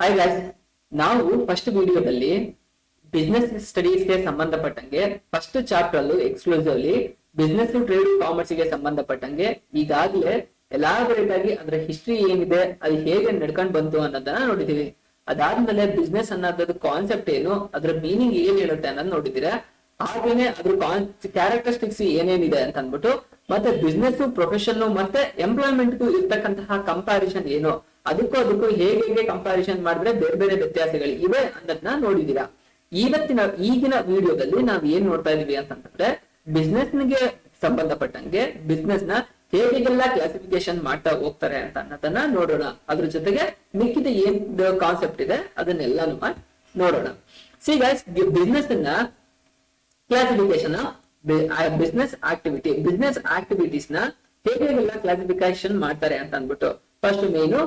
Hi guys, ನಾವು first ವಿಡಿಯೋದಲ್ಲಿ business ಸ್ಟಡೀಸ್ಗೆ ಸಂಬಂಧಪಟ್ಟಂಗೆ ಫಸ್ಟ್ ಚಾಪ್ಟರ್ ಅಲ್ಲೂ ಎಕ್ಸ್ಕ್ಲೂಸಿವ್ಲಿ ಬಿಸ್ನೆಸ್ ಟ್ರೇಡ್ ಕಾಮರ್ಸ್ ಗೆ ಸಂಬಂಧಪಟ್ಟಂಗೆ ಈಗಾಗಲೇ ಎಲಾಬರೇಟ್ ಆಗಿ ಅದರ ಹಿಸ್ಟ್ರಿ ಏನಿದೆ, ಅದು ಹೇಗೆ ನಡ್ಕೊಂಡು ಬಂತು ಅನ್ನೋದನ್ನ ನೋಡಿದೀವಿ. ಅದಾದ್ಮೇಲೆ ಬಿಸ್ನೆಸ್ ಅನ್ನೋದ್ರ ಕಾನ್ಸೆಪ್ಟ್ ಏನು, ಅದ್ರ ಮೀನಿಂಗ್ ಏನ್ ಹೇಳುತ್ತೆ ಅನ್ನೋದು ನೋಡಿದಿರಾ. ಹಾಗೇನೆ ಅದ್ರ ಕ್ಯಾರೆಕ್ಟರಿಸ್ಟಿಕ್ಸ್ ಏನೇನಿದೆ ಅಂತ ಅಂದ್ಬಿಟ್ಟು, ಮತ್ತೆ ಬಿಸ್ನೆಸ್ ಪ್ರೊಫೆಷನ್ ಮತ್ತೆ ಎಂಪ್ಲಾಯ್ಮೆಂಟ್ ಇರ್ತಕ್ಕಂತಹ ಕಂಪ್ಯಾರಿಸನ್ ಏನು, ಅದಕ್ಕೂ ಹೇಗೆ ಕಂಪ್ಯಾರಿಸನ್ ಮಾಡಿದ್ರೆ ಬೇರೆ ಬೇರೆ ವ್ಯತ್ಯಾಸಗಳು ಇವೆ ಅನ್ನೋದನ್ನ ನೋಡಿದೀರಾ. ಈಗಿನ ವಿಡಿಯೋದಲ್ಲಿ ನಾವ್ ಏನ್ ನೋಡ್ತಾ ಇದೀವಿ ಅಂತಂದ್ರೆ, ಬಿಸ್ನೆಸ್ ಗೆ ಸಂಬಂಧಪಟ್ಟಂಗೆ ಬಿಸ್ನೆಸ್ ನ ಹೇಗೆಲ್ಲ ಕ್ಲಾಸಿಫಿಕೇಶನ್ ಮಾಡ್ತಾ ಹೋಗ್ತಾರೆ ಅಂತ ಅನ್ನೋದನ್ನ ನೋಡೋಣ. ಅದ್ರ ಜೊತೆಗೆ ಮಿಕ್ಕಿದ ಏನ್ ಕಾನ್ಸೆಪ್ಟ್ ಇದೆ ಅದನ್ನೆಲ್ಲಾನು ನೋಡೋಣ. ಸಿ ಗೈಸ್, ಬಿಸ್ನೆಸ್ ನ ಕ್ಲಾಸಿಫಿಕೇಶನ್ ಬಿಸ್ನೆಸ್ ಆಕ್ಟಿವಿಟೀಸ್ ನ ಹೇಗೆಲ್ಲ ಕ್ಲಾಸಿಫಿಕೇಶನ್ ಮಾಡ್ತಾರೆ ಅಂತ ಅಂದ್ಬಿಟ್ಟು, ಫಸ್ಟ್ ಮೇನು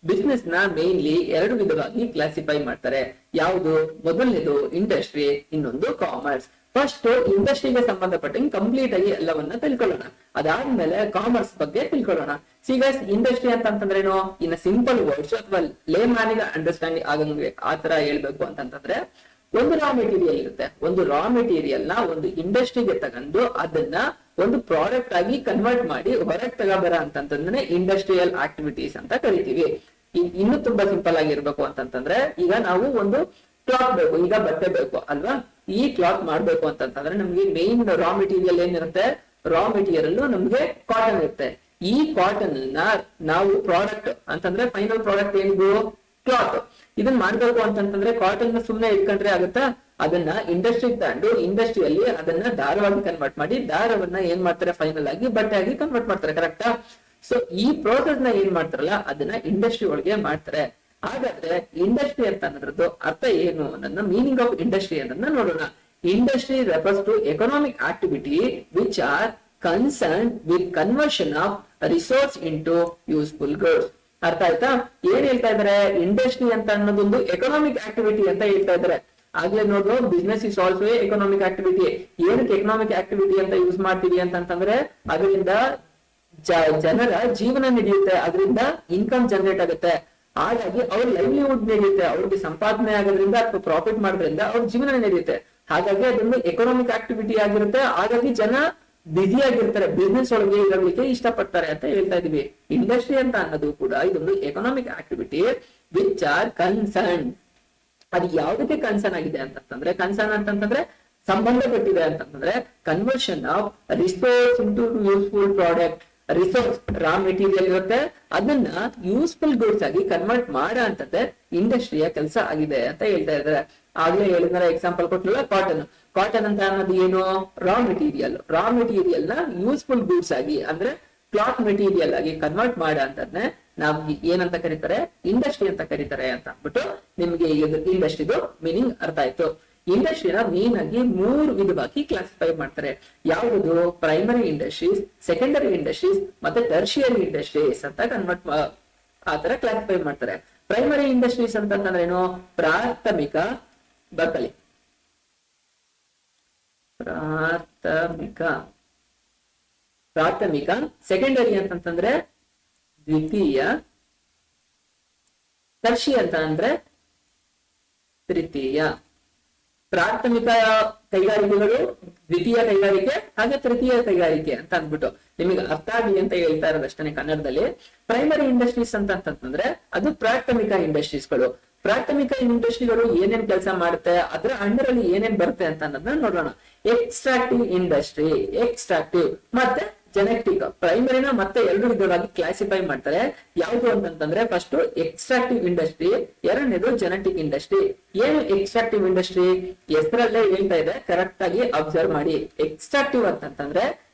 ಬಿಸ್ನೆಸ್ ನ ಮೇನ್ಲಿ ಎರಡು ವಿಧವಾಗಿ ಕ್ಲಾಸಿಫೈ ಮಾಡ್ತಾರೆ. ಯಾವುದು? ಮೊದಲನೇದು ಇಂಡಸ್ಟ್ರಿ, ಇನ್ನೊಂದು ಕಾಮರ್ಸ್. ಫಸ್ಟ್ ಇಂಡಸ್ಟ್ರಿಗೆ ಸಂಬಂಧಪಟ್ಟಂಗೆ ಕಂಪ್ಲೀಟ್ ಆಗಿ ಎಲ್ಲವನ್ನ ತಿಳ್ಕೊಳ್ಳೋಣ. ಅದಾದ್ಮೇಲೆ ಕಾಮರ್ಸ್ ಬಗ್ಗೆ ತಿಳ್ಕೊಳ್ಳೋಣ. ಗೈಸ್, ಇಂಡಸ್ಟ್ರಿ ಅಂತಂದ್ರೇನು, ಇನ್ ಸಿಂಪಲ್ ವರ್ಡ್ಸ್ ಅಥವಾ ಲೇ ಮ್ಯಾನಿಗೆ ಅಂಡರ್ಸ್ಟ್ಯಾಂಡಿಂಗ್ ಆಗಂಗೆ ಆತರ ಹೇಳ್ಬೇಕು ಅಂತಂದ್ರೆ, ಒಂದು ರಾ ಮೆಟೀರಿಯಲ್ ಇರುತ್ತೆ. ಒಂದು ರಾ ಮೆಟೀರಿಯಲ್ ನ ಒಂದು ಇಂಡಸ್ಟ್ರಿಗೆ ತಗೊಂಡು ಅದನ್ನ ಒಂದು ಪ್ರಾಡಕ್ಟ್ ಆಗಿ ಕನ್ವರ್ಟ್ ಮಾಡಿ ಹೊರಗೆ ತಗೋಬರ ಅಂತಂದ್ರೆ ಇಂಡಸ್ಟ್ರಿಯಲ್ ಆಕ್ಟಿವಿಟೀಸ್ ಅಂತ ಕರಿತೀವಿ. ಇನ್ನು ತುಂಬಾ ಸಿಂಪಲ್ ಆಗಿರ್ಬೇಕು ಅಂತಂದ್ರೆ, ಈಗ ನಾವು ಒಂದು ಕ್ಲಾತ್ ಬೇಕು, ಈಗ ಬಟ್ಟೆ ಬೇಕು ಅಲ್ವಾ. ಈ ಕ್ಲಾತ್ ಮಾಡ್ಬೇಕು ಅಂತಂದ್ರೆ ನಮ್ಗೆ ಮೇನ್ ರಾ ಮೆಟೀರಿಯಲ್ ಏನಿರುತ್ತೆ, ರಾ ಮೆಟೀರಿಯಲ್ ನಮ್ಗೆ ಕಾಟನ್ ಇರುತ್ತೆ. ಈ ಕಾಟನ್ ನ ನಾವು ಪ್ರಾಡಕ್ಟ್ ಅಂತಂದ್ರೆ ಫೈನಲ್ ಪ್ರಾಡಕ್ಟ್ ಏನಿದು ಕ್ಲಾತ್. ಇದನ್ನ ಮಾಡ್ಬೇಕು ಅಂತಂದ್ರೆ ಕಾಟನ್ ಸುಮ್ನೆ ಇಟ್ಕೊಂಡ್ರೆ ಆಗುತ್ತಾ? ಅದನ್ನ ಇಂಡಸ್ಟ್ರಿಗೆ ತಗೊಂಡು ಇಂಡಸ್ಟ್ರಿಯಲ್ಲಿ ಅದನ್ನ ದಾರವಾಗಿ ಕನ್ವರ್ಟ್ ಮಾಡಿ ದಾರವನ್ನ ಏನ್ ಮಾಡ್ತಾರೆ, ಫೈನಲ್ ಆಗಿ ಬಟ್ಟೆ ಆಗಿ ಕನ್ವರ್ಟ್ ಮಾಡ್ತಾರೆ. ಕರೆಕ್ಟಾ? ಸೊ ಈ ಪ್ರೋಸೆಸ್ ನ ಏನ್ ಮಾಡ್ತಾರಲ್ಲ ಅದನ್ನ ಇಂಡಸ್ಟ್ರಿ ಒಳಗೆ ಮಾಡ್ತಾರೆ. ಹಾಗಾದ್ರೆ ಇಂಡಸ್ಟ್ರಿ ಅಂತ ಅನ್ನೋದ್ರದ್ದು ಅರ್ಥ ಏನು ಅನ್ನೋದನ್ನ, ಮೀನಿಂಗ್ ಆಫ್ ಇಂಡಸ್ಟ್ರಿ ಅನ್ನೋದನ್ನ ನೋಡೋಣ. Industry refers to economic activity which are concern with conversion of resource into useful goods. ಅರ್ಥ ಆಯ್ತಾ? ಏನ್ ಹೇಳ್ತಾ ಇದಾರೆ, ಇಂಡಸ್ಟ್ರಿ ಅಂತ ಅನ್ನೋದೊಂದು ಎಕನಾಮಿಕ್ ಆಕ್ಟಿವಿಟಿ ಅಂತ ಹೇಳ್ತಾ ಇದಾರೆ. ಆಗ್ಲೇ ನೋಡು, business is also economic activity. ಏನಕ್ಕೆ ಎಕನಾಮಿಕ್ ಆಕ್ಟಿವಿಟಿ ಅಂತ ಯೂಸ್ ಮಾಡ್ತೀವಿ ಅಂತಂದ್ರೆ, ಅದರಿಂದ ಜನರ ಜೀವನ ನಡೆಯುತ್ತೆ, ಅದರಿಂದ ಇನ್ಕಮ್ ಜನರೇಟ್ ಆಗುತ್ತೆ. ಹಾಗಾಗಿ ಅವ್ರ ಲೈವ್ಲಿಹುಡ್ ನಡೆಯುತ್ತೆ, ಅವ್ರಿಗೆ ಸಂಪಾದನೆ ಆಗೋದ್ರಿಂದ ಅಥವಾ ಪ್ರಾಫಿಟ್ ಮಾಡೋದ್ರಿಂದ ಅವ್ರ ಜೀವನ ನಡೆಯುತ್ತೆ. ಹಾಗಾಗಿ ಅದೊಂದು ಎಕನಾಮಿಕ್ ಆಕ್ಟಿವಿಟಿ ಆಗಿರುತ್ತೆ. ಹಾಗಾಗಿ ಜನ ಬ್ಯುಸಿ ಆಗಿರ್ತಾರೆ, ಬಿಸ್ನೆಸ್ ಒಳಗೆ ಇರಲಿಕ್ಕೆ ಇಷ್ಟಪಡ್ತಾರೆ ಅಂತ ಹೇಳ್ತಾ ಇದೀವಿ. ಇಂಡಸ್ಟ್ರಿ ಅಂತ ಅನ್ನೋದು ಕೂಡ ಇದೊಂದು economic activity which are concern. ಅದು ಯಾವುದಕ್ಕೆ ಕನ್ಸರ್ನ್ ಆಗಿದೆ ಅಂತಂದ್ರೆ, ಕನ್ಸರ್ನ್ ಅಂತಂದ್ರೆ ಸಂಬಂಧಪಟ್ಟಿದೆ ಅಂತಂದ್ರೆ, conversion of resource into useful product. Resource raw material ಇರುತ್ತೆ, ಅದನ್ನ ಯೂಸ್ಫುಲ್ ಗೂಡ್ಸ್ ಆಗಿ ಕನ್ವರ್ಟ್ ಮಾಡೋ ಅಂತಂದ್ರೆ ಇಂಡಸ್ಟ್ರಿಯ ಕೆಲಸ ಆಗಿದೆ ಅಂತ ಹೇಳ್ತಾ ಇದ್ದಾರೆ. ಆಗ್ಲೇ ಹೇಳಿದ್ರೆ ಎಕ್ಸಾಂಪಲ್ ಕೊಟ್ಟಲ್ಲ, ಕಾಟನ್ ಅಂತ ಅನ್ನೋದು ಏನು, ರಾ ಮೆಟೀರಿಯಲ್ ನ ಯೂಸ್ಫುಲ್ ಗೂಡ್ಸ್ ಆಗಿ ಅಂದ್ರೆ ಕ್ಲಾತ್ ಮೆಟೀರಿಯಲ್ ಆಗಿ ಕನ್ವರ್ಟ್ ಮಾಡೋ ಅಂತಂದ್ರೆ ನಾವ್ ಏನಂತ ಕರೀತಾರೆ, ಇಂಡಸ್ಟ್ರಿ ಅಂತ ಕರೀತಾರೆ ಅಂತ ಅಂದ್ಬಿಟ್ಟು ನಿಮ್ಗೆ ಇಂಡಸ್ಟ್ರಿದು ಮೀನಿಂಗ್ ಅರ್ಥ ಆಯ್ತು. ಇಂಡಸ್ಟ್ರಿನ ಮೇನ್ ಆಗಿ 3 ವಿಧವಾಗಿ ಕ್ಲಾಸಿಫೈ ಮಾಡ್ತಾರೆ. ಯಾವುದು? ಪ್ರೈಮರಿ ಇಂಡಸ್ಟ್ರೀಸ್, ಸೆಕೆಂಡರಿ ಇಂಡಸ್ಟ್ರೀಸ್ ಮತ್ತೆ ಟರ್ಷಿಯರಿ ಇಂಡಸ್ಟ್ರೀಸ್ ಅಂತ ಕನ್ವರ್ಟ್ ಆತರ ಕ್ಲಾಸಿಫೈ ಮಾಡ್ತಾರೆ. ಪ್ರೈಮರಿ ಇಂಡಸ್ಟ್ರೀಸ್ ಅಂತಂದ್ರೆ ಏನು? ಪ್ರಾಥಮಿಕ ಸೆಕೆಂಡರಿ ಅಂತಂದ್ರೆ ದ್ವಿತೀಯ, ಟರ್ಷಿ ಅಂತ ಅಂದ್ರೆ ತೃತೀಯ. ಪ್ರಾಥಮಿಕ ಕೈಗಾರಿಕೆಗಳು, ದ್ವಿತೀಯ ಕೈಗಾರಿಕೆ, ಹಾಗೆ ತೃತೀಯ ಕೈಗಾರಿಕೆ ಅಂತ ಅಂದ್ಬಿಟ್ಟು ನಿಮಗೆ ಅರ್ಥ ಆಗಲಿ ಅಂತ ಹೇಳ್ತಾ ಇರೋದಷ್ಟೇ ಕನ್ನಡದಲ್ಲಿ. ಪ್ರೈಮರಿ ಇಂಡಸ್ಟ್ರೀಸ್ ಅಂತಂದ್ರೆ ಅದು ಪ್ರಾಥಮಿಕ ಇಂಡಸ್ಟ್ರೀಸ್ಗಳು. ಪ್ರಾಥಮಿಕ ಇಂಡಸ್ಟ್ರಿಗಳು ಏನೇನ್ ಕೆಲಸ ಮಾಡುತ್ತೆ, ಅದರ ಅಂಡರ್ ಅಲ್ಲಿ ಏನೇನ್ ಬರುತ್ತೆ ಅಂತ ಅನ್ನೋದನ್ನ ನೋಡೋಣ. ಎಕ್ಸ್ಟ್ರಾಕ್ಟಿವ್ ಇಂಡಸ್ಟ್ರಿ, ಮತ್ತೆ ಜೆನೆಟಿಕ್. ಪ್ರೈಮರಿನ ಮತ್ತೆ 2 ವಿಧವಾಗಿ ಕ್ಲಾಸಿಫೈ ಮಾಡ್ತಾರೆ. ಯಾವುದು ಅಂತಂದ್ರೆ, ಫಸ್ಟ್ ಎಕ್ಸ್ಟ್ರಾಕ್ಟಿವ್ ಇಂಡಸ್ಟ್ರಿ, ಎರಡನೇದು ಜೆನೆಟಿಕ್ ಇಂಡಸ್ಟ್ರಿ. ಏನು ಎಕ್ಸ್ಟ್ರಾಕ್ಟಿವ್ ಇಂಡಸ್ಟ್ರಿ? ಹೆಸರಲ್ಲೇ ಹೇಳ್ತಾ ಇದೆ, ಕರೆಕ್ಟ್ ಆಗಿ ಅಬ್ಸರ್ವ್ ಮಾಡಿ. ಎಕ್ಸ್ಟ್ರಾಕ್ಟಿವ್ ಅಂತಂದ್ರೆ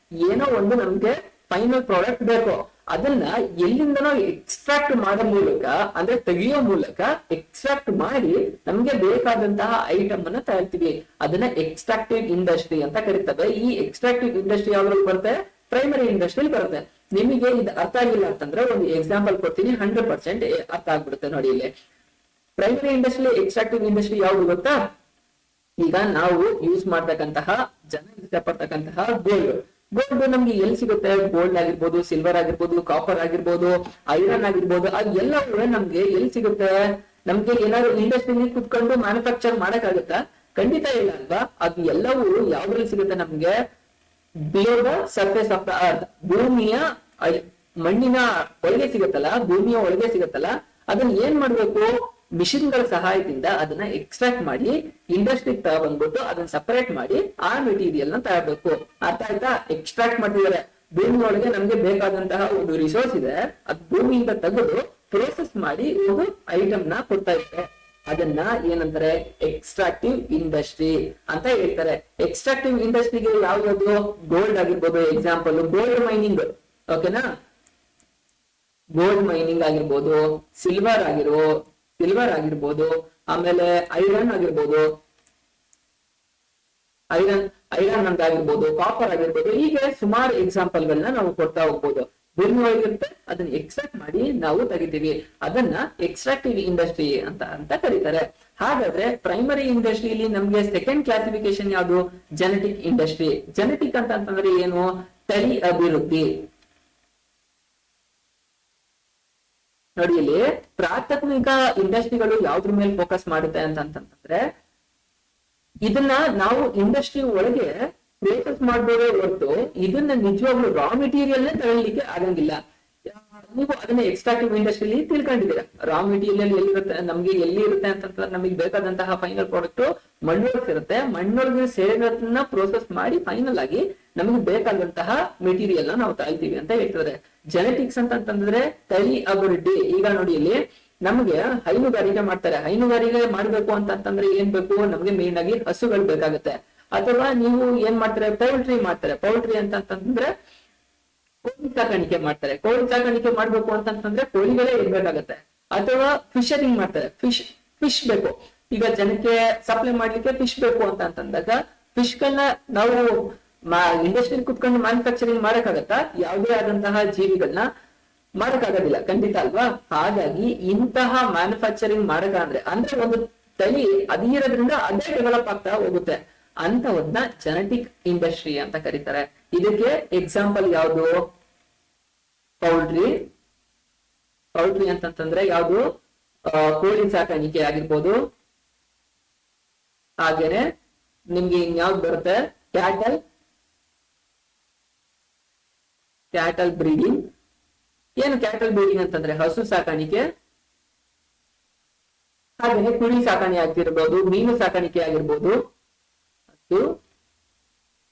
ಏನೋ ಒಂದು ನಮ್ಗೆ ಫೈನಲ್ ಪ್ರಾಡಕ್ಟ್ ಬೇಕು, ಅದನ್ನ ಎಲ್ಲಿಂದನೋ ಎಕ್ಸ್ಟ್ರಾಕ್ಟ್ ಮಾಡೋ ಮೂಲಕ ಅಂದ್ರೆ ತೆಗೆಯೋ ಮೂಲಕ ಎಕ್ಸ್ಟ್ರಾಕ್ಟ್ ಮಾಡಿ ನಮ್ಗೆ ಬೇಕಾದಂತಹ ಐಟಮ್ ಅನ್ನ ತಗೊಳ್ತೀವಿ. ಅದನ್ನ ಎಕ್ಸ್ಟ್ರಾಕ್ಟಿವ್ ಇಂಡಸ್ಟ್ರಿ ಅಂತ ಕರೀತವೆ. ಈ ಎಕ್ಸ್ಟ್ರಾಕ್ಟಿವ್ ಇಂಡಸ್ಟ್ರಿ ಯಾವ್ದ್ರಲ್ಲಿ ಬರುತ್ತೆ? ಪ್ರೈಮರಿ ಇಂಡಸ್ಟ್ರಿಯಲ್ಲಿ ಬರುತ್ತೆ. ನಿಮಗೆ ಇದು ಅರ್ಥ ಆಗಿಲ್ಲ ಅಂತಂದ್ರೆ ಒಂದು ಎಕ್ಸಾಂಪಲ್ ಕೊಡ್ತೀನಿ, 100% ಅರ್ಥ ಆಗ್ಬಿಡುತ್ತೆ ನೋಡಿ. ಇಲ್ಲಿ ಪ್ರೈಮರಿ ಇಂಡಸ್ಟ್ರಿ, ಎಕ್ಸ್ಟ್ರಾಕ್ಟಿವ್ ಇಂಡಸ್ಟ್ರಿ ಯಾವ್ದು ಗೊತ್ತಾ? ಈಗ ನಾವು ಯೂಸ್ ಮಾಡ್ತಕ್ಕಂತಹ, ಜನ ಇಷ್ಟಪಡ್ತಕ್ಕಂತಹ ಗೋಲ್ಡ್ ನಮ್ಗೆ ಎಲ್ಲಿ ಸಿಗುತ್ತೆ? ಗೋಲ್ಡ್ ಆಗಿರ್ಬೋದು, ಸಿಲ್ವರ್ ಆಗಿರ್ಬೋದು, ಕಾಪರ್ ಆಗಿರ್ಬೋದು, ಐರನ್ ಆಗಿರ್ಬೋದು, ಅದೆಲ್ಲವೂ ನಮ್ಗೆ ಎಲ್ಲಿ ಸಿಗುತ್ತೆ? ನಮ್ಗೆ ಏನಾದ್ರು ಇಂಡಸ್ಟ್ರಿಲಿ ಕುತ್ಕೊಂಡು ಮ್ಯಾನುಫ್ಯಾಕ್ಚರ್ ಮಾಡಕ್ಕಾಗತ್ತಾ? ಖಂಡಿತ ಇಲ್ಲ ಅಲ್ವಾ. ಅದು ಎಲ್ಲವೂ ಯಾವ್ದ್ರಲ್ಲಿ ಸಿಗುತ್ತೆ ನಮ್ಗೆ? Below the surface of the earth, ಭೂಮಿಯ ಮಣ್ಣಿನ ಒಳಗೆ ಸಿಗುತ್ತಲ್ಲ, ಭೂಮಿಯ ಒಳಗೆ ಸಿಗುತ್ತಲ್ಲ, ಅದನ್ನ ಏನ್ ಮಾಡ್ಬೇಕು? ಮಿಷಿನ್ ಗಳ ಸಹಾಯದಿಂದ ಅದನ್ನ ಎಕ್ಸ್ಟ್ರಾಕ್ಟ್ ಮಾಡಿ ಇಂಡಸ್ಟ್ರಿಗೆ ತಗೊಂಡ್ಬಿಟ್ಟು ಅದನ್ನ ಸಪರೇಟ್ ಮಾಡಿ ಆ ಮೆಟೀರಿಯಲ್ ನ ತರಬೇಕು. ಅರ್ಥ ಆಯ್ತಾ? ಎಕ್ಸ್ಟ್ರಾಕ್ಟ್ ಮಾಡ್ತಿದ್ದಾರೆ. ಭೂಮಿ ಒಳಗೆ ನಮ್ಗೆ ಬೇಕಾದಂತಹ ಒಂದು ರಿಸೋರ್ಸ್ ಇದೆ, ಅದ್ ಭೂಮಿಯಿಂದ ತೆಗೆದು ಪ್ರೋಸೆಸ್ ಮಾಡಿ ಒಂದು ಐಟಮ್ ನ ಕೊಡ್ತಾ ಇದ್ದಾರೆ. ಅದನ್ನ ಏನಂತಾರೆ? ಎಕ್ಸ್ಟ್ರಾಕ್ಟಿವ್ ಇಂಡಸ್ಟ್ರಿ ಅಂತ ಹೇಳ್ತಾರೆ. ಎಕ್ಸ್ಟ್ರಾಕ್ಟಿವ್ ಇಂಡಸ್ಟ್ರಿಗೆ ಯಾವ್ದು? ಗೋಲ್ಡ್ ಆಗಿರ್ಬೋದು, ಎಕ್ಸಾಂಪಲ್ ಗೋಲ್ಡ್ ಮೈನಿಂಗ್, ಓಕೆನಾ? ಗೋಲ್ಡ್ ಮೈನಿಂಗ್ ಆಗಿರ್ಬೋದು, ಸಿಲ್ವರ್ ಆಗಿರ್ಬೋದು, ಆಮೇಲೆ ಐರನ್ ಆಗಿರ್ಬೋದು, ಐರನ್ ಅಂತ ಆಗಿರ್ಬೋದು, ಕಾಪರ್ ಆಗಿರ್ಬೋದು, ಹೀಗೆ ಸುಮಾರು ಎಕ್ಸಾಂಪಲ್ ಗಳನ್ನ ನಾವು ಕೊಡ್ತಾ ಹೋಗ್ಬೋದು. ಭೂಮಿ ಒಳಗಿರುತ್ತೆ, ಅದನ್ನ ಎಕ್ಸ್ಟ್ರಾಕ್ಟ್ ಮಾಡಿ ನಾವು ತೆಗಿತೀವಿ. ಅದನ್ನ ಎಕ್ಸ್ಟ್ರಾಕ್ಟಿವ್ ಇಂಡಸ್ಟ್ರಿ ಅಂತ ಕರೀತಾರೆ. ಹಾಗಾದ್ರೆ ಪ್ರೈಮರಿ ಇಂಡಸ್ಟ್ರಿಯಲ್ಲಿ ನಮ್ಗೆ ಸೆಕೆಂಡ್ ಕ್ಲಾಸಿಫಿಕೇಶನ್ ಯಾವುದು? Genetic industry. ಜೆನೆಟಿಕ್ ಅಂತಂದ್ರೆ ಏನು? ತಳಿ ಅಭಿವೃದ್ಧಿ. ನೋಡಿ, ಇಲ್ಲಿ ಪ್ರಾಥಮಿಕ ಇಂಡಸ್ಟ್ರಿಗಳು ಯಾವ್ದ್ರ ಮೇಲೆ ಫೋಕಸ್ ಮಾಡುತ್ತೆ ಅಂತಂದ್ರೆ, ಇದನ್ನ ನಾವು ಇಂಡಸ್ಟ್ರಿ ಒಳಗೆ ಪ್ರೋಸೆಸ್ ಮಾಡ್ಬೋದೇ ಹೊರತು ಇದನ್ನ ನಿಜವಾಗ್ಲೂ ರಾ ಮೆಟೀರಿಯಲ್ ತಗೊಳ್ಳಿಕ್ಕೆ ಆಗಂಗಿಲ್ಲ. ನೀವು ಅದನ್ನ ಎಕ್ಸ್ಟ್ರಾಕ್ಟಿವ್ ಇಂಡಸ್ಟ್ರಿಯಲ್ಲಿ ತಿಳ್ಕೊಂಡಿದ್ದೀರಾ. ರಾ ಮೆಟೀರಿಯಲ್ ಎಲ್ಲಿ ಇರುತ್ತೆ ಅಂತಂದ್ರೆ, ನಮಗೆ ಬೇಕಾದಂತಹ ಫೈನಲ್ ಪ್ರಾಡಕ್ಟ್ ಮಣ್ಣೊಳಗೆ ಇರುತ್ತೆ. ಮಣ್ಣೊಳಗೆ ಸೇರೋದನ್ನ ಪ್ರೋಸೆಸ್ ಮಾಡಿ ಫೈನಲ್ ಆಗಿ ನಮಗೆ ಬೇಕಾದಂತಹ ಮೆಟೀರಿಯಲ್ ನಾವು ತಗೊಳ್ತೀವಿ ಅಂತ ಹೇಳ್ತಾರೆ. ಜೆನೆಟಿಕ್ಸ್ ಅಂತಂದ್ರೆ ತಳಿ ಅಭಿವೃದ್ಧಿ. ಈಗ ನೋಡಿ, ಇಲ್ಲಿ ನಮ್ಗೆ ಹೈನುಗಾರಿಕೆ ಮಾಡ್ತಾರೆ. ಹೈನುಗಾರಿಕೆ ಮಾಡ್ಬೇಕು ಅಂತಂದ್ರೆ ಏನ್ ಬೇಕು? ನಮ್ಗೆ ಮೇನ್ ಆಗಿ ಹಸುಗಳು ಬೇಕಾಗುತ್ತೆ. ಅಥವಾ ನೀವು ಏನ್ ಮಾಡ್ತಾರೆ? ಪೌಲ್ಟ್ರಿ ಮಾಡ್ತಾರೆ. ಪೌಲ್ಟ್ರಿ ಅಂತಂದ್ರೆ ಕೋಳಿ ಸಾಕಾಣಿಕೆ ಮಾಡ್ತಾರೆ. ಕೋಳಿ ಸಾಕಾಣಿಕೆ ಮಾಡ್ಬೇಕು ಅಂತಂದ್ರೆ ಕೋಳಿಗಳೇ ಇರ್ಬೇಕಾಗತ್ತೆ. ಅಥವಾ ಫಿಶರಿಂಗ್ ಮಾಡ್ತಾರೆ. ಫಿಶ್ ಬೇಕು. ಈಗ ಜನಕ್ಕೆ ಸಪ್ಲೈ ಮಾಡ್ಲಿಕ್ಕೆ ಫಿಶ್ ಬೇಕು ಅಂತಂದಾಗ ಫಿಶ್ ಗಳನ್ನ ನಾವು ಇಂಡಸ್ಟ್ರಿ ಕುತ್ಕೊಂಡು ಮ್ಯಾನುಫ್ಯಾಕ್ಚರಿಂಗ್ ಮಾಡಕ್ಕಾಗತ್ತಾ? ಯಾವುದೇ ಆದಂತಹ ಜೀವಿಗಳನ್ನ ಮಾಡಕ್ಕಾಗೋದಿಲ್ಲ, ಖಂಡಿತ ಅಲ್ವಾ. ಹಾಗಾಗಿ ಇಂತಹ ಮ್ಯಾನುಫ್ಯಾಕ್ಚರಿಂಗ್ ಮಾಡಕಂದ್ರೆ ಅಂದ್ರೆ ಒಂದು ತಳಿ ಅದಿರೋದ್ರಿಂದ ಅದೇ ಡೆವಲಪ್ ಆಗ್ತಾ ಹೋಗುತ್ತೆ. ಅಂತವನ್ನ ಜೆನೆಟಿಕ್ ಇಂಡಸ್ಟ್ರಿ ಅಂತ ಕರೀತಾರೆ. ಇದಕ್ಕೆ ಎಕ್ಸಾಂಪಲ್ ಯಾವುದು? ಪೌಲ್ಟ್ರಿ ಅಂತಂದ್ರೆ ಯಾವುದು? ಕೋಳಿ ಸಾಕಾಣಿಕೆ ಆಗಿರ್ಬೋದು. ಹಾಗೇನೆ ನಿಮ್ಗೆ ಇನ್ಯಾವ್ದು ಬರುತ್ತೆ? Cattle breeding. ಏನು ಕ್ಯಾಟಲ್ ಬ್ರೀಡಿಂಗ್ ಅಂತಂದ್ರೆ ಹಸು ಸಾಕಾಣಿಕೆ. ಹಾಗೆ ಕುರಿ ಸಾಕಾಣೆ ಆಗಿರ್ಬೋದು, ಮೀನು ಸಾಕಾಣಿಕೆ ಆಗಿರ್ಬೋದು.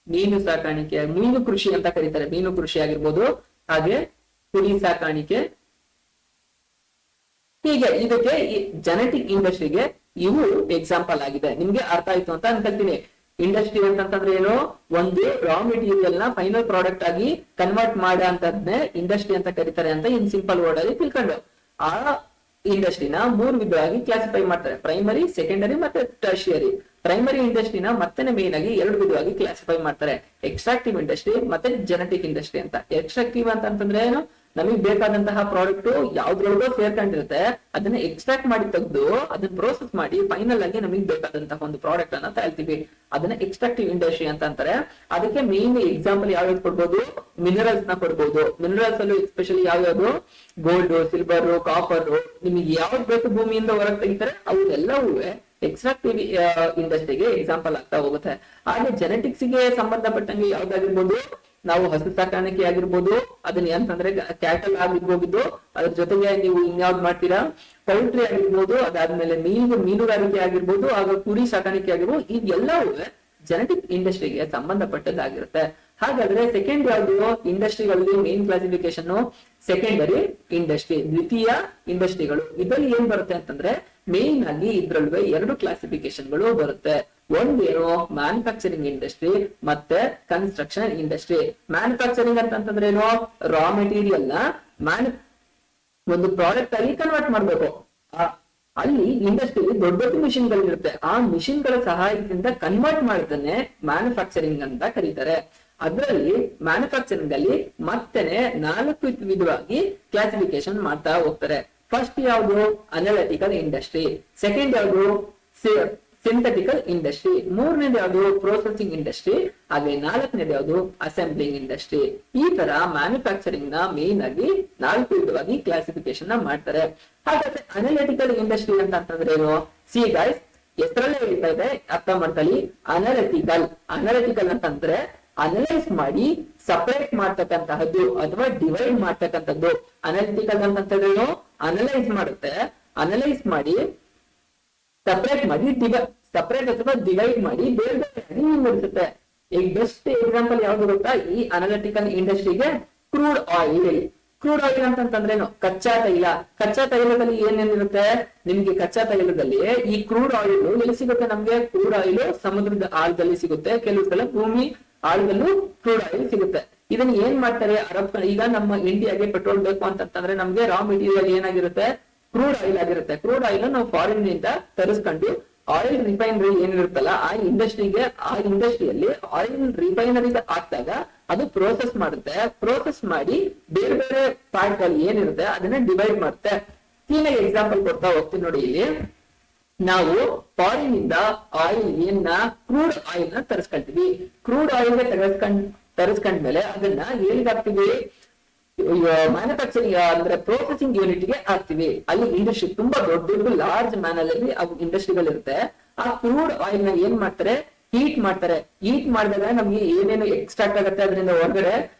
ಮೀನು ಸಾಕಾಣಿಕೆ, ಮೀನು ಕೃಷಿ ಅಂತ ಕರೀತಾರೆ. ಮೀನು ಕೃಷಿ ಆಗಿರ್ಬೋದು, ಹಾಗೆ ಕುರಿ ಸಾಕಾಣಿಕೆ. ಹೀಗೆ ಇದಕ್ಕೆ ಜೆನೆಟಿಕ್ ಇಂಡಸ್ಟ್ರಿಗೆ ಇವು ಎಕ್ಸಾಂಪಲ್ ಆಗಿದೆ. ನಿಮ್ಗೆ ಅರ್ಥ ಆಯ್ತು ಅಂತ ಅನ್ಕೊಳ್ತೀನಿ. ಇಂಡಸ್ಟ್ರಿ ಅಂತಂದ್ರೆ ಏನು? ಒಂದು ರಾ ಮೆಟೀರಿಯಲ್ ನ ಫೈನಲ್ ಪ್ರಾಡಕ್ಟ್ ಆಗಿ ಕನ್ವರ್ಟ್ ಮಾಡೋ ಅಂತದ್ನೇ ಇಂಡಸ್ಟ್ರಿ ಅಂತ ಕರೀತಾರೆ ಅಂತ ಇನ್ ಸಿಂಪಲ್ ವರ್ಡ್ ಅಲ್ಲಿ ತಿಳ್ಕೊಂಡು, ಆ ಇಂಡಸ್ಟ್ರಿನ 3 ವಿಧವಾಗಿ ಕ್ಲಾಸಿಫೈ ಮಾಡ್ತಾರೆ: ಪ್ರೈಮರಿ, ಸೆಕೆಂಡರಿ ಮತ್ತೆ ಟರ್ಷಿಯರಿ. ಪ್ರೈಮರಿ ಇಂಡಸ್ಟ್ರಿನ ಮತ್ತೆ ಮೇನ್ ಆಗಿ 2 ವಿಧವಾಗಿ ಕ್ಲಾಸಿಫೈ ಮಾಡ್ತಾರೆ: ಎಕ್ಸ್ಟ್ರಾಕ್ಟಿವ್ ಇಂಡಸ್ಟ್ರಿ ಮತ್ತೆ ಜೆನೆಟಿಕ್ ಇಂಡಸ್ಟ್ರಿ ಅಂತ. ಎಕ್ಸ್ಟ್ರಾಕ್ಟಿವ್ ಅಂತಂದ್ರೆ ಏನು? ನಮಗೆ ಬೇಕಾದಂತಹ ಪ್ರಾಡಕ್ಟ್ ಯಾವ್ದ್ರೊಳಗೋ ಸೇರ್ಕೊಂಡಿರುತ್ತೆ, ಅದನ್ನ ಎಕ್ಸ್ಟ್ರಾಕ್ಟ್ ಮಾಡಿ ತೆಗೆದು ಅದನ್ನ ಪ್ರೋಸೆಸ್ ಮಾಡಿ ಫೈನಲ್ ಆಗಿ ನಮಗೆ ಬೇಕಾದಂತಹ ಒಂದು ಪ್ರಾಡಕ್ಟ್ ಅನ್ನ ತಗೊಳ್ತೀವಿ. ಅದನ್ನ ಎಕ್ಸ್ಟ್ರಾಕ್ಟಿವ್ ಇಂಡಸ್ಟ್ರಿ ಅಂತ ಅಂತಾರೆ. ಅದಕ್ಕೆ ಮೇನ್ ಎಕ್ಸಾಂಪಲ್ ಯಾವ್ಯಾವ್ದು ಕೊಡ್ಬೋದು? ಮಿನರಲ್ಸ್ ನ ಕೊಡ್ಬೋದು. ಮಿನರಲ್ಸ್ ಅಲ್ಲೂ ಎಸ್ಪೆಷಲಿ ಯಾವ್ಯಾವ್ದು? Gold, silver, copper. ನಿಮಗೆ ಯಾವ್ದು ಬೇಕು ಭೂಮಿಯಿಂದ ಹೊರಗೆ ತೆಗಿತಾರೆ ಅವೆಲ್ಲವೂ ಎಕ್ಸ್ಟ್ರಾಕ್ಟಿವ್ ಇಂಡಸ್ಟ್ರಿಗೆ ಎಕ್ಸಾಂಪಲ್ ಆಗ್ತಾ ಹೋಗುತ್ತೆ. ಹಾಗೆ ಜೆನೆಟಿಕ್ಸ್ ಗೆ ಸಂಬಂಧಪಟ್ಟಂಗೆ ಯಾವ್ದಾಗಿರ್ಬೋದು? ನಾವು ಹಸು ಸಾಕಾಣಿಕೆ ಆಗಿರ್ಬೋದು, ಅದನ್ನ ಅಂತಂದ್ರೆ ಕ್ಯಾಟಲ್ ಆಗಿರ್ಬೋದು, ಅದ್ರ ಜೊತೆಗೆ ನೀವು ಇನ್ಯಾವ್ದು ಮಾಡ್ತೀರಾ? ಪೌಲ್ಟ್ರಿ ಆಗಿರ್ಬೋದು, ಅದಾದ್ಮೇಲೆ ಮೀನುಗಾರಿಕೆ ಆಗಿರ್ಬೋದು, ಆಗ ಕುರಿ ಸಾಕಾಣಿಕೆ ಆಗಿರ್ಬೋದು. ಇದೆಲ್ಲವೂ ಜೆನೆಟಿಕ್ ಇಂಡಸ್ಟ್ರಿಗೆ ಸಂಬಂಧಪಟ್ಟದ್ದಾಗಿರುತ್ತೆ. ಹಾಗಾದ್ರೆ ಸೆಕೆಂಡ್ ಯಾವುದು? ಇಂಡಸ್ಟ್ರಿಗಳಲ್ಲಿ ಮೇನ್ ಕ್ಲಾಸಿಫಿಕೇಶನ್ ಸೆಕೆಂಡರಿ ಇಂಡಸ್ಟ್ರಿ, ದ್ವಿತೀಯ ಇಂಡಸ್ಟ್ರಿಗಳು. ಇದರಲ್ಲಿ ಏನ್ ಬರುತ್ತೆ ಅಂತಂದ್ರೆ ಮೇನ್ ಆಗಿ ಇದ್ರಲ್ವೇ 2 ಕ್ಲಾಸಿಫಿಕೇಶನ್ಗಳು ಬರುತ್ತೆ. ಒಂದೇನು? ಮ್ಯಾನುಫ್ಯಾಕ್ಚರಿಂಗ್ ಇಂಡಸ್ಟ್ರಿ ಮತ್ತೆ ಕನ್ಸ್ಟ್ರಕ್ಷನ್ ಇಂಡಸ್ಟ್ರಿ. ಮ್ಯಾನುಫ್ಯಾಕ್ಚರಿಂಗ್ ಅಂತಂದ್ರೆ ಏನು? ರಾ ಮೆಟೀರಿಯಲ್ ನ ಒಂದು ಪ್ರಾಡಕ್ಟ್ ಆಗಿ ಕನ್ವರ್ಟ್ ಮಾಡ್ಬೇಕು. ಅಲ್ಲಿ ಇಂಡಸ್ಟ್ರಿ ದೊಡ್ಡ ದೊಡ್ಡ ಮಿಷಿನ್ ಗಳಿರುತ್ತೆ. ಆ ಮಿಷಿನ್ ಗಳ ಸಹಾಯದಿಂದ ಕನ್ವರ್ಟ್ ಮಾಡಿದ್ದನ್ನೇ ಮ್ಯಾನುಫ್ಯಾಕ್ಚರಿಂಗ್ ಅಂತ ಕರೀತಾರೆ. ಅದರಲ್ಲಿ ಮ್ಯಾನುಫ್ಯಾಕ್ಚರಿಂಗ್ ಅಲ್ಲಿ ಮತ್ತೇನೆ 4 ವಿಧವಾಗಿ ಕ್ಲಾಸಿಫಿಕೇಶನ್ ಮಾಡ್ತಾ ಹೋಗ್ತಾರೆ. ಫಸ್ಟ್ ಯಾವುದು? Analytical industry. ಸೆಕೆಂಡ್ ಯಾವುದು? ಸಿಂಥೆಟಿಕಲ್ ಇಂಡಸ್ಟ್ರಿ. ಮೂರನೇದು ಯಾವುದು? Processing industry. ಹಾಗೆ ನಾಲ್ಕನೇದು ಯಾವುದು? Assembling industry. ಈ ತರ ಮ್ಯಾನುಫ್ಯಾಕ್ಚರಿಂಗ್ ನ ಮೇನ್ ಆಗಿ 4 ವಿಧವಾಗಿ ಕ್ಲಾಸಿಫಿಕೇಶನ್ ನ ಮಾಡ್ತಾರೆ. ಹಾಗಾದ್ರೆ ಅನಲಿಟಿಕಲ್ ಇಂಡಸ್ಟ್ರಿ ಅಂತಂದ್ರೆ ಏನು? ಸಿ ಗೈಸ್, ಹೆಸರಲ್ಲೇ ಹೇಳ್ತಾ ಇದೆ, ಅರ್ಥ ಮಾಡ್ಕೊಳ್ಳಿ. ಅನಲಿಟಿಕಲ್ ಅಂತಂದ್ರೆ ಅನಲೈಸ್ ಮಾಡಿ ಸಪರೇಟ್ ಮಾಡ್ತಕ್ಕಂತಹದ್ದು ಅಥವಾ ಡಿವೈಡ್ ಮಾಡ್ತಕ್ಕಂಥದ್ದು. ಅನಲಿಟಿಕಲ್ ಅಂತಂದ್ರೆ ಅನಲೈಸ್ ಮಾಡುತ್ತೆ, ಅನಲೈಸ್ ಮಾಡಿ ಸಪರೇಟ್ ಅಥವಾ ಡಿವೈಡ್ ಮಾಡಿ ಬೇರೆ ಬೇರೆ ವಿಂಗಡಿಸುತ್ತೆ. ಈಗ ಬೆಸ್ಟ್ ಎಕ್ಸಾಂಪಲ್ ಯಾವ್ದು ಗೊತ್ತಾ? ಈ ಅನಲಿಟಿಕಲ್ ಇಂಡಸ್ಟ್ರಿಗೆ ಕ್ರೂಡ್ ಆಯಿಲ್. ಕ್ರೂಡ್ ಆಯಿಲ್ ಅಂತಂದ್ರೇನು? ಕಚ್ಚಾ ತೈಲ. ಕಚ್ಚಾ ತೈಲದಲ್ಲಿ ಏನೇನಿರುತ್ತೆ ನಿಮ್ಗೆ? ಕಚ್ಚಾ ತೈಲದಲ್ಲಿ ಈ ಕ್ರೂಡ್ ಆಯಿಲ್ ಎಲ್ಲಿ ಸಿಗುತ್ತೆ ನಮ್ಗೆ? ಕ್ರೂಡ್ ಆಯಿಲ್ ಸಮುದ್ರದ ಆಳದಲ್ಲಿ ಸಿಗುತ್ತೆ, ಕೆಲವು ಸಲ ಭೂಮಿ ಆಳದಲ್ಲೂ ಕ್ರೂಡ್ ಆಯಿಲ್ ಸಿಗುತ್ತೆ. ಇದನ್ನ ಏನ್ ಮಾಡ್ತಾರೆ ಅರಬ್? ಈಗ ನಮ್ಮ ಇಂಡಿಯಾಗೆ ಪೆಟ್ರೋಲ್ ಬೇಕು ಅಂತಂದ್ರೆ ನಮ್ಗೆ ರಾ ಮೆಟೀರಿಯಲ್ ಏನಾಗಿರುತ್ತೆ? ಕ್ರೂಡ್ ಆಯಿಲ್ ಆಗಿರುತ್ತೆ. ಕ್ರೂಡ್ ಆಯಿಲ್ ನಾವು ಫಾರಿನ್ ನಿಂದ ತರಿಸ್ಕೊಂಡು ಆಯಿಲ್ ರಿಫೈನರಿ ಏನಿರುತ್ತಲ್ಲ ಆ ಇಂಡಸ್ಟ್ರಿಯಲ್ಲಿ ಆಯಿಲ್ ರಿಫೈನರಿ ಹಾಕಿದಾಗ ಅದು ಪ್ರೋಸೆಸ್ ಮಾಡುತ್ತೆ. ಪ್ರೋಸೆಸ್ ಮಾಡಿ ಬೇರೆ ಬೇರೆ ಪಾರ್ಟ್ ಗಳು ಏನಿರುತ್ತೆ ಅದನ್ನ ಡಿವೈಡ್ ಮಾಡುತ್ತೆ. ಕ್ಲೀನಾಗಿ ಎಕ್ಸಾಂಪಲ್ ಕೊಡ್ತಾ ಹೋಗ್ತೀನಿ ನೋಡಿ. ಇಲ್ಲಿ ನಾವು ಫಾರಿನ್ ಇಂದ ಆಯಿಲ್ ಕ್ರೂಡ್ ಆಯಿಲ್ ನ ತರಿಸ್ಕೊಳ್ತೀವಿ. ಕ್ರೂಡ್ ಆಯಿಲ್ ತರಿಸ್ಕೊಂಡ್ಮೇಲೆ ಅದನ್ನ ಎಲ್ಲಿಗೆ ಹಾಕ್ತಿವಿ? ಮ್ಯಾನುಫ್ಯಾಕ್ಚರಿಂಗ್ ಅಂದ್ರೆ ಪ್ರೊಸೆಸಿಂಗ್ ಯೂನಿಟ್ ಗೆ ಹಾಕ್ತಿವಿ. ಅಲ್ಲಿ ಇಂಡಸ್ಟ್ರಿ ತುಂಬಾ ದೊಡ್ಡ ಲಾರ್ಜ್ ಮ್ಯಾನಲ್ಲಿ ಇಂಡಸ್ಟ್ರಿಗಳು ಇರುತ್ತೆ. ಆ ಕ್ರೂಡ್ ಆಯಿಲ್ ನ ಏನ್ ಮಾಡ್ತಾರೆ? ಹೀಟ್ ಮಾಡ್ತಾರೆ. ಹೀಟ್ ಮಾಡಿದಾಗ ನಮ್ಗೆ ಏನೇನು ಎಕ್ಸ್ಟ್ರಾಕ್ಟ್ ಆಗುತ್ತೆ ಅದರಿಂದ ಹೊರಗಡೆ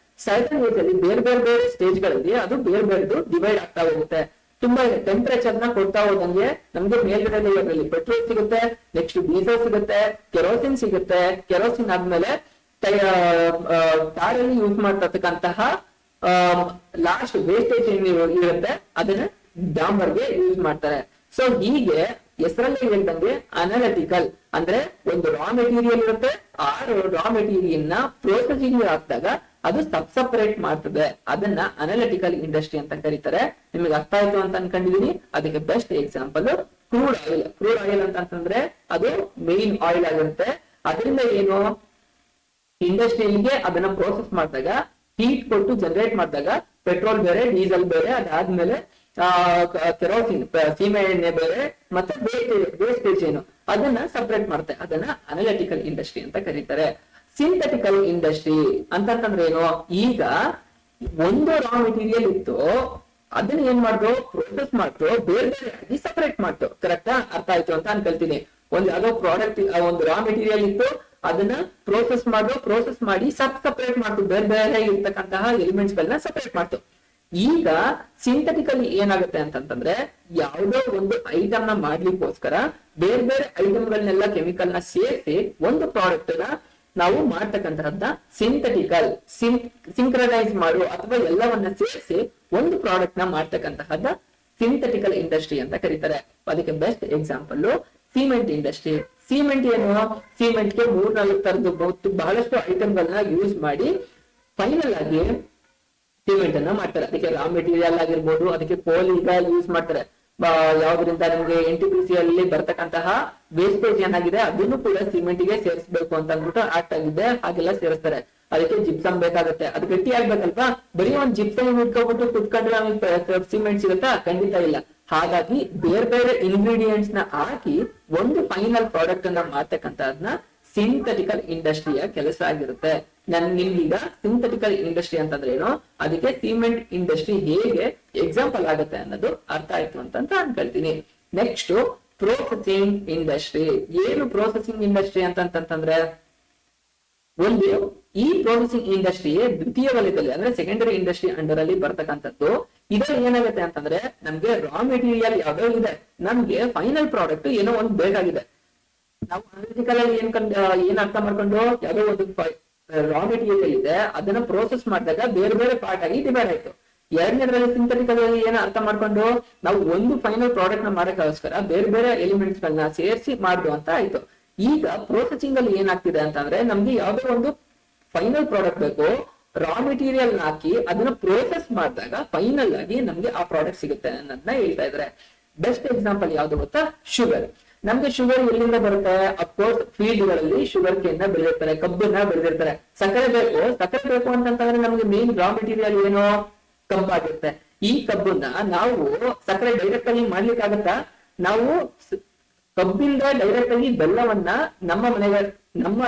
ಸರ್ಟನ್ ಏಜ್ ಅಲ್ಲಿ ಬೇರೆ ಬೇರೆ ಸ್ಟೇಜ್ ಗಳಲ್ಲಿ ಅದು ಬೇರೆ ಬೇರೆದು ಡಿವೈಡ್ ಆಗ್ತಾ ಹೋಗುತ್ತೆ. ತುಂಬಾ ಟೆಂಪರೇಚರ್ ನ ಕೊಡ್ತಾ ಹೋದಂಗೆ ನಮ್ಗೆ ಮೇಲ್ಗಡೆ ಲೇಯರ್ನಲ್ಲಿ ಪೆಟ್ರೋಲ್ ಸಿಗುತ್ತೆ, ನೆಕ್ಸ್ಟ್ ಡೀಸೆಲ್ ಸಿಗುತ್ತೆ, ಕೆರೋಸಿನ್ ಸಿಗುತ್ತೆ. ಕೆರೋಸಿನ್ ಆದ್ಮೇಲೆ ಕಾರಲ್ಲಿ ಯೂಸ್ ಮಾಡ್ತಕ್ಕಂತಹ ಲಾಸ್ಟ್ ವೇಸ್ಟೇಜ್ ಏನ್ ಇರುತ್ತೆ ಅದನ್ನ ಡಾಂಬರ್ಗೆ ಯೂಸ್ ಮಾಡ್ತಾರೆ. ಸೊ ಹೀಗೆ ಹೆಸರಲ್ಲಿ ಹೇಳ್ದಂಗೆ ಅನಲಿಟಿಕಲ್ ಅಂದ್ರೆ ಒಂದು ರಾ ಮೆಟೀರಿಯಲ್ ಇರುತ್ತೆ, ಆ ರಾ ಮೆಟೀರಿಯಲ್ ನ ಪ್ರೊಸೆಸಿಂಗ್ ಹಾಕಿದಾಗ ಅದು ಸಪರೇಟ್ ಮಾಡ್ತದೆ. ಅದನ್ನ ಅನಲಿಟಿಕಲ್ ಇಂಡಸ್ಟ್ರಿ ಅಂತ ಕರೀತಾರೆ. ನಿಮಗೆ ಅರ್ಥ ಆಯ್ತು ಅಂತ ಅನ್ಕೊಂಡಿದೀನಿ. ಅದಕ್ಕೆ best example crude oil. Crude oil ಅಂತಂದ್ರೆ ಅದು ಮೇನ್ ಆಯಿಲ್ ಆಗಿರುತ್ತೆ. ಅದರಿಂದ ಏನು ಇಂಡಸ್ಟ್ರಿಯಲ್ಗೆ ಅದನ್ನ ಪ್ರೋಸೆಸ್ ಮಾಡಿದಾಗ ಹೀಟ್ ಕೊಟ್ಟು ಜನರೇಟ್ ಮಾಡಿದಾಗ ಪೆಟ್ರೋಲ್ ಬೇರೆ, ಡೀಸೆಲ್ ಬೇರೆ, ಅದಾದ್ಮೇಲೆ ಕೆರೋಸಿನ್ ಸೀಮೆ ಎಣ್ಣೆ ಬೇರೆ, ಮತ್ತೆ ವೇಸ್ಟೇಜ್ ಏನು ಅದನ್ನ ಸಪರೇಟ್ ಮಾಡುತ್ತೆ. ಅದನ್ನ ಅನಲಿಟಿಕಲ್ ಇಂಡಸ್ಟ್ರಿ ಅಂತ ಕರೀತಾರೆ. ಸಿಂಥೆಟಿಕಲ್ ಇಂಡಸ್ಟ್ರಿ ಅಂತಂದ್ರೆ ಏನು? ಈಗ ಒಂದು ರಾ ಮೆಟೀರಿಯಲ್ ಇತ್ತು, ಅದನ್ನ ಏನ್ ಮಾಡ್ದು? ಪ್ರೋಸೆಸ್ ಮಾಡ್ತು, ಬೇರೆ ಬೇರೆ ಆಗಿ ಸಪರೇಟ್ ಮಾಡ್ತು. ಕರೆಕ್ಟಾ? ಅರ್ಥ ಆಯ್ತು ಅಂತ ಅನ್ಕೊಳ್ತೀನಿ. ಒಂದು ಯಾವ್ದೋ ಪ್ರಾಡಕ್ಟ್, ಒಂದು ರಾ ಮೆಟೀರಿಯಲ್ ಇತ್ತು, ಅದನ್ನ ಪ್ರೋಸೆಸ್ ಮಾಡಿ ಸಪರೇಟ್ ಮಾಡ್ತು, ಬೇರೆ ಬೇರೆ ಇರ್ತಕ್ಕಂತಹ ಎಲಿಮೆಂಟ್ಸ್ ಗಳನ್ನ ಸಪರೇಟ್ ಮಾಡ್ತು. ಈಗ ಸಿಂಥೆಟಿಕಲ್ ಏನಾಗುತ್ತೆ ಅಂತಂದ್ರೆ ಯಾವುದೋ ಒಂದು ಐಟಮ್ ನ ಮಾಡ್ಲಿಕ್ಕೋಸ್ಕರ ಬೇರೆ ಬೇರೆ ಐಟಮ್ ಗಳನ್ನೆಲ್ಲ ಕೆಮಿಕಲ್ ನ ಸೇರಿಸಿ ಒಂದು ಪ್ರಾಡಕ್ಟ್ ನ ನಾವು ಮಾಡ್ತಕ್ಕಂತಹದ್ದ ಸಿಂಥೆಟಿಕಲ್. ಸಿಂಕ್ರನೈಸ್ ಮಾಡು ಅಥವಾ ಎಲ್ಲವನ್ನ ಸೇರಿಸಿ ಒಂದು ಪ್ರಾಡಕ್ಟ್ ನ ಮಾಡ್ತಕ್ಕಂತಹದ್ದ ಸಿಂಥೆಟಿಕಲ್ ಇಂಡಸ್ಟ್ರಿ ಅಂತ ಕರೀತಾರೆ. ಅದಕ್ಕೆ best example cement industry. Cement ಏನು? ಸಿಮೆಂಟ್ ಗೆ 3-4 ತರದ್ದು ಬಹಳಷ್ಟು ಐಟಮ್ ಗಳನ್ನ ಯೂಸ್ ಮಾಡಿ ಫೈನಲ್ ಆಗಿ ಸಿಮೆಂಟ್ ಅನ್ನ ಮಾಡ್ತಾರೆ. ಅದಕ್ಕೆ ರಾ ಮೆಟೀರಿಯಲ್ ಆಗಿರ್ಬೋದು, ಅದಕ್ಕೆ ಕೋಲ್ ಈಗ ಯೂಸ್ ಮಾಡ್ತಾರೆ. ಯಾವ್ದ್ರಿಂದ ನಿಮ್ಗೆ NTPC ಅಲ್ಲಿ ಬರ್ತಕ್ಕಂತಹ ವೇಸ್ಟೇಜ್ ಏನಾಗಿದೆ ಅದನ್ನು ಕೂಡ ಸಿಮೆಂಟ್ ಗೆ ಸೇರಿಸಬೇಕು ಅಂತ ಅಂದ್ಬಿಟ್ಟು ಆಕ್ಟ್ ಆಗಿದೆ. ಹಾಗೆಲ್ಲ ಸೇರಿಸ್ತಾರೆ. ಅದಕ್ಕೆ ಜಿಪ್ಸಮ್ ಬೇಕಾಗುತ್ತೆ, ಅದು ಗಟ್ಟಿ ಆಗ್ಬೇಕಲ್ವಾ? ಬರೀ ಒಂದ್ ಜಿಪ್ಸಮ್ ಇಟ್ಕೊಬಿಟ್ಟು ಕುತ್ಕೊಂಡ್ರೆ ನಮಗೆ ಸಿಮೆಂಟ್ ಸಿಗುತ್ತಾ? ಖಂಡಿತ ಇಲ್ಲ. ಹಾಗಾಗಿ ಬೇರೆ ಬೇರೆ ಇಂಗ್ರೀಡಿಯೆಂಟ್ಸ್ ನ ಹಾಕಿ ಒಂದು ಫೈನಲ್ ಪ್ರಾಡಕ್ಟ್ ಅನ್ನ ಮಾಡ್ತಕ್ಕಂಥದ್ನ ಸಿಂಥೆಟಿಕಲ್ ಇಂಡಸ್ಟ್ರಿಯ ಕೆಲಸ ಆಗಿರುತ್ತೆ. ನಿಮ್ಗೀಗ ಸಿಂಥೆಟಿಕಲ್ ಇಂಡಸ್ಟ್ರಿ ಅಂತಂದ್ರೆ ಏನು, ಅದಕ್ಕೆ ಸಿಮೆಂಟ್ ಇಂಡಸ್ಟ್ರಿ ಹೇಗೆ ಎಕ್ಸಾಂಪಲ್ ಆಗುತ್ತೆ ಅನ್ನೋದು ಅರ್ಥ ಆಯ್ತು ಅಂತ ಅನ್ಕೊಳ್ತೀನಿ. Next processing industry. ಏನು ಪ್ರೊಸೆಸಿಂಗ್ ಇಂಡಸ್ಟ್ರಿ ಅಂತಂದ್ರೆ ಒಂದು ಈ ಪ್ರೊಸೆಸಿಂಗ್ ಇಂಡಸ್ಟ್ರಿ ದ್ವಿತೀಯ ವಲಯದಲ್ಲಿ ಅಂದ್ರೆ ಸೆಕೆಂಡರಿ ಇಂಡಸ್ಟ್ರಿ ಅಂಡರ್ ಅಲ್ಲಿ ಬರ್ತಕ್ಕಂಥದ್ದು. ಇದರಲ್ಲಿ ಏನಾಗುತ್ತೆ ಅಂತಂದ್ರೆ ನಮ್ಗೆ ರಾ ಮೆಟೀರಿಯಲ್ ಯಾವ್ದೋ ಇದೆ, ನಮ್ಗೆ ಫೈನಲ್ ಪ್ರಾಡಕ್ಟ್ ಏನೋ ಒಂದು ಬೇಕಾಗಿದೆ. ನಾವು ಅನಲಿಟಿಕಲ್ ಅಲ್ಲಿ ಏನ್ ಅರ್ಥ ಮಾಡ್ಕೊಂಡು ಯಾವ್ದೋ ಒಂದು ರಾ ಮೆಟೀರಿಯಲ್ ಇದೆ, ಅದನ್ನ ಪ್ರೋಸೆಸ್ ಮಾಡಿದಾಗ ಬೇರೆ ಬೇರೆ ಪಾರ್ಟ್ ಆಗಿ ಡಿವೈಡ್ ಆಯ್ತು. ಎರಡನೇದ್ರಲ್ಲಿ ಸಿಂಥೆಟಿಕಲ್ ಅಲ್ಲಿ ಏನ ಅರ್ಥ ಮಾಡ್ಕೊಂಡು ನಾವು ಒಂದು ಫೈನಲ್ ಪ್ರಾಡಕ್ಟ್ ನ ಮಾಡಕ್ಕೋಸ್ಕರ ಬೇರೆ ಬೇರೆ ಎಲಿಮೆಂಟ್ಸ್ ಗಳನ್ನ ಸೇರಿಸಿ ಮಾಡುದು ಅಂತ ಆಯ್ತು. ಈಗ ಪ್ರೋಸೆಸಿಂಗ್ ಅಲ್ಲಿ ಏನಾಗ್ತಿದೆ ಅಂತಂದ್ರೆ ನಮ್ಗೆ ಯಾವ್ದೋ ಒಂದು ಫೈನಲ್ ಪ್ರಾಡಕ್ಟ್ ಬೇಕು, ರಾ ಮೆಟೀರಿಯಲ್ ಹಾಕಿ ಅದನ್ನ ಪ್ರೋಸೆಸ್ ಮಾಡಿದಾಗ ಫೈನಲ್ ಆಗಿ ನಮ್ಗೆ ಆ ಪ್ರಾಡಕ್ಟ್ ಸಿಗುತ್ತೆ ಅನ್ನೋದನ್ನ ಹೇಳ್ತಾ ಇದಾರೆ. ಬೆಸ್ಟ್ ಎಕ್ಸಾಂಪಲ್ ಯಾವ್ದು ಗೊತ್ತಾ? ಶುಗರ್. ನಮ್ಗೆ ಶುಗರ್ ಎಲ್ಲಿಂದ ಬರುತ್ತೆ? ಅಫ್ಕೋರ್ಸ್ ಫೀಲ್ಡ್ ಗಳಲ್ಲಿ ಶುಗರ್ ಕೇನ್ ನ ಬೆಳೆದಿರ್ತಾರೆ, ಕಬ್ಬನ್ನ ಬೆಳೆದಿರ್ತಾರೆ. ಸಕ್ಕರೆ ಬೇಕು ಅಂತಂದ್ರೆ ನಮ್ಗೆ ಮೇನ್ ರಾ ಮೆಟೀರಿಯಲ್ ಏನು? ಕಬ್ಬಾಗಿರುತ್ತೆ. ಈ ಕಬ್ಬನ್ನ ನಾವು ಸಕ್ಕರೆ ಡೈರೆಕ್ಟ್ ಆಗಿ ಮಾಡ್ಲಿಕ್ಕಾಗತ್ತಾ? ನಾವು ಕಬ್ಬಿಂದ ಡೈರೆಕ್ಟ್ ಆಗಿ ಬೆಲ್ಲವನ್ನ ನಮ್ಮ ನಮ್ಮ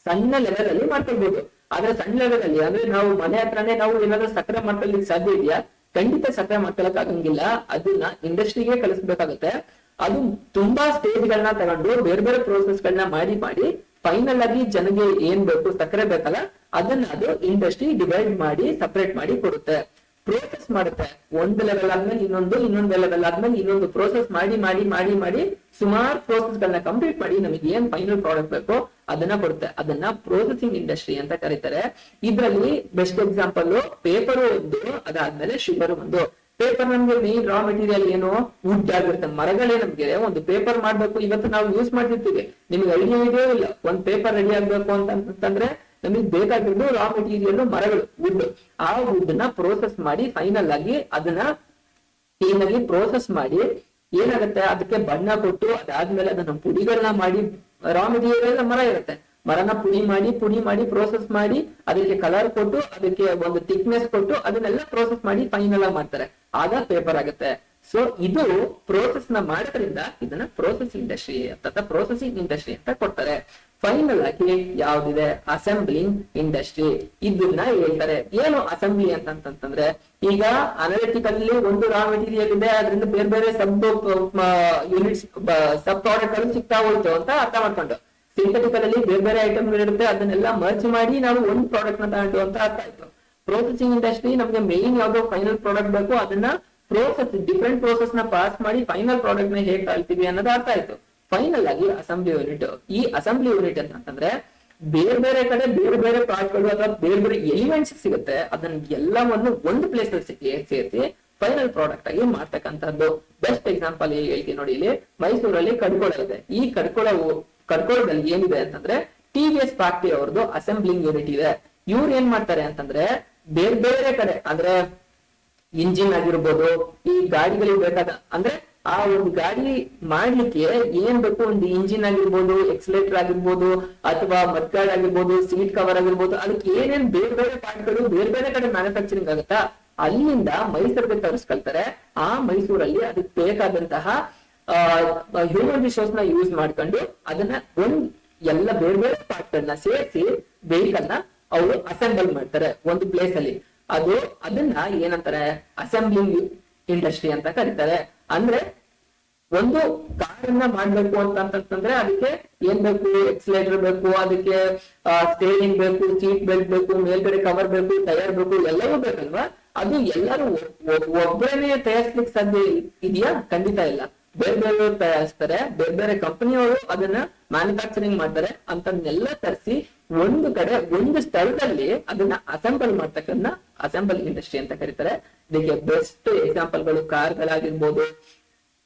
ಸಣ್ಣ ಲೆವೆಲ್ ಅಲ್ಲಿ ಮಾಡ್ಕೊಳ್ಬಹುದು. ಆದ್ರೆ ಸಣ್ಣ ಲೆವೆಲ್ ಅಲ್ಲಿ ಅಂದ್ರೆ ನಾವು ಮನೆ ಹತ್ರನೇ ನಾವು ಏನಾದ್ರೂ ಸಕ್ಕರೆ ಮಾಡ್ಕೊಳ್ಳಿಕ್ಕೆ ಸಾಧ್ಯ ಇದೆಯಾ? ಖಂಡಿತ ಸಕ್ಕರೆ ಮಾಡ್ಕೊಳಕ್ ಆಗಂಗಿಲ್ಲ. ಅದನ್ನ ಇಂಡಸ್ಟ್ರಿಗೆ ಕಳಿಸ್ಬೇಕಾಗುತ್ತೆ. ಅದು ತುಂಬಾ ಸ್ಟೇಜ್ ಗಳನ್ನ ತಗೊಂಡು ಬೇರೆ ಬೇರೆ ಪ್ರೋಸೆಸ್ ಗಳನ್ನ ಮಾಡಿ ಫೈನಲ್ ಆಗಿ ಜನಗೆ ಏನ್ ಬೇಕು ಸಕ್ಕರೆ ಬೇಕಲ್ಲ ಅದನ್ನ ಅದು ಇಂಡಸ್ಟ್ರಿ ಡಿವೈಡ್ ಮಾಡಿ ಸಪರೇಟ್ ಮಾಡಿ ಕೊಡುತ್ತೆ, ಪ್ರೋಸೆಸ್ ಮಾಡುತ್ತೆ. ಒಂದು ಲೆವೆಲ್ ಆದ್ಮೇಲೆ ಇನ್ನೊಂದು ಲೆವೆಲ್ ಆದ್ಮೇಲೆ ಇನ್ನೊಂದು ಪ್ರೋಸೆಸ್ ಮಾಡಿ ಸುಮಾರು ಪ್ರೋಸೆಸ್ ಗಳನ್ನ ಕಂಪ್ಲೀಟ್ ಮಾಡಿ ನಮಗೆ ಏನ್ ಫೈನಲ್ ಪ್ರಾಡಕ್ಟ್ ಬೇಕೋ ಅದನ್ನ ಕೊಡುತ್ತೆ. ಅದನ್ನ ಪ್ರೋಸೆಸಿಂಗ್ ಇಂಡಸ್ಟ್ರಿ ಅಂತ ಕರೀತಾರೆ. ಇದ್ರಲ್ಲಿ ಬೆಸ್ಟ್ ಎಕ್ಸಾಂಪಲ್ ಪೇಪರ್ ಒಂದು, ಅದಾದ್ಮೇಲೆ ಶುಗರ್ ಒಂದು. ಪೇಪರ್ ನಮ್ಗೆ ಮೇನ್ ರಾ ಮೆಟೀರಿಯಲ್ ಏನು? ವುಡ್ ಆಗಿರುತ್ತೆ, ಮರಗಳೇ. ನಮ್ಗೆ ಒಂದು ಪೇಪರ್ ಮಾಡ್ಬೇಕು, ಇವತ್ತು ನಾವು ಯೂಸ್ ಮಾಡ್ತಿರ್ತೀವಿ, ನಿಮ್ಗೆ ಐಡಿಯಾ ಇದೆಯೋ ಇಲ್ಲ, ಒಂದ್ ಪೇಪರ್ ರೆಡಿ ಆಗ್ಬೇಕು ಅಂತಂದ್ರೆ ನಮಗೆ ಬೇಕಾಗಿದ್ದು ರಾ ಮೆಟೀರಿಯಲ್ ಮರಗಳು, ವುಡ್. ಆ ವುಡ್ ನ ಪ್ರೋಸೆಸ್ ಮಾಡಿ ಫೈನಲ್ ಆಗಿ ಅದನ್ನ ಕ್ಲೀನ್ ಆಗಿ ಪ್ರೋಸೆಸ್ ಮಾಡಿ ಏನಾಗುತ್ತೆ, ಅದಕ್ಕೆ ಬಣ್ಣ ಕೊಟ್ಟು ಅದಾದ್ಮೇಲೆ ಅದನ್ನ ಪುಡಿಗಳನ್ನ ಮಾಡಿ, ರಾ ಮೆಟೀರಿಯಲ್ ಮರ ಇರುತ್ತೆ, ಮರನ ಪುಡಿ ಮಾಡಿ ಪ್ರೋಸೆಸ್ ಮಾಡಿ ಅದಕ್ಕೆ ಕಲರ್ ಕೊಟ್ಟು ಅದಕ್ಕೆ ಒಂದು ಥಿಕ್ನೆಸ್ ಕೊಟ್ಟು ಅದನ್ನೆಲ್ಲ ಪ್ರೋಸೆಸ್ ಮಾಡಿ ಫೈನಲ್ ಆಗಿ ಮಾಡ್ತಾರೆ, ಆಗ ಪೇಪರ್ ಆಗುತ್ತೆ. ಸೊ ಇದು ಪ್ರೋಸೆಸ್ ನ ಮಾಡೋದ್ರಿಂದ ಇದನ್ನ ಪ್ರೋಸೆಸಿಂಗ್ ಇಂಡಸ್ಟ್ರಿ ಅಂತ ಕೊಡ್ತಾರೆ. ಫೈನಲ್ ಆಗಿ ಯಾವ್ದಿದೆ? Assembling industry. ಇದನ್ನ ಹೇಳ್ತಾರೆ. ಏನು ಅಸೆಂಬ್ಲಿ ಅಂತಂದ್ರೆ, ಈಗ ಅನಾಲಿಟಿಕಲ್ ಒಂದು ರಾ ಮೆಟೀರಿಯಲ್ ಇದೆ, ಅದರಿಂದ ಬೇರೆ ಬೇರೆ ಸಬ್ ಯೂನಿಟ್ಸ್ ಸಬ್ ಪ್ರಾಡಕ್ಟ್ ಗಳು ಸಿಗ್ತಾ ಹೋಯ್ತು ಅಂತ ಅರ್ಥ ಮಾಡ್ಕೊಂಡು, ಸಿಂಥೆಟಿಕಲ್ ಅಲ್ಲಿ ಬೇರೆ ಬೇರೆ ಐಟಮ್ ಇರುತ್ತೆ, ಅದನ್ನೆಲ್ಲ ಮರ್ಜ್ ಮಾಡಿ ನಾವು ಒಂದು ಪ್ರಾಡಕ್ಟ್ ನ ತಗೊಂಡು ಅಂತ ಅರ್ಥ ಆಯ್ತು. ಪ್ರೋಸೆಸಿಂಗ್ ಇಂಡಸ್ಟ್ರಿ ನಮ್ಗೆ ಮೇನ್ ಯಾವ್ದೋ ಫೈನಲ್ ಪ್ರಾಡಕ್ಟ್ ಬೇಕು, ಅದನ್ನ ಡಿಫ್ರೆಂಟ್ ಪ್ರೋಸೆಸ್ ನ ಪಾಸ್ ಮಾಡಿ ಫೈನಲ್ ಪ್ರಾಡಕ್ಟ್ ನ ಹೇಗೆ ಕಳ್ತೀವಿ ಅನ್ನೋದು ಅರ್ಥ ಆಯ್ತು. ಫೈನಲ್ ಆಗಿ ಅಸೆಂಬ್ಲಿ ಯೂನಿಟ್. ಈ ಅಸೆಂಬ್ಲಿ ಯೂನಿಟ್ ಅಂತಂದ್ರೆ ಬೇರೆ ಬೇರೆ ಕಡೆ ಬೇರೆ ಬೇರೆ ಪಾರ್ಟ್ ಗಳು ಅಥವಾ ಬೇರೆ ಬೇರೆ ಎಲಿಮೆಂಟ್ಸ್ ಸಿಗುತ್ತೆ, ಅದನ್ನ ಎಲ್ಲವನ್ನು ಒಂದು ಪ್ಲೇಸ್ ಅಲ್ಲಿ ಸೇರಿಸಿ ಫೈನಲ್ ಪ್ರಾಡಕ್ಟ್ ಆಗಿ ಮಾಡ್ತಕ್ಕಂಥದ್ದು. ಬೆಸ್ಟ್ ಎಕ್ಸಾಂಪಲ್ ಹೇಳ್ತೀನಿ ನೋಡಿ, ಇಲ್ಲಿ ಮೈಸೂರಲ್ಲಿ ಕಡ್ಕೊಳ ಇದೆ. ಈ ಕಡ್ಕೊಳದಲ್ಲಿ ಏನಿದೆ ಅಂತಂದ್ರೆ TVS ಫ್ಯಾಕ್ಟರಿ ಅವ್ರದ್ದು ಅಸೆಂಬ್ಲಿಂಗ್ ಯೂನಿಟ್ ಇದೆ. ಇವ್ರು ಏನ್ ಮಾಡ್ತಾರೆ ಅಂತಂದ್ರೆ ಬೇರೆ ಬೇರೆ ಕಡೆ ಅಂದ್ರೆ ಇಂಜಿನ್ ಆಗಿರ್ಬೋದು, ಈ ಗಾಡಿಗಳಿಗೆ ಬೇಕಾದ ಅಂದ್ರೆ ಆ ಒಂದು ಗಾಡಿ ಮಾಡ್ಲಿಕ್ಕೆ ಏನ್ ಬೇಕು, ಒಂದು ಇಂಜಿನ್ ಆಗಿರ್ಬೋದು, ಎಕ್ಸಲೇಟರ್ ಆಗಿರ್ಬೋದು, ಅಥವಾ ಮಡ್ಗಾರ್ಡ್ ಆಗಿರ್ಬೋದು, ಸೀಟ್ ಕವರ್ ಆಗಿರ್ಬೋದು, ಅದಕ್ಕೆ ಏನೇನ್ ಬೇರೆ ಬೇರೆ ಪಾರ್ಟ್ಗಳು ಬೇರೆ ಬೇರೆ ಕಡೆ ಮ್ಯಾನುಫ್ಯಾಕ್ಚರಿಂಗ್ ಆಗುತ್ತಾ ಅಲ್ಲಿಂದ ಮೈಸೂರಿಗೆ ತರಿಸ್ಕೊಳ್ತಾರೆ. ಆ ಮೈಸೂರಲ್ಲಿ ಅದಕ್ಕೆ ಬೇಕಾದಂತಹ ಹ್ಯೂಮನ್ ರಿಸೋರ್ಸ್ ನ ಯೂಸ್ ಮಾಡ್ಕೊಂಡು ಅದನ್ನ ಎಲ್ಲ ಬೇರೆ ಬೇರೆ ಪಾರ್ಟ್ ಗಳನ್ನ ಸೇರಿಸಿ ವೆಹಿಕಲ್ ನ ಅವರು ಅಸೆಂಬಲ್ ಮಾಡ್ತಾರೆ ಒಂದು ಪ್ಲೇಸ್ ಅಲ್ಲಿ. ಅದನ್ನ ಏನಂತಾರೆ? ಅಸೆಂಬ್ಲಿಂಗ್ ಇಂಡಸ್ಟ್ರಿ ಅಂತ ಕರೀತಾರೆ. ಅಂದ್ರೆ ಒಂದು ಕಾರನ್ನ ಮಾಡ್ಬೇಕು ಅಂತಂದ್ರೆ ಅದಕ್ಕೆ ಏನ್ ಬೇಕು? ಎಕ್ಸಲೇಟರ್ ಬೇಕು, ಅದಕ್ಕೆ ಸ್ಟೇರಿಂಗ್ ಬೇಕು, ಸೀಟ್ ಬೆಲ್ಟ್ ಬೇಕು, ಮೇಲ್ಗಡೆ ಕವರ್ ಬೇಕು, ಟೈರ್ ಬೇಕು, ಎಲ್ಲವೂ ಬೇಕಲ್ವಾ? ಅದು ಎಲ್ಲರೂ ಒಬ್ಬರೇ ತಯಾರಿಸ್ಲಿಕ್ಕೆ ಸಾಧ್ಯ ಇದೆಯಾ? ಖಂಡಿತ ಇಲ್ಲ. ಬೇರೆ ಬೇರೆ ತಯಾರಿಸ್ತಾರೆ, ಬೇರೆ ಬೇರೆ ಕಂಪನಿಯವರು ಅದನ್ನ ಮ್ಯಾನುಫ್ಯಾಕ್ಚರಿಂಗ್ ಮಾಡ್ತಾರೆ. ಅಂತನ್ನೆಲ್ಲ ತರಿಸಿ ಒಂದು ಕಡೆ ಒಂದು ಸ್ಥಳದಲ್ಲಿ ಅದನ್ನ ಅಸೆಂಬಲ್ ಮಾಡ್ತಕ್ಕಂಥ ಅಸೆಂಬಲ್ ಇಂಡಸ್ಟ್ರಿ ಅಂತ ಕರೀತಾರೆ. ಇದಕ್ಕೆ ಬೆಸ್ಟ್ ಎಕ್ಸಾಂಪಲ್ಗಳು ಕಾರ್ಗಳಾಗಿರ್ಬೋದು,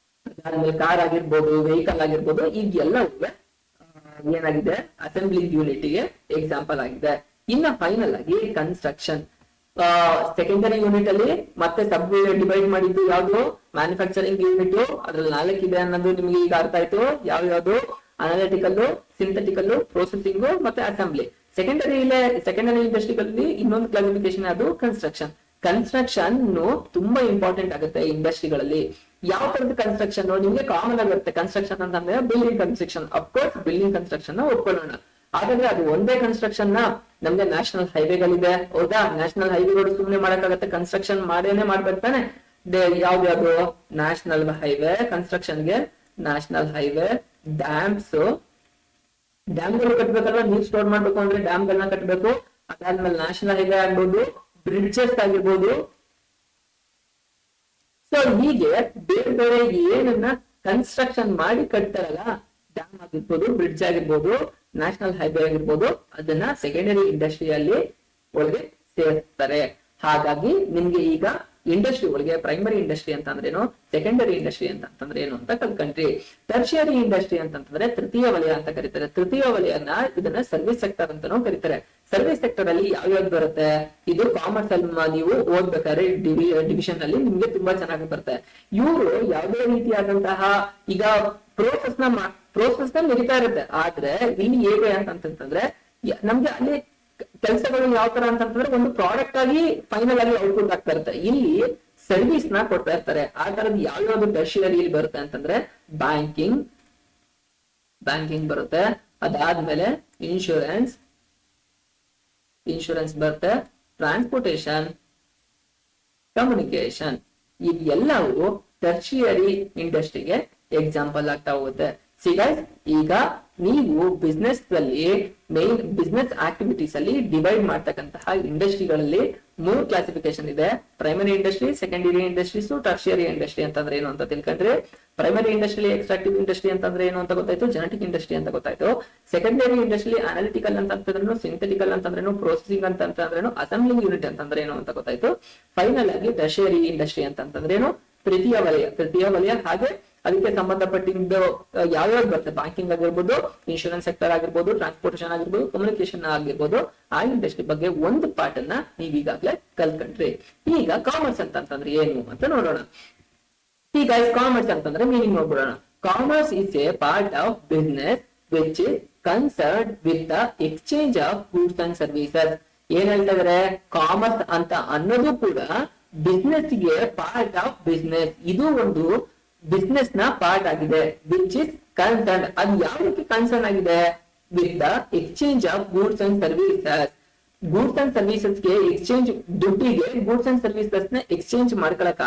ಕಾರ್ ಆಗಿರ್ಬೋದು, ವೆಹಿಕಲ್ ಆಗಿರ್ಬೋದು, ಈಗೆಲ್ಲವೂ ಏನಾಗಿದೆ? ಅಸೆಂಬ್ಲಿಂಗ್ ಯೂನಿಟ್ ಗೆ ಎಕ್ಸಾಂಪಲ್ ಆಗಿದೆ. ಇನ್ನ ಫೈನಲ್ ಆಗಿ ಕನ್ಸ್ಟ್ರಕ್ಷನ್. ಸೆಕೆಂಡರಿ ಯೂನಿಟ್ ಅಲ್ಲಿ ಮತ್ತೆ ಸಬ್ ಡಿವೈಡ್ ಮಾಡಿದ್ದು ಯಾವ್ದು? Manufacturing unit. ಅದ್ರಲ್ಲಿ 4 ಇದೆ ಅನ್ನೋದು ನಿಮ್ಗೆ ಈಗ ಅರ್ಥ ಆಯ್ತು. ಯಾವ್ದು? ಅನಾಲಿಟಿಕಲ್, ಸಿಂಥೆಟಿಕಲ್, ಪ್ರೊಸೆಸಿಂಗ್ ಮತ್ತೆ ಅಸೆಂಬ್ಲಿ. ಸೆಕೆಂಡರಿ ಇಂಡಸ್ಟ್ರಿಗಳಲ್ಲಿ ಇನ್ನೊಂದು ಕ್ಲಾಸಿಫಿಕೇಶನ್ ಅದು ಕನ್ಸ್ಟ್ರಕ್ಷನ್. ಕನ್ಸ್ಟ್ರಕ್ಷನ್ ತುಂಬಾ ಇಂಪಾರ್ಟೆಂಟ್ ಆಗುತ್ತೆ ಇಂಡಸ್ಟ್ರಿಗಳಲ್ಲಿ. ಯಾವ ತರದ ಕನ್ಸ್ಟ್ರಕ್ಷನ್ ನಿಮ್ಗೆ ಕಾಮನ್ ಆಗಿರುತ್ತೆ? ಕನ್ಸ್ಟ್ರಕ್ಷನ್ ಅಂತಂದ್ರೆ building construction. Of course building construction ಒಪ್ಕೊಳ್ಳೋಣ. ಹಾಗಾದ್ರೆ ಅದು ಒಂದೇ ಕನ್ಸ್ಟ್ರಕ್ಷನ್ ನಮ್ಗೆ ನ್ಯಾಷನಲ್ ಹೈವೇಗಳಿದೆ, ಹೌದಾ? ನ್ಯಾಷನಲ್ ಹೈವೇಗಳು ಸುಮ್ನೆ ಮಾಡಕ್ಕಾಗತ್ತೆ? ಕನ್ಸ್ಟ್ರಕ್ಷನ್ ಮಾಡ್ಬೇಕಾನೆ. ಯಾವ್ದು? ನ್ಯಾಷನಲ್ ಹೈವೇ ಕನ್ಸ್ಟ್ರಕ್ಷನ್ಗೆ ನ್ಯಾಷನಲ್ ಹೈವೇ, ಡ್ಯಾಮ್ಗಳು ಕಟ್ಬೇಕಲ್ವಾ? ನೀರ್ ಸ್ಟೋರ್ ಮಾಡ್ಬೇಕು ಅಂದ್ರೆ ಡ್ಯಾಮ್ಗಳನ್ನ ಕಟ್ಬೇಕು. ಅದಾದ್ಮೇಲೆ ನ್ಯಾಷನಲ್ ಹೈವೇ ಆಗ್ಬೋದು, ಬ್ರಿಡ್ಜಸ್ ಆಗಿರ್ಬೋದು. ಸೊ ಹೀಗೆ ಬೇರೆ ಬೇರೆ ಏನನ್ನ ಕನ್ಸ್ಟ್ರಕ್ಷನ್ ಮಾಡಿ ಕಟ್ತಾರಲ್ಲ, ಡ್ಯಾಮ್ ಆಗಿರ್ಬೋದು, ಬ್ರಿಡ್ಜ್ ಆಗಿರ್ಬೋದು, ನ್ಯಾಷನಲ್ ಹೈವೇ ಆಗಿರ್ಬೋದು, ಅದನ್ನ ಸೆಕೆಂಡರಿ ಇಂಡಸ್ಟ್ರಿಯಲ್ಲಿ ಒಳಗೆ ಸೇರಿಸ್ತಾರೆ. ಹಾಗಾಗಿ ನಿಮ್ಗೆ ಈಗ ಇಂಡಸ್ಟ್ರಿ ಒಳಗೆ ಪ್ರೈಮರಿ ಇಂಡಸ್ಟ್ರಿ ಅಂತ ಅಂದ್ರೇನು, ಸೆಕೆಂಡರಿ ಇಂಡಸ್ಟ್ರಿ ಅಂತಂದ್ರೆ ಏನು ಅಂತ ಕಲ್ತ್ಕೊಂಡ್ರಿ. ಟರ್ಷಿಯರಿ ಇಂಡಸ್ಟ್ರಿ ಅಂತಂದ್ರೆ ತೃತೀಯ ವಲಯ ಅಂತ ಕರೀತಾರೆ. ತೃತೀಯ ವಲಯನ ಇದನ್ನ ಸರ್ವಿಸ್ ಸೆಕ್ಟರ್ ಅಂತಾನೂ ಕರೀತಾರೆ. ಸರ್ವಿಸ್ ಸೆಕ್ಟರ್ ಅಲ್ಲಿ ಯಾವ್ಯಾವ್ದು ಬರುತ್ತೆ? ಇದು ಕಾಮರ್ಸ್ ಅಲ್ಲಿ ನೀವು ಓದ್ಬೇಕಾದ್ರೆ ಡಿವಿಷನ್ ಅಲ್ಲಿ ನಿಮ್ಗೆ ತುಂಬಾ ಚೆನ್ನಾಗಿ ಬರುತ್ತೆ. ಇವರು ಯಾವುದೇ ರೀತಿಯಾದಂತಹ ಈಗ ಪ್ರೋಸೆಸ್ ನ ನಡೀತಾ ಇರುತ್ತೆ. ಆದ್ರೆ ಇಲ್ಲಿ ಹೇಗೆ ಅಂತಂತಂದ್ರೆ ನಮ್ಗೆ ಅಲ್ಲಿ ಕೆಲಸಗಳು ಯಾವ ತರ ಅಂತಂದ್ರೆ ಒಂದು ಪ್ರಾಡಕ್ಟ್ ಆಗಿ ಫೈನಲ್ ಆಗಿ ಔಟ್ಪುಟ್ ಆಗ್ತಾ ಇರುತ್ತೆ. ಇಲ್ಲಿ ಸರ್ವಿಸ್ ನ ಕೊಡ್ತಾ ಇರ್ತಾರೆ. ಆ ತರದ್ ಯಾವ್ಯಾವ್ದು ಟರ್ಷಿಯರಿ ಇಲ್ಲಿ ಬರುತ್ತೆ ಅಂತಂದ್ರೆ ಬ್ಯಾಂಕಿಂಗ್, ಬ್ಯಾಂಕಿಂಗ್ ಬರುತ್ತೆ. ಅದಾದ್ಮೇಲೆ ಇನ್ಶೂರೆನ್ಸ್ ಬರುತ್ತೆ, ಟ್ರಾನ್ಸ್ಪೋರ್ಟೇಶನ್, ಕಮ್ಯುನಿಕೇಶನ್. ಇವೆಲ್ಲವೂ ಟರ್ಷಿಯರಿ ಇಂಡಸ್ಟ್ರಿಗೆ ಎಕ್ಸಾಂಪಲ್ ಆಗ್ತಾ ಹೋಗುತ್ತೆ. ಈಗ ನೀವು ಬಿಸ್ನೆಸ್ ಅಲ್ಲಿ ಮೇನ್ ಬಿಸ್ನೆಸ್ ಆಕ್ಟಿವಿಟೀಸ್ ಅಲ್ಲಿ ಡಿವೈಡ್ ಮಾಡ್ತಕ್ಕಂತಹ ಇಂಡಸ್ಟ್ರಿಗಳಲ್ಲಿ 3 ಕ್ಲಾಸಿಫಿಕೇಶನ್ ಇದೆ. Primary industry, secondary industries, tertiary industry ಅಂತಂದ್ರೆ ಏನು ಅಂತ ತಿಳ್ಕೊಂಡ್ರೆ, ಪ್ರೈಮರಿ ಇಂಡಸ್ಟ್ರಿ ಎಕ್ಸ್ಟ್ರಾಕ್ಟಿವ್ ಇಂಡಸ್ಟ್ರಿ ಅಂತಂದ್ರೆ ಏನು ಅಂತ ಗೊತ್ತಾಯ್ತು, ಜೆನೆಟಿಕ್ ಇಂಡಸ್ಟ್ರಿ ಅಂತ ಗೊತ್ತಾಯ್ತು. ಸೆಕೆಂಡರಿ ಇಂಡಸ್ಟ್ರಿ ಅನಾಲಿಟಿಕಲ್ ಅಂತಂದ್ರೇನು, ಸಿಂಥೆಟಿಕಲ್ ಅಂತಂದ್ರೇನು, ಪ್ರೊಸೆಸಿಂಗ್ ಅಂತಂದ್ರೇನು, ಅಸೆಂಬ್ಲಿಂಗ್ ಯೂನಿಟ್ ಅಂತಂದ್ರೆ ಏನು ಅಂತ ಗೊತ್ತಾಯ್ತು. ಫೈನಲ್ ಆಗಿ ಟರ್ಷಿಯರಿ ಇಂಡಸ್ಟ್ರಿ ಅಂತಂದ್ರೇನು, ತೃತೀಯ ವಲಯ. ಹಾಗೆ ಅದಕ್ಕೆ ಸಂಬಂಧಪಟ್ಟಿದ್ದು ಯಾವ್ಯಾವ ಬರುತ್ತೆ, ಬ್ಯಾಂಕಿಂಗ್ ಆಗಿರ್ಬೋದು, ಇನ್ಶೂರೆನ್ಸ್ ಸೆಕ್ಟರ್ ಆಗಿರ್ಬೋದು, ಟ್ರಾನ್ಸ್ಪೋರ್ಟೇಶನ್ ಆಗಿರ್ಬೋದು, ಕಮ್ಯುನಿಕೇಶನ್ ಆಗಿರ್ಬೋದು, ಆ ಇಂಡಸ್ಟ್ರಿ ಬಗ್ಗೆ ಒಂದು ಪಾರ್ಟ್ ಅನ್ನ ನೀವ್ ಈಗಾಗಲೇ ಕಲ್ತ್ಕೊಂಡ್ರಿ. ಈಗ ಕಾಮರ್ಸ್ ಅಂತಂದ್ರೆ ಏನು ಅಂತ ನೋಡೋಣ. ಈಗ ಕಾಮರ್ಸ್ ಅಂತಂದ್ರೆ ಮೀನಿಂಗ್ ನೋಡ್ಬಿಡೋಣ. Commerce is a part of business which is concerned with the exchange of goods and services. ಏನ್ ಹೇಳ್ತಾ ಇದಾರೆ, ಕಾಮರ್ಸ್ ಅಂತ ಅನ್ನೋದು ಕೂಡ ಬಿಸ್ನೆಸ್ ಗೆ ಪಾರ್ಟ್ ಆಫ್ ಬಿಸ್ನೆಸ್. ಇದು ಒಂದು ಬಿಸ್ನೆಸ್ ನ ಪಾರ್ಟ್ ಆಗಿದೆ. ವಿಚ್ ಇಸ್ ಕನ್ಸರ್ನ್, ಅದು ಯಾವ್ದಕ್ಕೆ ಕನ್ಸರ್ನ್ ಆಗಿದೆ, with the exchange of goods and services. Goods and services ಗೆ ಎಕ್ಸ್ಚೇಂಜ್, ದುಡ್ಡಿಗೆ ಗೂಡ್ಸ್ ಅಂಡ್ ಸರ್ವಿಸಸ್ ನ ಎಕ್ಸ್ಚೇಂಜ್ ಮಾಡ್ಕೊಳಕ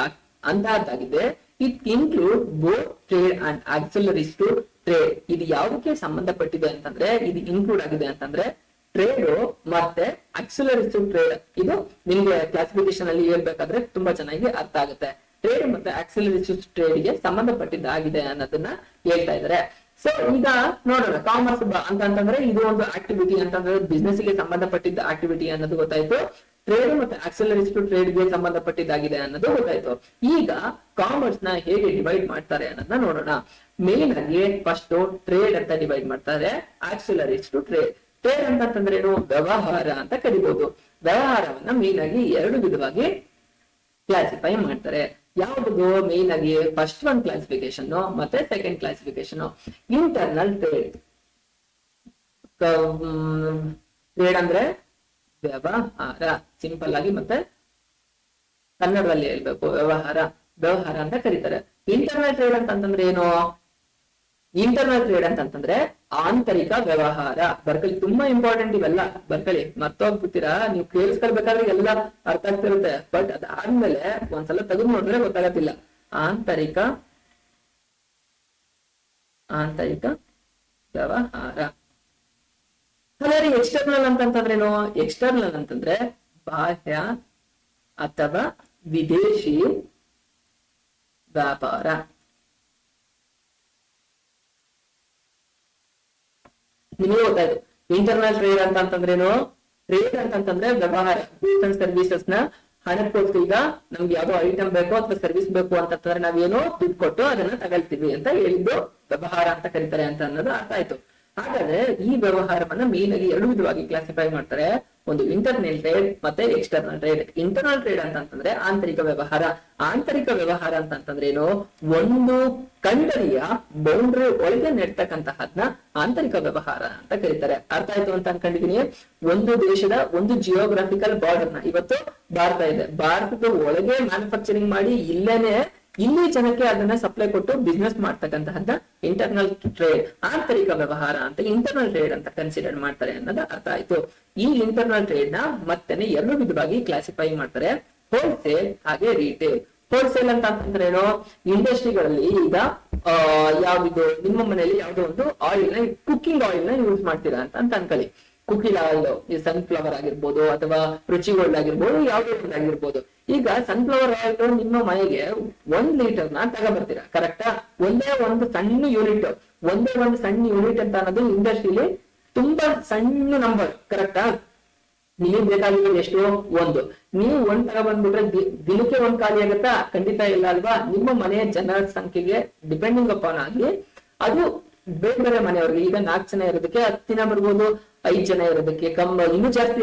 ಅಂತಹದ್ದಾಗಿದೆ. It include both trade and auxiliaries to trade. ಇದು ಯಾವ್ದಕ್ಕೆ ಸಂಬಂಧಪಟ್ಟಿದೆ ಅಂತಂದ್ರೆ, ಇದು ಇನ್ಕ್ಲೂಡ್ ಆಗಿದೆ ಅಂತಂದ್ರೆ ಟ್ರೇಡ್ ಮತ್ತೆ ಆಕ್ಸಿಲರೀಸ್ ಟು ಟ್ರೇಡ್. ಇದು ನಿಮ್ಗೆ ಕ್ಲಾಸಿಫಿಕೇಶನ್ ಅಲ್ಲಿ ಹೇಳ್ಬೇಕಾದ್ರೆ ತುಂಬಾ ಚೆನ್ನಾಗಿ ಅರ್ಥ ಆಗುತ್ತೆ. ಟ್ರೇಡ್ ಮತ್ತೆ ಆಕ್ಸಿಲರೀಸ್ ಟು ಟ್ರೇಡ್ ಗೆ ಸಂಬಂಧಪಟ್ಟಿದ್ದಾಗಿದೆ ಅನ್ನೋದನ್ನ ಹೇಳ್ತಾ ಇದ್ದಾರೆ. ಸೊ ಈಗ ನೋಡೋಣ, ಕಾಮರ್ಸ್ ಅಂತಂದ್ರೆ ಇದು ಒಂದು ಆಕ್ಟಿವಿಟಿ ಅಂತಂದ್ರೆ ಬಿಸ್ನೆಸ್ ಗೆ ಸಂಬಂಧಪಟ್ಟಿದ್ದ ಆಕ್ಟಿವಿಟಿ ಅನ್ನೋದು ಗೊತ್ತಾಯ್ತು. ಟ್ರೇಡ್ ಮತ್ತೆ ಆಕ್ಸಿಲರೀಸ್ ಟು ಟ್ರೇಡ್ ಗೆ ಸಂಬಂಧಪಟ್ಟಿದ್ದಾಗಿದೆ ಅನ್ನೋದು ಗೊತ್ತಾಯ್ತು. ಈಗ ಕಾಮರ್ಸ್ ನ ಹೇಗೆ ಡಿವೈಡ್ ಮಾಡ್ತಾರೆ ಅನ್ನೋದನ್ನ ನೋಡೋಣ. ಮೇನ್ ಆಗಿ ಫಸ್ಟ್ ಟ್ರೇಡ್ ಅಂತ ಡಿವೈಡ್ ಮಾಡ್ತಾರೆ, ಆಕ್ಸಿಲರೀಸ್ ಟು ಟ್ರೇಡ್. ಟ್ರೇಡ್ ಅಂತಂದ್ರೆ ಏನು, ವ್ಯವಹಾರ ಅಂತ ಕರಿಬಹುದು. ವ್ಯವಹಾರವನ್ನ ಮೇನ್ ಆಗಿ 2 ವಿಧವಾಗಿ ಕ್ಲಾಸಿಫೈ ಮಾಡ್ತಾರೆ. ಯಾವುದು ಮೇನ್ ಆಗಿ ಫಸ್ಟ್ ಒನ್ ಕ್ಲಾಸಿಫಿಕೇಶನ್ ಮತ್ತೆ second classification. Internal trade. Trade ಅಂದ್ರೆ ವ್ಯವಹಾರ, ಸಿಂಪಲ್ ಆಗಿ ಮತ್ತೆ ಕನ್ನಡದಲ್ಲಿ ಹೇಳ್ಬೇಕು, ವ್ಯವಹಾರ ಅಂತ ಕರೀತಾರೆ. ಇಂಟರ್ನಲ್ ಟ್ರೇಡ್ ಅಂತಂದ್ರೆ ಏನು, ಇಂಟರ್ನಲ್ ಟ್ರೇಡ್ ಅಂತಂದ್ರೆ ಆಂತರಿಕ ವ್ಯವಹಾರ. ಬರ್ಕಳಿ, ತುಂಬಾ ಇಂಪಾರ್ಟೆಂಟ್ ಇವೆಲ್ಲ, ಬರ್ಕಳಿ ಮರ್ತೋಗ್ಬಿಡ್ತೀರಾ, ನೀವು ಕೇಳಿಸ್ಕೊಳ್ಬೇಕಾದ್ರೆ ಎಲ್ಲ ಅರ್ಥ ಆಗ್ತಿರುತ್ತೆ, ಬಟ್ ಅದಾದ್ಮೇಲೆ ಒಂದ್ಸಲ ತೆಗೆದು ನೋಡಿದ್ರೆ ಗೊತ್ತಾಗತ್ತಿಲ್ಲ. ಆಂತರಿಕ ವ್ಯವಹಾರ. ಹಾಗಾದ್ರೆ ಎಕ್ಸ್ಟರ್ನಲ್ ಅಂತಂದ್ರೇನು, ಎಕ್ಸ್ಟರ್ನಲ್ ಅಂತಂದ್ರೆ ಬಾಹ್ಯ ಅಥವಾ ವಿದೇಶಿ ವ್ಯಾಪಾರ. ನಿಮಗೆ ಗೊತ್ತಾಯ್ತು ಇಂಟರ್ನಲ್ ಟ್ರೇಡ್ ಅಂತಂದ್ರೇನು. ಟ್ರೇಡ್ ಅಂತಂದ್ರೆ ವ್ಯವಹಾರ, ಗೂಡ್ಸ್ ಅಂಡ್ ಸರ್ವಿಸಸ್ ನ ಹಣಕ್ಕೋಸ್ಕರ. ಈಗ ನಮ್ಗೆ ಯಾವ್ದೋ ಐಟಮ್ ಬೇಕು ಅಥವಾ ಸರ್ವಿಸ್ ಬೇಕು ಅಂತಂದ್ರೆ ನಾವೇನು ದುಡ್ಡು ಕೊಟ್ಟು ಅದನ್ನ ತಗೊಳ್ತೀವಿ ಅಂತ ಹೇಳಿದ್ದು ವ್ಯವಹಾರ ಅಂತ ಕರೀತಾರೆ ಅಂತ ಅನ್ನೋದು ಅರ್ಥ ಆಯ್ತು. ಹಾಗಾದ್ರೆ ಈ ವ್ಯವಹಾರವನ್ನ ಮೇನ್ ಆಗಿ 2 ವಿಧವಾಗಿ ಕ್ಲಾಸಿಫೈ ಮಾಡ್ತಾರೆ. ಒಂದು ಇಂಟರ್ನಲ್ ಟ್ರೇಡ್ ಮತ್ತೆ ಎಕ್ಸ್ಟರ್ನಲ್ ಟ್ರೇಡ್. ಇಂಟರ್ನಲ್ ಟ್ರೇಡ್ ಅಂತಂದ್ರೆ ಆಂತರಿಕ ವ್ಯವಹಾರ. ಆಂತರಿಕ ವ್ಯವಹಾರ ಅಂತಂದ್ರೆ ಏನು, ಒಂದು ಕಂಟ್ರಿಯ ಬೌಂಡ್ರಿ ಒಳಗೆ ನಡ್ತಕ್ಕಂತಹದ್ನ ಆಂತರಿಕ ವ್ಯವಹಾರ ಅಂತ ಕರೀತಾರೆ. ಅರ್ಥ ಆಯ್ತು ಅಂತ ಅನ್ಕೊಂಡಿದೀನಿ. ಒಂದು ದೇಶದ ಒಂದು ಜಿಯೋಗ್ರಾಫಿಕಲ್ ಬಾರ್ಡರ್ ನ, ಇವತ್ತು ಭಾರತ ಇದೆ, ಭಾರತದ ಒಳಗೆ ಮ್ಯಾನುಫ್ಯಾಕ್ಚರಿಂಗ್ ಮಾಡಿ ಇಲ್ಲಿ ಜನಕ್ಕೆ ಅದನ್ನ ಸಪ್ಲೈ ಕೊಟ್ಟು ಬಿಸ್ನೆಸ್ ಮಾಡ್ತಕ್ಕಂತಹದ್ದ ಇಂಟರ್ನಲ್ ಟ್ರೇಡ್, ಆಂತರಿಕ ವ್ಯವಹಾರ ಅಂತ ಇಂಟರ್ನಲ್ ಟ್ರೇಡ್ ಅಂತ ಕನ್ಸಿಡರ್ ಮಾಡ್ತಾರೆ ಅನ್ನೋದು ಅರ್ಥ ಆಯ್ತು. ಈ ಇಂಟರ್ನಲ್ ಟ್ರೇಡ್ ನ ಮತ್ತೇನೆ 2 ವಿಧವಾಗಿ ಕ್ಲಾಸಿಫೈ ಮಾಡ್ತಾರೆ, ಹೋಲ್ಸೇಲ್ ಹಾಗೆ ರೀಟೇಲ್. ಹೋಲ್ಸೇಲ್ ಅಂತಂದ್ರೆ ಏನು, ಇಂಡಸ್ಟ್ರಿಗಳಲ್ಲಿ ಈಗ ಯಾವ್ದು ನಿಮ್ಮ ಮನೆಯಲ್ಲಿ ಯಾವ್ದೋ ಒಂದು ಆಯಿಲ್ ನ, ಕುಕಿಂಗ್ ಆಯಿಲ್ ನ ಯೂಸ್ ಮಾಡ್ತೀರಾ ಅಂತ ಅನ್ಕೊಳ್ಳಿ. ಕುಕಿಂಗ್ ಆಯಿಲ್, ಈ ಸನ್ಫ್ಲವರ್ ಆಗಿರ್ಬೋದು ಅಥವಾ ರುಚಿ ಗೋಲ್ಡ್ ಆಗಿರ್ಬೋದು, ಯಾವ್ದೋ ಒಂದು ಆಗಿರ್ಬೋದು. ಈಗ ಸನ್ಫ್ಲವರ್ ಆಯಿಲ್ ನಿಮ್ಮ ಮನೆಗೆ 1 ಲೀಟರ್ ನ ತಗೊಬರ್ತೀರಾ, ಕರೆಕ್ಟಾ? ಒಂದೇ ಒಂದು ಸಣ್ಣ ಯೂನಿಟ್ ಅಂತ ಅನ್ನೋದು ಇಂಡಸ್ಟ್ರಿಲಿ ತುಂಬಾ ಸಣ್ಣ ನಂಬರ್, ಕರೆಕ್ಟಾ? ನಿಮಗೆ ಬೇಕಾಗಿರೋದು ಎಷ್ಟು, 1. ನೀವು 1 ತಗೊಬಂದ್ಬಿಟ್ರೆ ದಿನಕ್ಕೆ 1 ಖಾಲಿ ಆಗುತ್ತಾ? ಖಂಡಿತ ಇಲ್ಲ ಅಲ್ವಾ? ನಿಮ್ಮ ಮನೆಯ ಜನರ ಸಂಖ್ಯೆಗೆ ಡಿಪೆಂಡಿಂಗ್ ಅಪಾನ್ ಆಗಿ ಅದು ಬೇರೆ ಬೇರೆ ಮನೆಯವ್ರಿಗೆ, ಈಗ 4 ಜನ ಇರೋದಕ್ಕೆ 10 ದಿನ ಬರ್ಬೋದು, 5 ಜನ ಇರೋದಕ್ಕೆ ಇನ್ನೂ ಜಾಸ್ತಿ,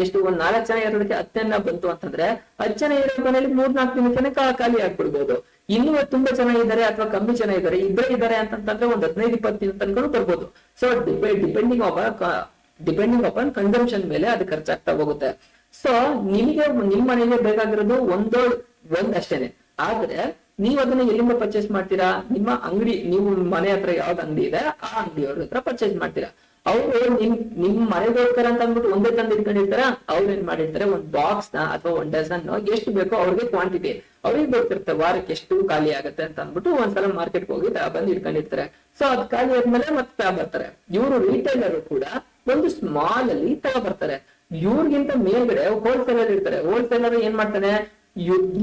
ಎಷ್ಟು 4 ಜನ ಇರೋದಕ್ಕೆ 10 ದಿನ ಬಂತು ಅಂತಂದ್ರೆ 10 ಜನ ಇರೋ ಮನೆಯಲ್ಲಿ 3-4 ದಿನಕ್ಕೆ ಖಾಲಿ ಆಗ್ಬಿಡ್ಬೋದು. ಇನ್ನೂ ತುಂಬಾ ಜನ ಇದ್ದಾರೆ ಅಥವಾ ಕಮ್ಮಿ ಜನ ಇದ್ದಾರೆ, ಇಬ್ಬರೇ ಇದ್ದಾರೆ ಅಂತಂದ್ರೆ 15-20 ದಿನ ತನಕ ಬರ್ಬೋದು. ಸೊ ಡಿಪೆಂಡಿಂಗ್ ಅಪಾನ್ ಕನ್ಸಂಪ್ಷನ್ ಮೇಲೆ ಅದು ಖರ್ಚಾಗ್ತಾ ಹೋಗುತ್ತೆ. ಸೊ ನಿಮಗೆ ನಿಮ್ಮ ಮನೆಗೆ ಬೇಕಾಗಿರೋದು ಒಂದಷ್ಟೇನೆ. ಆದ್ರೆ ನೀವು ಅದನ್ನ ಎಲ್ಲಿಂದ ಪರ್ಚೇಸ್ ಮಾಡ್ತೀರಾ? ನಿಮ್ಮ ಅಂಗಡಿ, ನೀವು ಮನೆ ಹತ್ರ ಯಾವ್ದು ಅಂಗಡಿ ಇದೆ ಆ ಅಂಗಡಿಯವ್ರ ಹತ್ರ ಪರ್ಚೇಸ್ ಮಾಡ್ತೀರಾ. ಅವರು ನಿಮ್ ಮನೆಗೋಸ್ಕರ ಅಂತ ಅಂದ್ಬಿಟ್ಟು ಒಂದೇ ತಂದು ಇಟ್ಕೊಂಡಿರ್ತಾರ. ಅವ್ರು ಏನ್ ಮಾಡಿರ್ತಾರೆ, ಒಂದ್ ಬಾಕ್ಸ್ ನ ಅಥವಾ ಒಂದ್ ಡಜನ್ ಎಷ್ಟು ಬೇಕೋ ಅವ್ರಿಗೆ ಕ್ವಾಂಟಿಟಿ ಅವ್ರಿಗೆ ಗೊತ್ತಿರುತ್ತೆ, ವಾರಕ್ಕೆ ಎಷ್ಟು ಖಾಲಿ ಆಗುತ್ತೆ ಅಂತ ಅಂದ್ಬಿಟ್ಟು ಒಂದ್ಸಲ ಮಾರ್ಕೆಟ್ ಹೋಗಿ ಬಂದು ಇಟ್ಕೊಂಡಿರ್ತಾರೆ. ಸೊ ಅದ್ ಖಾಲಿ ಆದ್ಮೇಲೆ ಮತ್ತೆ ತಗೊಬರ್ತಾರೆ. ಇವರು ರಿಟೈಲರ್ ಕೂಡ ಒಂದು ಸ್ಮಾಲ್ ಅಲ್ಲಿ ತಗೊಬರ್ತಾರೆ. ಇವ್ರಿಗಿಂತ ಮೇಲ್ಗಡೆ ಹೋಲ್ಸೇಲರ್ ಇರ್ತಾರೆ. ಹೋಲ್ಸೇಲರ್ ಏನ್ ಮಾಡ್ತಾನೆ,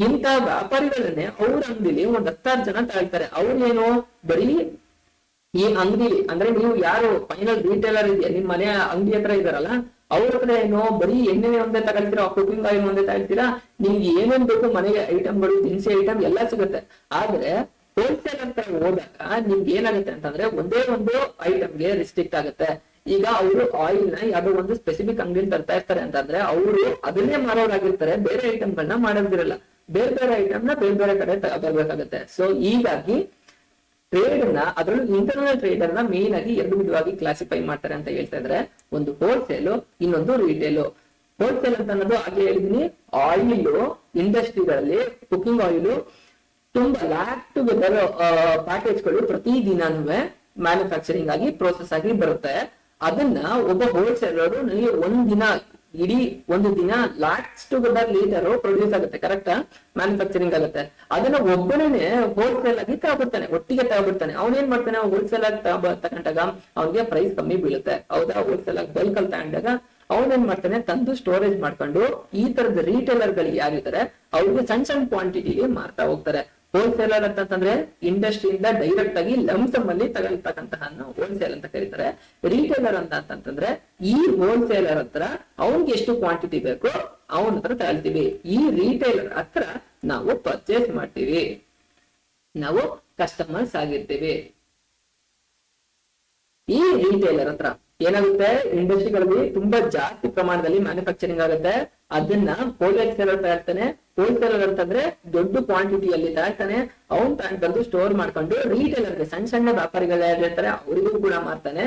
ಇಂತ ವ್ಯಾಪಾರಿಗಳನ್ನೇ ಅವ್ರ ಅಂಗಡಿಲಿ ಒಂದ್ 10 ಜನ ತಗೊಳ್ತಾರೆ. ಅವ್ರೇನು ಬರೀ ಈ ಅಂಗಡಿ ಅಂದ್ರೆ ನೀವು ಯಾರು ಫೈನಲ್ ರಿಟೇಲರ್ ಇದೆಯಾ, ನಿಮ್ ಮನೆ ಅಂಗಡಿ ಹತ್ರ ಇದಾರಲ್ಲ, ಅವ್ರ ಹತ್ರ ಏನು ಬರೀ ಎಣ್ಣೆ ಒಂದೇ ತಗೊಳ್ತೀರಾ, ಕುಕಿಂಗ್ ಆಯಿಲ್ ಒಂದೇ ತಗೊಳ್ತೀರಾ, ನಿಮ್ಗೆ ಏನೇನ್ ಬೇಕು ಮನೆಗೆ ಐಟಮ್ಗಳು, ದಿನಸಿ ಐಟಮ್ ಎಲ್ಲ ಸಿಗುತ್ತೆ. ಆದ್ರೆ ಹೋಲ್ಸೇಲ್ ಅಂತ ಹೋದಾಗ ನಿಮ್ಗೆ ಏನಾಗುತ್ತೆ ಅಂತಂದ್ರೆ ಒಂದೇ ಒಂದು ಐಟಮ್ಗೆ ರಿಸ್ಟ್ರಿಕ್ಟ್ ಆಗುತ್ತೆ. ಈಗ ಅವರು ಆಯಿಲ್ ನ ಯಾವ್ದೋ ಒಂದು ಸ್ಪೆಸಿಫಿಕ್ ಅಂಗಡಿಲಿ ತರ್ತಾ ಇರ್ತಾರೆ ಅಂತಂದ್ರೆ ಅವರು ಅದನ್ನೇ ಮಾರೋರಾಗಿರ್ತಾರೆ, ಬೇರೆ ಐಟಮ್ಗಳನ್ನ ಮಾಡೋದಿರಲ್ಲ. ಬೇರೆ ಬೇರೆ ಐಟಮ್ ನ ಬೇರೆ ಬೇರೆ ಕಡೆ ಬರ್ಬೇಕಾಗತ್ತೆ. ಸೊ ಹೀಗಾಗಿ ಟ್ರೇಡ್ ನ, ಅದರಲ್ಲೂ ಇಂಟರ್ನಲ್ ಟ್ರೇಡರ್ ನ ಮೇನ್ ಆಗಿ 2 ವಿಧವಾಗಿ ಕ್ಲಾಸಿಫೈ ಮಾಡ್ತಾರೆ ಅಂತ ಹೇಳ್ತಾ ಇದ್ರೆ, ಒಂದು ಹೋಲ್ಸೇಲು, ಇನ್ನೊಂದು ರಿಟೇಲು. ಹೋಲ್ಸೇಲ್ ಅಂತ ಅನ್ನೋದು ಹಾಗೆ ಹೇಳಿದೀನಿ, ಆಯಿಲ್ ಇಂಡಸ್ಟ್ರಿಗಳಲ್ಲಿ ಕುಕಿಂಗ್ ಆಯಿಲ್ ತುಂಬಾ ಲ್ಯಾಕ್ ಟುಗೆದರ್ ಪ್ಯಾಕೇಜ್ಗಳು ಪ್ರತಿ ದಿನಾನು ಮ್ಯಾನುಫ್ಯಾಕ್ಚರಿಂಗ್ ಆಗಿ ಪ್ರೋಸೆಸ್ ಆಗಿ ಬರುತ್ತೆ. ಅದನ್ನ ಒಬ್ಬ ಹೋಲ್ಸೇಲರ್ ನನಗೆ ಇಡೀ ಒಂದು ದಿನ ಲ್ಯಾಕ್ಸ್ ಟುಗೆದರ್ ಲೀಟರ್ ಪ್ರೊಡ್ಯೂಸ್ ಆಗುತ್ತೆ, ಕರೆಕ್ಟಾ, ಮ್ಯಾನುಫ್ಯಾಕ್ಚರಿಂಗ್ ಆಗುತ್ತೆ. ಅದನ್ನ ಒಬ್ಬನೇ ಹೋಲ್ಸೇಲ್ ಆಗಿ ತಗೊಬಿಡ್ತಾನೆ, ಒಟ್ಟಿಗೆ ತಗೊಬಿಡ್ತಾನೆ. ಅವನೇನ್ ಮಾಡ್ತಾನೆ, ಹೋಲ್ಸೇಲ್ ಆಗಿ ತಗೊಂಡಾಗ ಅವನಿಗೆ ಪ್ರೈಸ್ ಕಮ್ಮಿ ಬೀಳುತ್ತೆ, ಹೌದಾ. ಹೋಲ್ಸೇಲ್ ಆಗಿ ಬಲ್ಕ್ ಅಲ್ಲಿ ತಗೊಂಡಾಗ ಅವನೇನ್ ಮಾಡ್ತಾನೆ, ತಂದು ಸ್ಟೋರೇಜ್ ಮಾಡ್ಕೊಂಡು ಈ ತರದ ರಿಟೇಲರ್ ಗಳು ಯಾರಿದ್ದಾರೆ ಅವ್ರಿಗೆ ಸಣ್ಣ ಸಣ್ಣ ಕ್ವಾಂಟಿಟಿಗೆ ಮಾರ್ತಾ ಹೋಗ್ತಾರೆ. ಹೋಲ್ಸೇಲರ್ ಅಂತಂದ್ರೆ ಇಂಡಸ್ಟ್ರಿಯಿಂದ ಡೈರೆಕ್ಟ್ ಆಗಿ ಲಂಸಮ್ ಅಲ್ಲಿ ತಗೊಳ್ತಕ್ಕಂತಹ ಹೋಲ್ಸೇಲ್ ಅಂತ ಕರೀತಾರೆ. ರಿಟೇಲರ್ ಅಂತಂದ್ರೆ ಈ ಹೋಲ್ಸೇಲರ್ ಹತ್ರ ಅವ್ನಿಗೆ ಎಷ್ಟು ಕ್ವಾಂಟಿಟಿ ಬೇಕೋ ಅವನ ಹತ್ರ ತಗೊಳ್ತೀವಿ. ಈ ರಿಟೇಲರ್ ಹತ್ರ ನಾವು ಪರ್ಚೇಸ್ ಮಾಡ್ತೀವಿ, ನಾವು ಕಸ್ಟಮರ್ಸ್ ಆಗಿರ್ತೀವಿ. ಈ ರಿಟೇಲರ್ ಹತ್ರ ಏನಾಗುತ್ತೆ, ಇಂಡಸ್ಟ್ರಿಗಳಲ್ಲಿ ತುಂಬಾ ಜಾಸ್ತಿ ಪ್ರಮಾಣದಲ್ಲಿ ಮ್ಯಾನುಫ್ಯಾಕ್ಚರಿಂಗ್ ಆಗುತ್ತೆ. ಅದನ್ನ ಹೋಲ್ಸೇಲರ್ ತಗೊಳ್ತಾನೆ. ಹೋಲ್ಸೇಲರ್ ಅಂತಂದ್ರೆ ದೊಡ್ಡ ಕ್ವಾಂಟಿಟಿಯಲ್ಲಿ ತಗೊಳ್ತಾನೆ. ಅವ್ನ್ ಬಂದು ಸ್ಟೋರ್ ಮಾಡ್ಕೊಂಡು ರಿಟೇಲರ್ಗೆ, ಸಣ್ಣ ಸಣ್ಣ ವ್ಯಾಪಾರಿಗಳು ಯಾರಿರ್ತಾರೆ ಅವರಿಗೂ ಕೂಡ ಮಾರ್ತಾನೆ.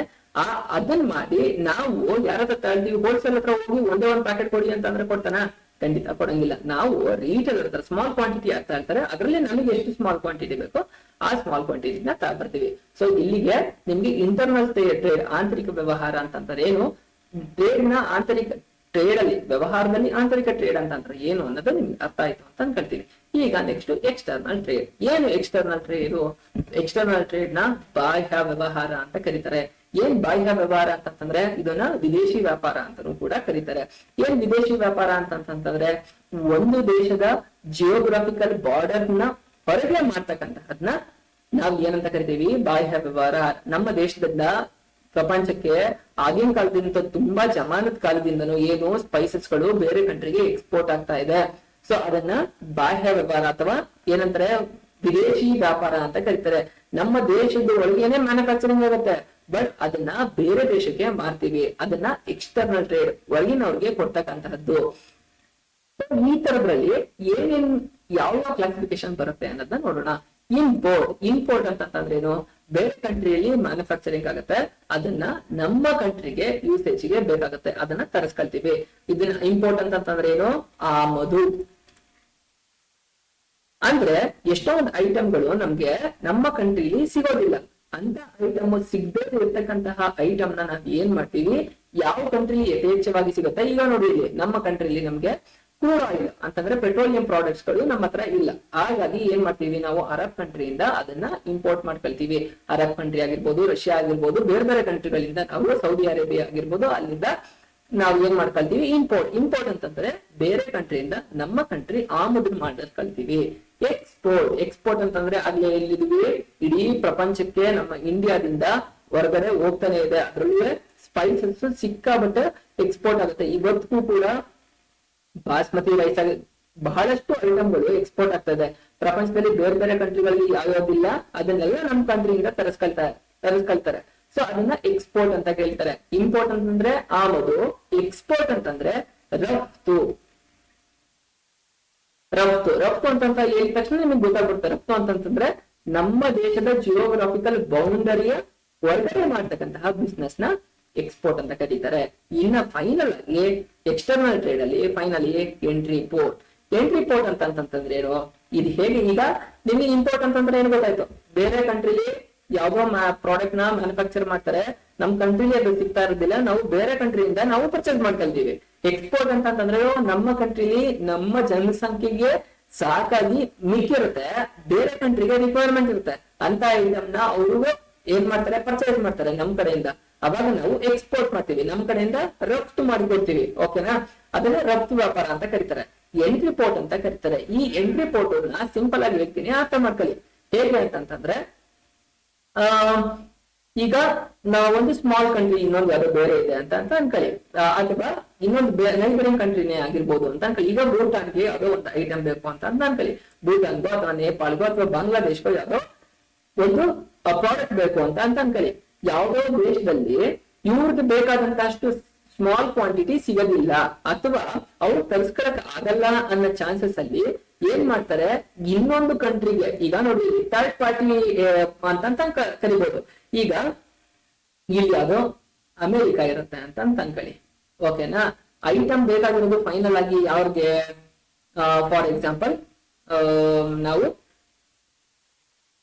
ಅದನ್ನ ಮಾಡಿ ನಾವು ಯಾರ ಹತ್ರ ತಗೊಳ್ತೀವಿ, ಹೋಲ್ಸೇಲ್ ಹತ್ರ ಹೋಗಿ ಒಂದೇ ಒಂದು ಪ್ಯಾಕೆಟ್ ಕೊಡಿ ಅಂತಂದ್ರೆ ಕೊಡ್ತಾನ? ಖಂಡಿತ ಕೊಡಂಗಿಲ್ಲ. ನಾವು ರಿಟೇಲರ್ ಹತ್ರ ಸ್ಮಾಲ್ ಕ್ವಾಂಟಿಟಿ ಆಗ್ತಾ ಇರ್ತಾರೆ, ಅದರಲ್ಲಿ ನಮಗೆ ಎಷ್ಟು ಸ್ಮಾಲ್ ಕ್ವಾಂಟಿಟಿ ಬೇಕೋ ಆ ಸ್ಮಾಲ್ ಕ್ವಾಂಟಿಟಿನ ತಗೊಬರ್ತೀವಿ. ಸೊ ಇಲ್ಲಿಗೆ ನಿಮ್ಗೆ ಇಂಟರ್ನಲ್ ಟ್ರೇಡ್, ಆಂತರಿಕ ವ್ಯವಹಾರ ಅಂತಂದ್ರೆ ಏನು, ಟ್ರೇಡ್ ನ ಆಂತರಿಕ ಟ್ರೇಡ್ ಅಲ್ಲಿ, ವ್ಯವಹಾರದಲ್ಲಿ ಆಂತರಿಕ ಟ್ರೇಡ್ ಅಂತಂದ್ರೆ ಏನು ಅನ್ನೋದು ನಿಮ್ಗೆ ಅರ್ಥ ಆಯ್ತು ಅಂತ ಅನ್ಕೊಳ್ತೀನಿ. ಈಗ ನೆಕ್ಸ್ಟ್ ಎಕ್ಸ್ಟರ್ನಲ್ ಟ್ರೇಡ್. ಏನು ಎಕ್ಸ್ಟರ್ನಲ್ ಟ್ರೇಡ್? ಎಕ್ಸ್ಟರ್ನಲ್ ಟ್ರೇಡ್ ನ ಬಾಹ್ಯ ವ್ಯವಹಾರ ಅಂತ ಕರೀತಾರೆ. ಏನ್ ಬಾಹ್ಯ ವ್ಯವಹಾರ ಅಂತಂದ್ರೆ ಇದನ್ನ ವಿದೇಶಿ ವ್ಯಾಪಾರ ಅಂತಾನೂ ಕೂಡ ಕರೀತಾರೆ. ಏನ್ ವಿದೇಶಿ ವ್ಯಾಪಾರ ಅಂತಂತಂದ್ರೆ ಒಂದು ದೇಶದ ಜಿಯೋಗ್ರಾಫಿಕಲ್ ಬಾರ್ಡರ್ ನ ಹೊರಗೆ ಮಾಡ್ತಕ್ಕಂತಹದ್ನ ನಾವ್ ಏನಂತ ಕರಿತೀವಿ, ಬಾಹ್ಯ ವ್ಯವಹಾರ. ನಮ್ಮ ದೇಶದಿಂದ ಪ್ರಪಂಚಕ್ಕೆ ಆಗಿನ ಕಾಲದಿಂದ, ತುಂಬಾ ಜಮಾನದ ಕಾಲದಿಂದನೂ ಏನು ಸ್ಪೈಸಸ್ ಗಳು ಬೇರೆ ಕಂಟ್ರಿಗೆ ಎಕ್ಸ್ಪೋರ್ಟ್ ಆಗ್ತಾ ಇದೆ. ಸೊ ಅದನ್ನ ಬಾಹ್ಯ ವ್ಯವಹಾರ ಅಥವಾ ಏನಂತಾರೆ ವಿದೇಶಿ ವ್ಯಾಪಾರ ಅಂತ ಕರೀತಾರೆ. ನಮ್ಮ ದೇಶದ ಒಳಗೇನೆ ಮ್ಯಾನುಫ್ಯಾಕ್ಚರಿಂಗ್ ಆಗುತ್ತೆ, ಬಟ್ ಅದನ್ನ ಬೇರೆ ದೇಶಕ್ಕೆ ಮಾರ್ತೀವಿ. ಅದನ್ನ ಎಕ್ಸ್ಟರ್ನಲ್ ಟ್ರೇಡ್, ಹೊರಗಿನವ್ರಿಗೆ ಕೊಡ್ತಕ್ಕಂತಹದ್ದು. ಈ ತರದ್ರಲ್ಲಿ ಏನೇನ್ ಯಾವ ಕ್ಲಾಸಿಫಿಕೇಶನ್ ಬರುತ್ತೆ ಅನ್ನೋದನ್ನ ನೋಡೋಣ. ಇಂಪೋರ್ಟ್ ಅಂತಂದ್ರೆ ಏನು, ಬೇರೆ ಕಂಟ್ರಿಯಲ್ಲಿ ಮ್ಯಾನುಫ್ಯಾಕ್ಚರಿಂಗ್ ಆಗುತ್ತೆ, ಅದನ್ನ ನಮ್ಮ ಕಂಟ್ರಿಗೆ ಯೂಸೇಜ್ಗೆ ಬೇಕಾಗುತ್ತೆ, ಅದನ್ನ ತರಿಸ್ಕೊಳ್ತೀವಿ. ಇದನ್ನ ಇಂಪೋರ್ಟ್ ಅಂತಂದ್ರೆ ಏನು, ಆಮದು. ಅಂದ್ರೆ ಎಷ್ಟೊಂದು ಐಟಮ್ಗಳು ನಮ್ಗೆ ನಮ್ಮ ಕಂಟ್ರಿಲಿ ಸಿಗೋದಿಲ್ಲ. ಅಂತ ಐಟಮ್ ಸಿಗದೇ ಇರ್ತಕ್ಕಂತಹ ಐಟಮ್ ನ ನಾವ್ ಏನ್ ಮಾಡ್ತೀವಿ, ಯಾವ ಕಂಟ್ರಿಲಿ ಯಥೇಚ್ಛವಾಗಿ ಸಿಗುತ್ತೆ. ಈಗ ನೋಡಿ, ಇಲ್ಲಿ ನಮ್ಮ ಕಂಟ್ರಿಲಿ ನಮ್ಗೆ ಕ್ರೂಡ್ ಆಯಿಲ್ ಅಂತಂದ್ರೆ ಪೆಟ್ರೋಲಿಯಂ ಪ್ರಾಡಕ್ಟ್ಸ್ ಗಳು ನಮ್ಮ ಹತ್ರ ಇಲ್ಲ. ಹಾಗಾಗಿ ಏನ್ ಮಾಡ್ತೀವಿ, ನಾವು ಅರಬ್ ಕಂಟ್ರಿಯಿಂದ ಅದನ್ನ ಇಂಪೋರ್ಟ್ ಮಾಡ್ಕೊಳ್ತೀವಿ. ಅರಬ್ ಕಂಟ್ರಿ ಆಗಿರ್ಬೋದು, ರಷ್ಯಾ ಆಗಿರ್ಬೋದು, ಬೇರೆ ಬೇರೆ ಕಂಟ್ರಿಗಳಿಂದ ನಾವು, ಸೌದಿ ಅರೇಬಿಯಾ ಆಗಿರ್ಬೋದು, ಅಲ್ಲಿಂದ ನಾವು ಏನ್ ಮಾಡ್ಕೊಳ್ತೀವಿ, ಇಂಪೋರ್ಟ್ ಅಂತಂದ್ರೆ ಬೇರೆ ಕಂಟ್ರಿಯಿಂದ ನಮ್ಮ ಕಂಟ್ರಿ ಆಮದು ಮಾಡ್ಕೊಳ್ತೀವಿ. ಎಕ್ಸ್ಪೋರ್ಟ್ ಅಂತಂದ್ರೆ ಆಗ್ಲೇ ಎಲ್ಲಿದ್ವಿ, ಇಡೀ ಪ್ರಪಂಚಕ್ಕೆ ನಮ್ಮ ಇಂಡಿಯಾದಿಂದ ಹೊರಗಡೆ ಹೋಗ್ತಾನೆ ಇದೆ. ಅದ್ರಲ್ಲೂ ಸ್ಪೈಸಸ್ ಸಿಕ್ಕಾಬಟ್ಟೆ ಎಕ್ಸ್ಪೋರ್ಟ್ ಆಗುತ್ತೆ. ಇವತ್ತಿಗೂ ಕೂಡ ಬಾಸ್ಮತಿ ರೈಸ್ ಆಗಿ ಬಹಳಷ್ಟು ಐಟಮ್ಗಳು ಎಕ್ಸ್ಪೋರ್ಟ್ ಆಗ್ತಾ ಇದೆ. ಪ್ರಪಂಚದಲ್ಲಿ ಬೇರೆ ಬೇರೆ ಕಂಟ್ರಿಗಳಲ್ಲಿ ಯಾವ್ಯಾವ್ದಿಲ್ಲ ಅದನ್ನೆಲ್ಲ ನಮ್ಮ ಕಂಟ್ರಿಯಿಂದ ತರಿಸ್ಕೊಳ್ತಾರೆ. ಸೊ ಅದನ್ನ ಎಕ್ಸ್ಪೋರ್ಟ್ ಅಂತ ಹೇಳ್ತಾರೆ. ಇಂಪೋರ್ಟ್ ಅಂತಂದ್ರೆ ಆಮದು, ಎಕ್ಸ್ಪೋರ್ಟ್ ಅಂತಂದ್ರೆ ರಫ್ತು ಅಂತ ಹೇಳಿದ ತಕ್ಷಣ ನಿಮಗೆ ಗೊತ್ತಾಗ್ಬಿಡುತ್ತೆ. ರಫ್ತು ಅಂತಂದ್ರೆ ನಮ್ಮ ದೇಶದ ಜಿಯೋಗ್ರಾಫಿಕಲ್ ಬೌಂಡರಿಯ ಹೊರಗಡೆ ಮಾಡ್ತಕ್ಕಂತಹ ಬಿಸ್ನೆಸ್ ನ ಎಕ್ಸ್ಪೋರ್ಟ್ ಅಂತ ಕರೀತಾರೆ. ಇನ್ನ ಫೈನಲ್ ಆಗಿ ಎಕ್ಸ್ಟರ್ನಲ್ ಟ್ರೇಡ್ ಅಲ್ಲಿ ಫೈನಲಿ ಎಂಟ್ರಿ ಪೋರ್ಟ್ ಅಂತಂದ್ರೆ ಏನು, ಇದು ಹೇಗೆ, ಈಗ ನಿಮಗೆ ಇಂಪೋರ್ಟ್ ಅಂತಂದ್ರೆ ಏನ್ ಗೊತ್ತಾಯ್ತು, ಬೇರೆ ಕಂಟ್ರಿಲಿ ಯಾವ್ದೋ ಪ್ರಾಡಕ್ಟ್ ನ ಮ್ಯಾನುಫ್ಯಾಕ್ಚರ್ ಮಾಡ್ತಾರೆ, ನಮ್ ಕಂಟ್ರಿಲಿ ಅದು ಸಿಗ್ತಾ ಇರೋದಿಲ್ಲ, ನಾವು ಬೇರೆ ಕಂಟ್ರಿಯಿಂದ ನಾವು ಪರ್ಚೇಸ್ ಮಾಡ್ಕೊಳ್ತೀವಿ. ಎಕ್ಸ್ಪೋರ್ಟ್ ಅಂತಂದ್ರೆ ನಮ್ಮ ಕಂಟ್ರಿಲಿ ನಮ್ಮ ಜನಸಂಖ್ಯೆಗೆ ಸಾಕಾಗಿ ಮಿಕ್ಕಿರುತ್ತೆ, ಬೇರೆ ಕಂಟ್ರಿಗೆ ರಿಕ್ವೈರ್ಮೆಂಟ್ ಇರುತ್ತೆ, ಅಂತ ಐಟಮ್ ನ ಅವರು ಏನ್ ಮಾಡ್ತಾರೆ, ಪರ್ಚೇಸ್ ಮಾಡ್ತಾರೆ ನಮ್ ಕಡೆಯಿಂದ. ಅವಾಗ ನಾವು ಎಕ್ಸ್ಪೋರ್ಟ್ ಮಾಡ್ತೀವಿ, ನಮ್ ಕಡೆಯಿಂದ ರಫ್ತು ಮಾಡಿಕೊಡ್ತೀವಿ. ಓಕೆನಾ, ಅದನ್ನ ರಫ್ತು ವ್ಯಾಪಾರ ಅಂತ ಕರೀತಾರೆ. ಎಂಟ್ರಿ ಪೋರ್ಟ್ ಅಂತ ಕರೀತಾರೆ. ಈ ಎಂಟ್ರಿ ಪೋರ್ಟ್ ನ ಸಿಂಪಲ್ ಆಗಿ ಹೇಳ್ತೀನಿ, ಅರ್ಥ ಮಾಡ್ಕೊಳ್ಳಿ. ಹೇಗೆ ಅಂತಂತಂದ್ರೆ, ಈಗ ನಾವೊಂದು ಸ್ಮಾಲ್ ಕಂಟ್ರಿ ಇನ್ನೊಂದು ಯಾವ್ದೋ ಬೇರೆ ಇದೆ ಅಂತ ಅನ್ಕೊಳ್ಳಿ, ಅಥವಾ ಇನ್ನೊಂದು ನೈಬರಿಂಗ್ ಕಂಟ್ರಿನೇ ಆಗಿರ್ಬೋದು ಅಂತ ಅನ್ಕೊಳ್ಳಿ. ಈಗ ಭೂಟಾನ್ಗೆ ಯಾವ್ದೋ ಒಂದು ಐಟಮ್ ಬೇಕು ಅಂತ ಅನ್ಕೊಳ್ಳಿ, ಭೂಟಾನ್ಗೋ ಅಥವಾ ನೇಪಾಳ್ಗೋ ಅಥವಾ ಬಾಂಗ್ಲಾದೇಶ್ಗೋ ಯಾವ್ದೋ ಒಂದು ಪ್ರಾಡಕ್ಟ್ ಬೇಕು ಅಂತ ಅನ್ಕೊಳ್ಳಿ. ಯಾವ್ದೋ ದೇಶದಲ್ಲಿ ಇವ್ರಿಗೆ ಬೇಕಾದಂತಷ್ಟು ಸ್ಮಾಲ್ ಕ್ವಾಂಟಿಟಿ ಸಿಗೋದಿಲ್ಲ, ಅಥವಾ ಅವ್ರು ತರಿಸ್ಕೊಳಕ್ ಆಗಲ್ಲ ಅನ್ನೋ ಚಾನ್ಸಸ್ ಅಲ್ಲಿ ಏನ್ ಮಾಡ್ತಾರೆ, ಇನ್ನೊಂದು ಕಂಟ್ರಿಗೆ, ಈಗ ನೋಡಿ ಥರ್ಡ್ ಪಾರ್ಟಿ ಅಂತ ಕರಿಬಹುದು. ಈಗ ಇಲ್ಲಿ ಯಾವ್ದೋ ಅಮೆರಿಕ ಇರುತ್ತೆ ಅಂತ ಅನ್ಕೊಳ್ಳಿ. ಓಕೆನಾ, ಐಟಮ್ ಬೇಕಾಗಿರೋದು ಫೈನಲ್ ಆಗಿ ಯಾವ್ರಿಗೆ, ಫಾರ್ ಎಕ್ಸಾಂಪಲ್ ನಾವು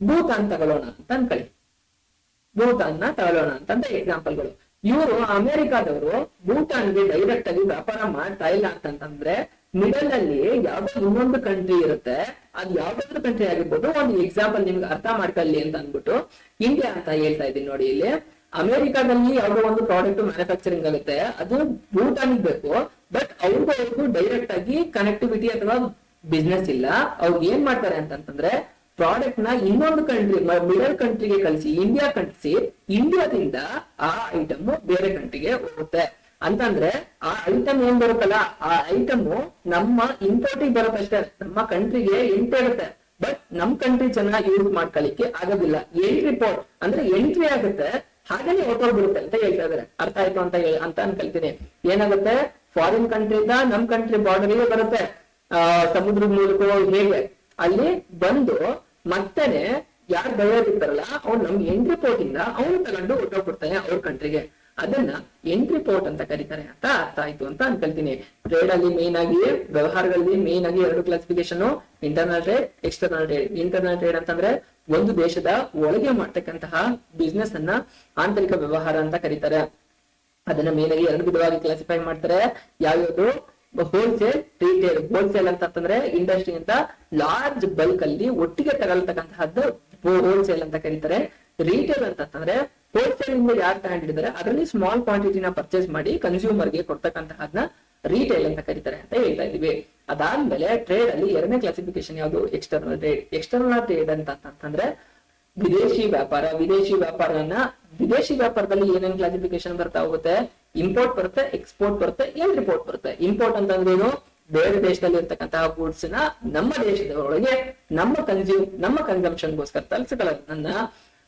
ಭೂತಾನ್ ತಗೊಳ್ಳೋಣ ಅಂತ ಅನ್ಕೊಳ್ಳಿ, ಭೂತಾನ್ನ ತಗೊಳ್ಳೋಣ ಅಂತ ಎಕ್ಸಾಂಪಲ್ಗಳು. ಇವರು ಅಮೆರಿಕಾದವರು ಭೂತಾನ್ಗೆ ಡೈರೆಕ್ಟ್ ಆಗಿ ವ್ಯಾಪಾರ ಮಾಡ್ತಾ ಇಲ್ಲ ಅಂತಂದ್ರೆ, ಮಿಡಲ್ ಅಲ್ಲಿ ಯಾವ್ದೋ ಇನ್ನೊಂದು ಕಂಟ್ರಿ ಇರುತ್ತೆ, ಅದು ಯಾವ್ದಾದ್ರು ಕಂಟ್ರಿ ಆಗಿರ್ಬೋದು. ಒಂದು ಎಕ್ಸಾಂಪಲ್ ನಿಮ್ಗೆ ಅರ್ಥ ಮಾಡ್ಕೊಳ್ಳಿ ಅಂತ ಅನ್ಬಿಟ್ಟು ಇಂಡಿಯಾ ಅಂತ ಹೇಳ್ತಾ ಇದ್ದೀನಿ ನೋಡಿ. ಇಲ್ಲಿ ಅಮೆರಿಕಾದಲ್ಲಿ ಯಾವ್ದೋ ಒಂದು ಪ್ರಾಡಕ್ಟ್ ಮ್ಯಾನುಫ್ಯಾಕ್ಚರಿಂಗ್ ಆಗುತ್ತೆ, ಅದು ಭೂತಾನಿಗೆ ಬೇಕು, ಬಟ್ ಅವ್ರಿಗೂ ಡೈರೆಕ್ಟ್ ಆಗಿ ಕನೆಕ್ಟಿವಿಟಿ ಅಥವಾ ಬಿಸ್ನೆಸ್ ಇಲ್ಲ. ಅವ್ರು ಏನ್ ಮಾಡ್ತಾರೆ ಅಂತಂದ್ರೆ, ಪ್ರಾಡಕ್ಟ್ ನ ಇನ್ನೊಂದು ಕಂಟ್ರಿ, ಮಿಡಲ್ ಕಂಟ್ರಿಗೆ ಕಳಿಸಿ, ಇಂಡಿಯಾ ಕಳಿಸಿ, ಇಂಡಿಯಾದಿಂದ ಆ ಐಟಮ್ ಬೇರೆ ಕಂಟ್ರಿಗೆ ಹೋಗುತ್ತೆ. ಅಂತಂದ್ರೆ ಆ ಐಟಮ್ ಏನ್ ಬರುತ್ತಲ್ಲ, ಆ ಐಟಮ್ ನಮ್ಮ ಇಂಪೋರ್ಟಿಗೆ ಬರುತ್ತಷ್ಟೇ, ನಮ್ಮ ಕಂಟ್ರಿಗೆ ಎಂಟ್ರಿ ಆಗುತ್ತೆ, ಬಟ್ ನಮ್ ಕಂಟ್ರಿ ಜನ ಯೂಸ್ ಮಾಡ್ಕೊಳ್ಳಿಕ್ಕೆ ಆಗೋದಿಲ್ಲ. ಎಂಟ್ರಿ ಪೋರ್ಟ್ ಅಂದ್ರೆ ಎಂಟ್ರಿ ಆಗುತ್ತೆ, ಹಾಗೇನೆ ಹೊರಟೋಗ್ಬಿಡುತ್ತೆ ಅಂತ ಹೇಳ್ತಾ ಇದಾರೆ. ಅರ್ಥ ಆಯ್ತು ಅಂತ ಅನ್ಕೊಳ್ತೀನಿ. ಏನಾಗುತ್ತೆ, ಫಾರಿನ್ ಕಂಟ್ರಿಯಿಂದ ನಮ್ ಕಂಟ್ರಿ ಬಾರ್ಡರ್ಗೆ ಬರುತ್ತೆ, ಸಮುದ್ರದ ಮೂಲಕ ಹೇಗೆ ಅಲ್ಲಿ ಬಂದು ಮತ್ತೇನೆ ಯಾರು ಬೈಯರ್ ಇರ್ತಾರಲ್ಲ, ಅವ್ನು ನಮ್ ಎಂಟ್ರಿ ಪೋರ್ಟ್ ಇಂದ ಅವ್ನು ತಗೊಂಡು ಹೊರಟೋಗ್ಬಿಡ್ತಾನೆ ಅವ್ರ ಕಂಟ್ರಿಗೆ. ಅದನ್ನ ಎಂಟ್ರಿ ಪೋರ್ಟ್ ಅಂತ ಕರೀತಾರೆ ಅಂತ ಅರ್ಥ ಆಯ್ತು ಅಂತ ಅನ್ಕೊಳ್ತೀನಿ. ಟ್ರೇಡ್ ಅಲ್ಲಿ ಮೇನ್ ಆಗಿ, ವ್ಯವಹಾರಗಳಲ್ಲಿ ಮೇನ್ ಆಗಿ ಎರಡು classification, internal trade, external trade. Internal trade ಅಂತಂದ್ರೆ ಒಂದು ದೇಶದ ಒಳಗೆ ಮಾಡ್ತಕ್ಕಂತಹ ಬಿಸ್ನೆಸ್ ಅನ್ನ ಆಂತರಿಕ ವ್ಯವಹಾರ ಅಂತ ಕರೀತಾರೆ. ಅದನ್ನ ಮೇನ್ ಆಗಿ ಎರಡು ವಿಧವಾಗಿ ಕ್ಲಾಸಿಫೈ ಮಾಡ್ತಾರೆ. ಯಾವ್ಯಾವುದು, ಹೋಲ್ಸೇಲ್, ರಿಟೇಲ್. ಹೋಲ್ಸೇಲ್ ಅಂತಂದ್ರೆ ಇಂಡಸ್ಟ್ರಿ ಅಂತ ಲಾರ್ಜ್ ಬಲ್ಕ್ ಅಲ್ಲಿ ಒಟ್ಟಿಗೆ ತಗೊಳ್ತಕ್ಕಂತಹದ್ದು ಹೋಲ್ಸೇಲ್ ಅಂತ ಕರೀತಾರೆ. ರಿಟೇಲ್ ಅಂತಂದ್ರೆ ಹೋಲ್ಸೇಲ್ ಇಂದ ಯಾರು ತಗೊಂಡಿದ್ದಾರೆ ಅದರಲ್ಲಿ ಸ್ಮಾಲ್ ಕ್ವಾಂಟಿಟಿನ ಪರ್ಚೇಸ್ ಮಾಡಿ ಕನ್ಸ್ಯೂಮರ್ ಗೆ ಕೊಡ್ತಕ್ಕಂತಹದ್ನ ರಿಟೇಲ್ ಅಂತ ಕರೀತಾರೆ ಅಂತ ಹೇಳ್ತಾ ಇದೀವಿ. ಅದಾದ್ಮೇಲೆ ಟ್ರೇಡ್ ಅಲ್ಲಿ ಎರಡನೇ ಕ್ಲಾಸಿಫಿಕೇಶನ್ ಯಾವುದು, ಎಕ್ಸ್ಟರ್ನಲ್ ಟ್ರೇಡ್. ಎಕ್ಸ್ಟರ್ನಲ್ ಟ್ರೇಡ್ ಅಂತಂದ್ರೆ ವಿದೇಶಿ ವ್ಯಾಪಾರ. ವಿದೇಶಿ ವ್ಯಾಪಾರದಲ್ಲಿ ಏನೇನ್ ಕ್ಲಾಸಿಫಿಕೇಶನ್ ಬರ್ತಾ ಹೋಗುತ್ತೆ, ಇಂಪೋರ್ಟ್ ಬರುತ್ತೆ, ಎಕ್ಸ್ಪೋರ್ಟ್ ಬರುತ್ತೆ, ಎಂಟ್ರಿ ಪೋರ್ಟ್ ಬರುತ್ತೆ. ಇಂಪೋರ್ಟ್ ಅಂತಂದ್ರೆ ಏನು, ಬೇರೆ ದೇಶದಲ್ಲಿ ಇರ್ತಕ್ಕಂತಹ ಗೂಡ್ಸ್ ನ ನಮ್ಮ ದೇಶದ ಒಳಗೆ ನಮ್ಮ ಕನ್ಸಂಪ್ಷನ್ಗೋಸ್ಕರ ತರಿಸಿಕೊಳ್ಳೋದನ್ನ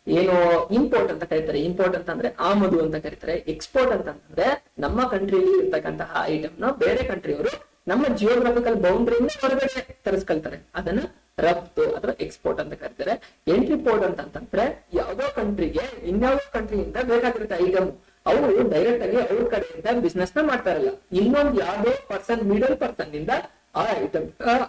ಏನು ಇಂಪೋರ್ಟ್ ಅಂತ ಕರೀತಾರೆ. ಇಂಪೋರ್ಟ್ ಅಂತಂದ್ರೆ ಆಮದು ಅಂತ ಕರೀತಾರೆ. ಎಕ್ಸ್ಪೋರ್ಟ್ ಅಂತಂದ್ರೆ ನಮ್ಮ ಕಂಟ್ರಿಲಿ ಇರ್ತಕ್ಕಂತಹ ಐಟಮ್ ನ ಬೇರೆ ಕಂಟ್ರಿಯವರು ನಮ್ಮ ಜಿಯೋಗ್ರಫಿಕಲ್ ಬೌಂಡ್ರಿಯಿಂದ ಹೊರಗಡೆ ತರಿಸ್ಕೊಳ್ತಾರೆ, ಅದನ್ನ ರಫ್ತು ಅಥವಾ ಎಕ್ಸ್ಪೋರ್ಟ್ ಅಂತ ಕರೀತಾರೆ. ಎಂಟ್ರಿ ಪೋರ್ಟ್ ಅಂತಂದ್ರೆ ಯಾವ್ದೋ ಕಂಟ್ರಿಗೆ ಇನ್ಯಾವುದೋ ಕಂಟ್ರಿಯಿಂದ ಬೇಕಾಗಿರುತ್ತೆ ಐಟಮ್, ಅವರು ಡೈರೆಕ್ಟ್ ಆಗಿ ಅವ್ರ ಕಡೆಯಿಂದ ಬಿಸ್ನೆಸ್ ನ ಮಾಡ್ತಾ ಇರಲ್ಲ, ಇನ್ನೊಂದು ಯಾವ್ದೋ ಪರ್ಸನ್, ಮಿಡಲ್ ಪರ್ಸನ್ ಇಂದ ಆ ಐಟಮ್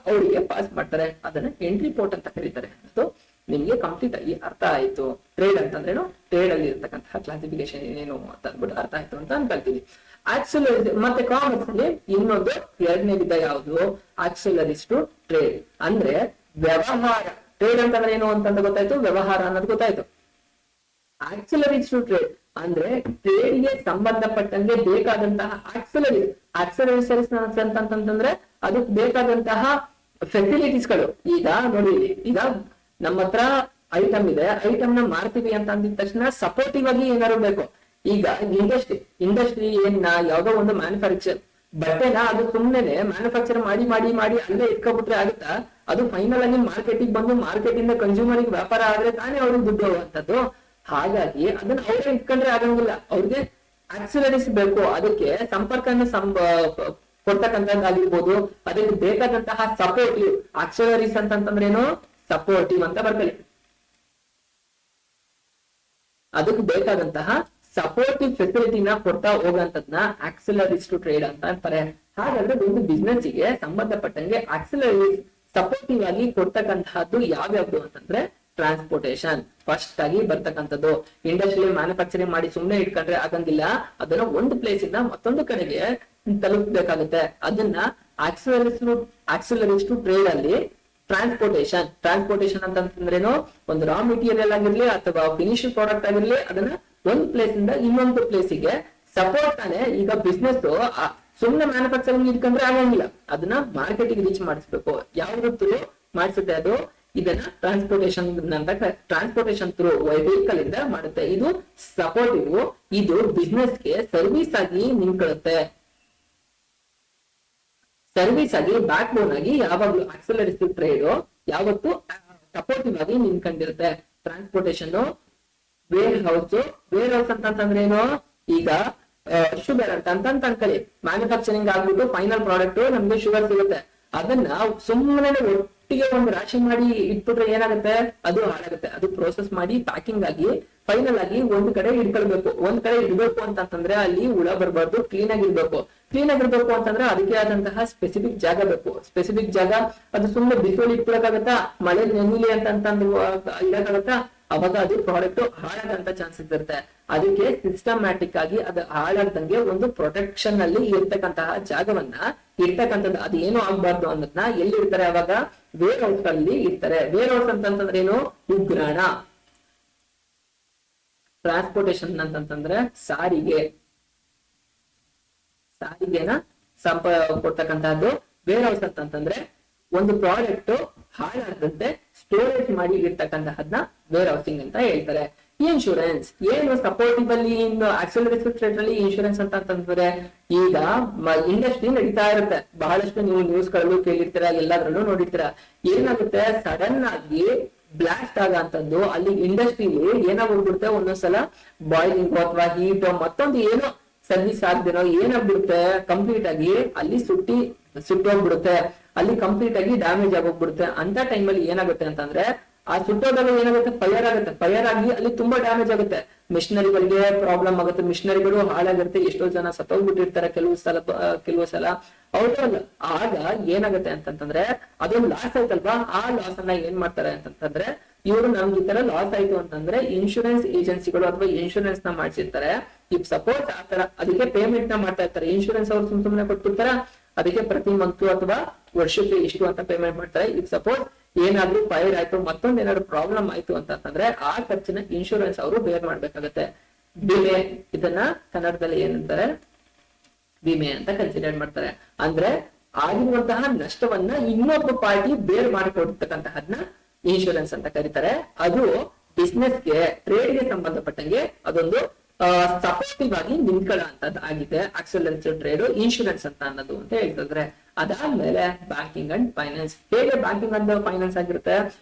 ಅವರಿಗೆ ಪಾಸ್ ಮಾಡ್ತಾರೆ, ಅದನ್ನ ಎಂಟ್ರಿ ಪೋರ್ಟ್ ಅಂತ ಕರೀತಾರೆ. ಸೊ ನಿಮ್ಗೆ ಕಂಪ್ಲೀಟ್ ಆಗಿ ಅರ್ಥ ಆಯ್ತು ಟ್ರೇಡ್ ಅಂತಂದ್ರೇನು, ಟ್ರೇಡ್ ಅಲ್ಲಿ ಇರ್ತಕ್ಕಂತಹ ಕ್ಲಾಸಿಫಿಕೇಶನ್ ಏನೇನು ಅಂತ ಅಂದ್ಬಿಟ್ಟು ಅರ್ಥ ಆಯ್ತು ಅಂತ ಅನ್ಕೊಳ್ತೀನಿ. ಆಕ್ಸಿಲರಿ ಮತ್ತೆ ಕಾಮರ್ಸ್ ಅಲ್ಲಿ ಇನ್ನೊಂದು ಎರಡನೇ ವಿಧ ಯಾವುದು, ಆಕ್ಸಿಲರೀಸ್ ಟು ಟ್ರೇಡ್ ಅಂದ್ರೆ ವ್ಯವಹಾರ. ಟ್ರೇಡ್ ಅಂತಂದ್ರೆ ಏನು ಅಂತಂದ ಗೊತ್ತಾಯ್ತು, ವ್ಯವಹಾರ ಅನ್ನೋದು ಗೊತ್ತಾಯ್ತು. ಆಕ್ಸಿಲರೀಸ್ ಟು ಟ್ರೇಡ್ ಅಂದ್ರೆ ಟ್ರೇಡ್ ಗೆ ಸಂಬಂಧಪಟ್ಟಂಗೆ ಬೇಕಾದಂತಹ ಆಕ್ಸಿಲರೀಸ್ ಅಂತಂದ್ರೆ ಅದಕ್ಕೆ ಬೇಕಾದಂತಹ ಫೆಸಿಲಿಟೀಸ್ಗಳು. ಈಗ ನೋಡಿ, ಈಗ ನಮ್ಮ ಹತ್ರ ಐಟಮ್ ಇದೆ, ಐಟಮ್ ನ ಮಾರ್ತೀವಿ ಅಂತ ಅಂದಿದ ತಕ್ಷಣ ಸಪೋರ್ಟಿವ್ ಆಗಿ ಏನಾದ್ರು ಬೇಕು. ಈಗ ಇಂಡಸ್ಟ್ರಿ ಯಾವ್ದೋ ಒಂದು ಮ್ಯಾನುಫ್ಯಾಕ್ಚರ್ ಬಟ್ಟೆನ ಅದು ಸುಮ್ನೆ ಮ್ಯಾನುಫ್ಯಾಕ್ಚರ್ ಮಾಡಿ ಅಲ್ಲೇ ಇಟ್ಕೊಬಿಟ್ರೆ ಆಗುತ್ತಾ, ಅದು ಫೈನಲ್ ಆಗಿ ಮಾರ್ಕೆಟಿಗೆ ಬಂದು ಮಾರ್ಕೆಟ್ ಇಂದ ಕನ್ಸ್ಯೂಮರ್ ವ್ಯಾಪಾರ ಆದ್ರೆ ತಾನೇ ಅವ್ರಿಗೆ ದುಡ್ಡು ಹೋಗುವಂತದ್ದು. ಹಾಗಾಗಿ ಅದನ್ನ ಅವ್ರಿಗೆ ಇಟ್ಕೊಂಡ್ರೆ ಆಗಂಗಿಲ್ಲ, ಅವ್ರಿಗೆ ಆಕ್ಸಿಲರೀಸ್ ಬೇಕು. ಅದಕ್ಕೆ ಸಂಪರ್ಕನ ಕೊಡ್ತಕ್ಕಂಥದ್ದಾಗಿರ್ಬೋದು, ಅದಕ್ಕೆ ಬೇಕಾದಂತಹ ಸಪೋರ್ಟಿವ್. ಆಕ್ಸಿಲರೀಸ್ ಅಂತಂದ್ರೆ ಏನು, ಸಪೋರ್ಟಿವ್ ಅಂತ ಬರ್ಕೊಳ್ಳಿ. ಅದಕ್ಕೆ ಬೇಕಾದಂತಹ ಸಪೋರ್ಟಿವ್ ಫೆಸಿಲಿಟಿನ ಕೊಡ್ತಾ ಹೋಗಂತದ್ನ ಆಕ್ಸಿಲರೀಸ್ ಟು ಟ್ರೇಡ್ ಅಂತ ಅಂತಾರೆ. ಹಾಗಾದ್ರೆ ಒಂದು ಬಿಸ್ನೆಸ್ ಗೆ ಸಂಬಂಧಪಟ್ಟಂಗೆ ಆಕ್ಸಿಲರೀಸ್ ಸಪೋರ್ಟಿವ್ ಆಗಿ ಕೊಡ್ತಕ್ಕಂತಹದ್ದು ಯಾವ್ಯಾವ್ದು ಅಂತಂದ್ರೆ ಟ್ರಾನ್ಸ್ಪೋರ್ಟೇಶನ್ ಫಸ್ಟ್ ಆಗಿ ಬರ್ತಕ್ಕಂಥದ್ದು. ಇಂಡಸ್ಟ್ರಿಯಲ್ ಮ್ಯಾನುಫ್ಯಾಕ್ಚರಿಂಗ್ ಮಾಡಿ ಸುಮ್ನೆ ಇಟ್ಕೊಂಡ್ರೆ ಆಗಂಗಿಲ್ಲ, ಅದನ್ನ ಒಂದು ಪ್ಲೇಸ್ ಇಂದ ಮತ್ತೊಂದು ಕಡೆಗೆ ತಲುಪಬೇಕಾಗುತ್ತೆ. ಅದನ್ನ ಆಕ್ಸಿಲರೀಸ್ ಟು ಟ್ರೇಡ್ ಅಲ್ಲಿ ಟ್ರಾನ್ಸ್ಪೋರ್ಟೇಶನ್ ಅಂತಂದ್ರೇನು, ಒಂದು ರಾ ಮೆಟೀರಿಯಲ್ ಆಗಿರ್ಲಿ ಅಥವಾ ಫಿನಿಶ್ ಪ್ರಾಡಕ್ಟ್ ಆಗಿರ್ಲಿ, ಅದನ್ನ ಒಂದು ಪ್ಲೇಸ್ ಇಂದ ಇನ್ನೊಂದು ಪ್ಲೇಸಿಗೆ ಸಪೋರ್ಟ್ ತಾನೆ. ಈಗ ಬಿಸ್ನೆಸ್ ಸುಮ್ನೆ ಮ್ಯಾನುಫ್ಯಾಕ್ಚರಿಂಗ್ ಇಟ್ಕೊಂಡ್ರೆ ಆಗಂಗಿಲ್ಲ, ಅದನ್ನ ಮಾರ್ಕೆಟಿಗೆ ರೀಚ್ ಮಾಡಿಸ್ಬೇಕು. ಯಾವ್ದು ಥ್ರೂ ಮಾಡಿಸುತ್ತೆ ಅದು, ಇದನ್ನ ಟ್ರಾನ್ಸ್ಪೋರ್ಟೇಶನ್ ಥ್ರೂ ವೆಹಿಕಲ್ ಇಂದ ಮಾಡುತ್ತೆ. ಇದು ಸಪೋರ್ಟಿವ್, ಇದು ಬಿಸ್ನೆಸ್ ಗೆ ಸರ್ವಿಸ್ ಆಗಿ ನಿಂತ್ಕೊಳ್ಳುತ್ತೆ. ಸರ್ವಿಸ್ ಆಗಿ ಬ್ಯಾಕ್ ಬೋನ್ ಆಗಿ ಯಾವಾಗ್ಲೂ ಆಕ್ಸಿಲರೇಟಿವ್ ಟ್ರೇಡ್ ಯಾವತ್ತು ಸಪೋರ್ಟಿವ್ ಆಗಿ ನಿಂತ್ಕೊಂಡಿರುತ್ತೆ. ಟ್ರಾನ್ಸ್ಪೋರ್ಟೇಶನ್, ವೇರ್ ಹೌಸ್ ಅಂತಂದ್ರೆ ಏನು, ಈಗ ಶುಗರ್ ಅಂತ ಅನ್ಕೊಳ್ಳಿ, ಮ್ಯಾನುಫ್ಯಾಕ್ಚರಿಂಗ್ ಆಗ್ಬಿಟ್ಟು ಫೈನಲ್ ಪ್ರಾಡಕ್ಟ್ ನಮ್ಗೆ ಶುಗರ್ ಸಿಗುತ್ತೆ. ಅದನ್ನ ಸುಮ್ಮನೆ ಒಟ್ಟಿಗೆ ಒಂದು ರಾಶಿ ಮಾಡಿ ಇಟ್ಬಿಟ್ರೆ ಏನಾಗುತ್ತೆ, ಅದು ಹಾಳಾಗುತ್ತೆ. ಅದು ಪ್ರೋಸೆಸ್ ಮಾಡಿ ಪ್ಯಾಕಿಂಗ್ ಆಗಿ ಫೈನಲ್ ಆಗಿ ಒಂದ್ ಕಡೆ ಇಟ್ಕೊಳ್ಬೇಕು. ಒಂದ್ ಕಡೆ ಇಡ್ಬೇಕು ಅಂತಂದ್ರೆ ಅಲ್ಲಿ ಹುಳ ಬರಬಾರ್ದು, ಕ್ಲೀನ್ ಆಗಿರ್ಬೇಕು. ಕ್ಲೀನ್ ಆಗಿರ್ಬೇಕು ಅಂತಂದ್ರೆ ಅದಕ್ಕೆ ಆದಂತಹ ಸ್ಪೆಸಿಫಿಕ್ ಜಾಗ ಬೇಕು. ಸ್ಪೆಸಿಫಿಕ್ ಜಾಗ ಅದು ಸುಮ್ಮನೆ ಬಿಸಿಲು ಇಟ್ಕೊಳಕಾಗತ್ತಾ, ಮಳೆ ನೆನಿಲಿ ಅಂತಂದು ಇಡಕ್ಕಾಗತ್ತಾ, ಅವಾಗ ಅದು ಪ್ರಾಡಕ್ಟ್ ಹಾಳಾಗಂತ ಚಾನ್ಸಸ್ ಇರುತ್ತೆ. ಅದಕ್ಕೆ ಸಿಸ್ಟಮ್ಯಾಟಿಕ್ ಆಗಿ ಅದು ಹಾಳಾಗ್ದಂಗೆ ಒಂದು ಪ್ರೊಟೆಕ್ಷನ್ ಅಲ್ಲಿ ಇರ್ತಕ್ಕಂತಹ ಜಾಗವನ್ನ ಇರ್ತಕ್ಕಂಥದ್ದು. ಅದು ಏನು ಆಗ್ಬಾರ್ದು ಅನ್ನೋದನ್ನ ಎಲ್ಲಿ ಇರ್ತಾರೆ, ಅವಾಗ ವೇರ್ ಹೌಸ್ ಅಲ್ಲಿ ಇರ್ತಾರೆ. ವೇರ್ ಹೌಸ್ ಅಂತಂದ್ರೆ ಏನು, ಉಗ್ರಾಣ. ಟ್ರಾನ್ಸ್ಪೋರ್ಟೇಶನ್ ಅಂತಂದ್ರೆ ಸಾರಿಗೆನ ಕೊಡ್ತಕ್ಕಂತಹದ್ದು. ವೇರ್ ಹೌಸ್ ಅಂತಂದ್ರೆ ಒಂದು ಪ್ರಾಡಕ್ಟ್ ಹಾಳಾಗದಂತೆ ಸ್ಟೋರೇಜ್ ಮಾಡಿ ಇರ್ತಕ್ಕಂತಹದ್ನ ವೇರ್ ಹೌಸಿಂಗ್ ಅಂತ ಹೇಳ್ತಾರೆ. ಇನ್ಶೂರೆನ್ಸ್ ಏನು, ಸಪೋರ್ಟಿವ್ ಅಲ್ಲಿ ಇನ್ನು ಆಕ್ಸಿಲರೇಟಿವ್ ಟ್ರೇಡ್ ಅಲ್ಲಿ ಇನ್ಶೂರೆನ್ಸ್ ಅಂತಂದ್ರೆ, ಈಗ ಇಂಡಸ್ಟ್ರಿ ನಡೀತಾ ಇರುತ್ತೆ. ಬಹಳಷ್ಟು ನೀವು ನ್ಯೂಸ್ ಗಳಲ್ಲೂ ಕೇಳಿರ್ತೀರಾ, ಎಲ್ಲಾದ್ರಲ್ಲೂ ನೋಡಿರ್ತೀರಾ. ಏನಾಗುತ್ತೆ, ಸಡನ್ ಆಗಿ ಬ್ಲಾಸ್ಟ್ ಆಗಂತದ್ದು ಅಲ್ಲಿ ಇಂಡಸ್ಟ್ರಿಲಿ ಏನಾಗ್ಬಿಡುತ್ತೆ, ಒಂದೊಂದ್ಸಲ ಬಾಯ್ಲಿಂಗ್ ಅಥವಾ ಹೀಟ್ ಮತ್ತೊಂದು ಏನೋ ಸರ್ವಿಸ್ ಆಗದಿರೋ ಏನಾಗ್ಬಿಡುತ್ತೆ, ಕಂಪ್ಲೀಟ್ ಆಗಿ ಅಲ್ಲಿ ಸುಟ್ಟೋಗ್ಬಿಡುತ್ತೆ, ಅಲ್ಲಿ ಕಂಪ್ಲೀಟ್ ಆಗಿ ಡ್ಯಾಮೇಜ್ ಆಗೋಗ್ಬಿಡುತ್ತೆ. ಅಂತ ಟೈಮಲ್ಲಿ ಏನಾಗುತ್ತೆ ಅಂತಂದ್ರೆ, ಆ ಸುಟ್ಟೋದಾಗ ಏನಾಗುತ್ತೆ, ಫೈರ್ ಆಗಿ ಅಲ್ಲಿ ತುಂಬಾ ಡ್ಯಾಮೇಜ್ ಆಗುತ್ತೆ. ಮಿಷನರಿಗಳಿಗೆ ಪ್ರಾಬ್ಲಮ್ ಆಗುತ್ತೆ, ಮಿಷನರಿಗಳು ಹಾಳಾಗುತ್ತೆ, ಎಷ್ಟೋ ಜನ ಸತ್ತೋಗ್ಬಿಟ್ಟಿರ್ತಾರೆ ಕೆಲವು ಸಲ ಹೌದಲ್ಲ. ಆಗ ಏನಾಗುತ್ತೆ ಅಂತಂದ್ರೆ, ಅದೊಂದು ಲಾಸ್ ಆಯ್ತಲ್ವಾ, ಆ ಲಾಸ್ ಅನ್ನ ಏನ್ ಮಾಡ್ತಾರೆ ಅಂತಂದ್ರೆ, ಇವರು ನಮ್ಗೆ ಈ ತರ ಲಾಸ್ ಆಯ್ತು ಅಂತಂದ್ರೆ ಇನ್ಶೂರೆನ್ಸ್ ಏಜೆನ್ಸಿಗಳು ಅಥವಾ ಇನ್ಶೂರೆನ್ಸ್ ನ ಮಾಡ್ಸಿರ್ತಾರೆ. ಇಫ್ ಸಪೋಸ್ ಆತರ ಅದಕ್ಕೆ ಪೇಮೆಂಟ್ ನ ಮಾಡ್ತಾ ಇರ್ತಾರೆ. ಇನ್ಶೂರೆನ್ಸ್ ಅವ್ರು ಸುಮ್ಮನೆ ಕೊಟ್ಬಿಡ್ತಾರ, ಅದಕ್ಕೆ ಪ್ರತಿ ಮಂತ್ ಅಥವಾ ವರ್ಷಕ್ಕೆ ಇಷ್ಟು ಅಂತ ಪೇಮೆಂಟ್ ಮಾಡ್ತಾರೆ. ಇಫ್ ಸಪೋಸ್ ಏನಾದ್ರೂ ಫೈರ್ ಆಯ್ತು, ಮತ್ತೊಂದ್ ಏನಾದ್ರು ಪ್ರಾಬ್ಲಮ್ ಆಯ್ತು ಅಂತಂದ್ರೆ ಆ ಖರ್ಚಿನ ಇನ್ಶೂರೆನ್ಸ್ ಅವರು ಬೇರ್ ಮಾಡ್ಬೇಕಾಗತ್ತೆ. ವಿಮೆ, ಇದನ್ನ ಕನ್ನಡದಲ್ಲಿ ಏನಂತಾರೆ, ವಿಮೆ ಅಂತ ಕನ್ಸಿಡರ್ ಮಾಡ್ತಾರೆ. ಅಂದ್ರೆ ಆಗಿರುವಂತಹ ನಷ್ಟವನ್ನ ಇನ್ನೊಬ್ಬ ಪಾರ್ಟಿ ಬೇರ್ ಮಾಡಿಕೊಡ್ತಕ್ಕಂತಹದ್ನ ಇನ್ಶೂರೆನ್ಸ್ ಅಂತ ಕರೀತಾರೆ. ಅದು ಬಿಸ್ನೆಸ್ಗೆ, ಟ್ರೇಡ್ಗೆ ಸಂಬಂಧಪಟ್ಟಂಗೆ ಅದೊಂದು ಸಪೋರ್ಟಿವ್ ಆಗಿ ನಿಂತ್ಕೊಳ್ಳೋಂಥದ್ದು ಆಗಿದೆ ಆಕ್ಸಿಲರೇಟಿವ್ ಟ್ರೇಡ್ ಇನ್ಶೂರೆನ್ಸ್ ಅಂತ ಅನ್ನೋದು ಅಂತ ಹೇಳ್ತಿದ್ರೆ. ಅದಾದ್ಮೇಲೆ ಬ್ಯಾಂಕಿಂಗ್ ಅಂಡ್ ಫೈನಾನ್ಸ್. ಹೇಗೆ ಬ್ಯಾಂಕಿಂಗ್ ಅಂಡ್ ಫೈನಾನ್ಸ್ ಆಗಿರುತ್ತೆ,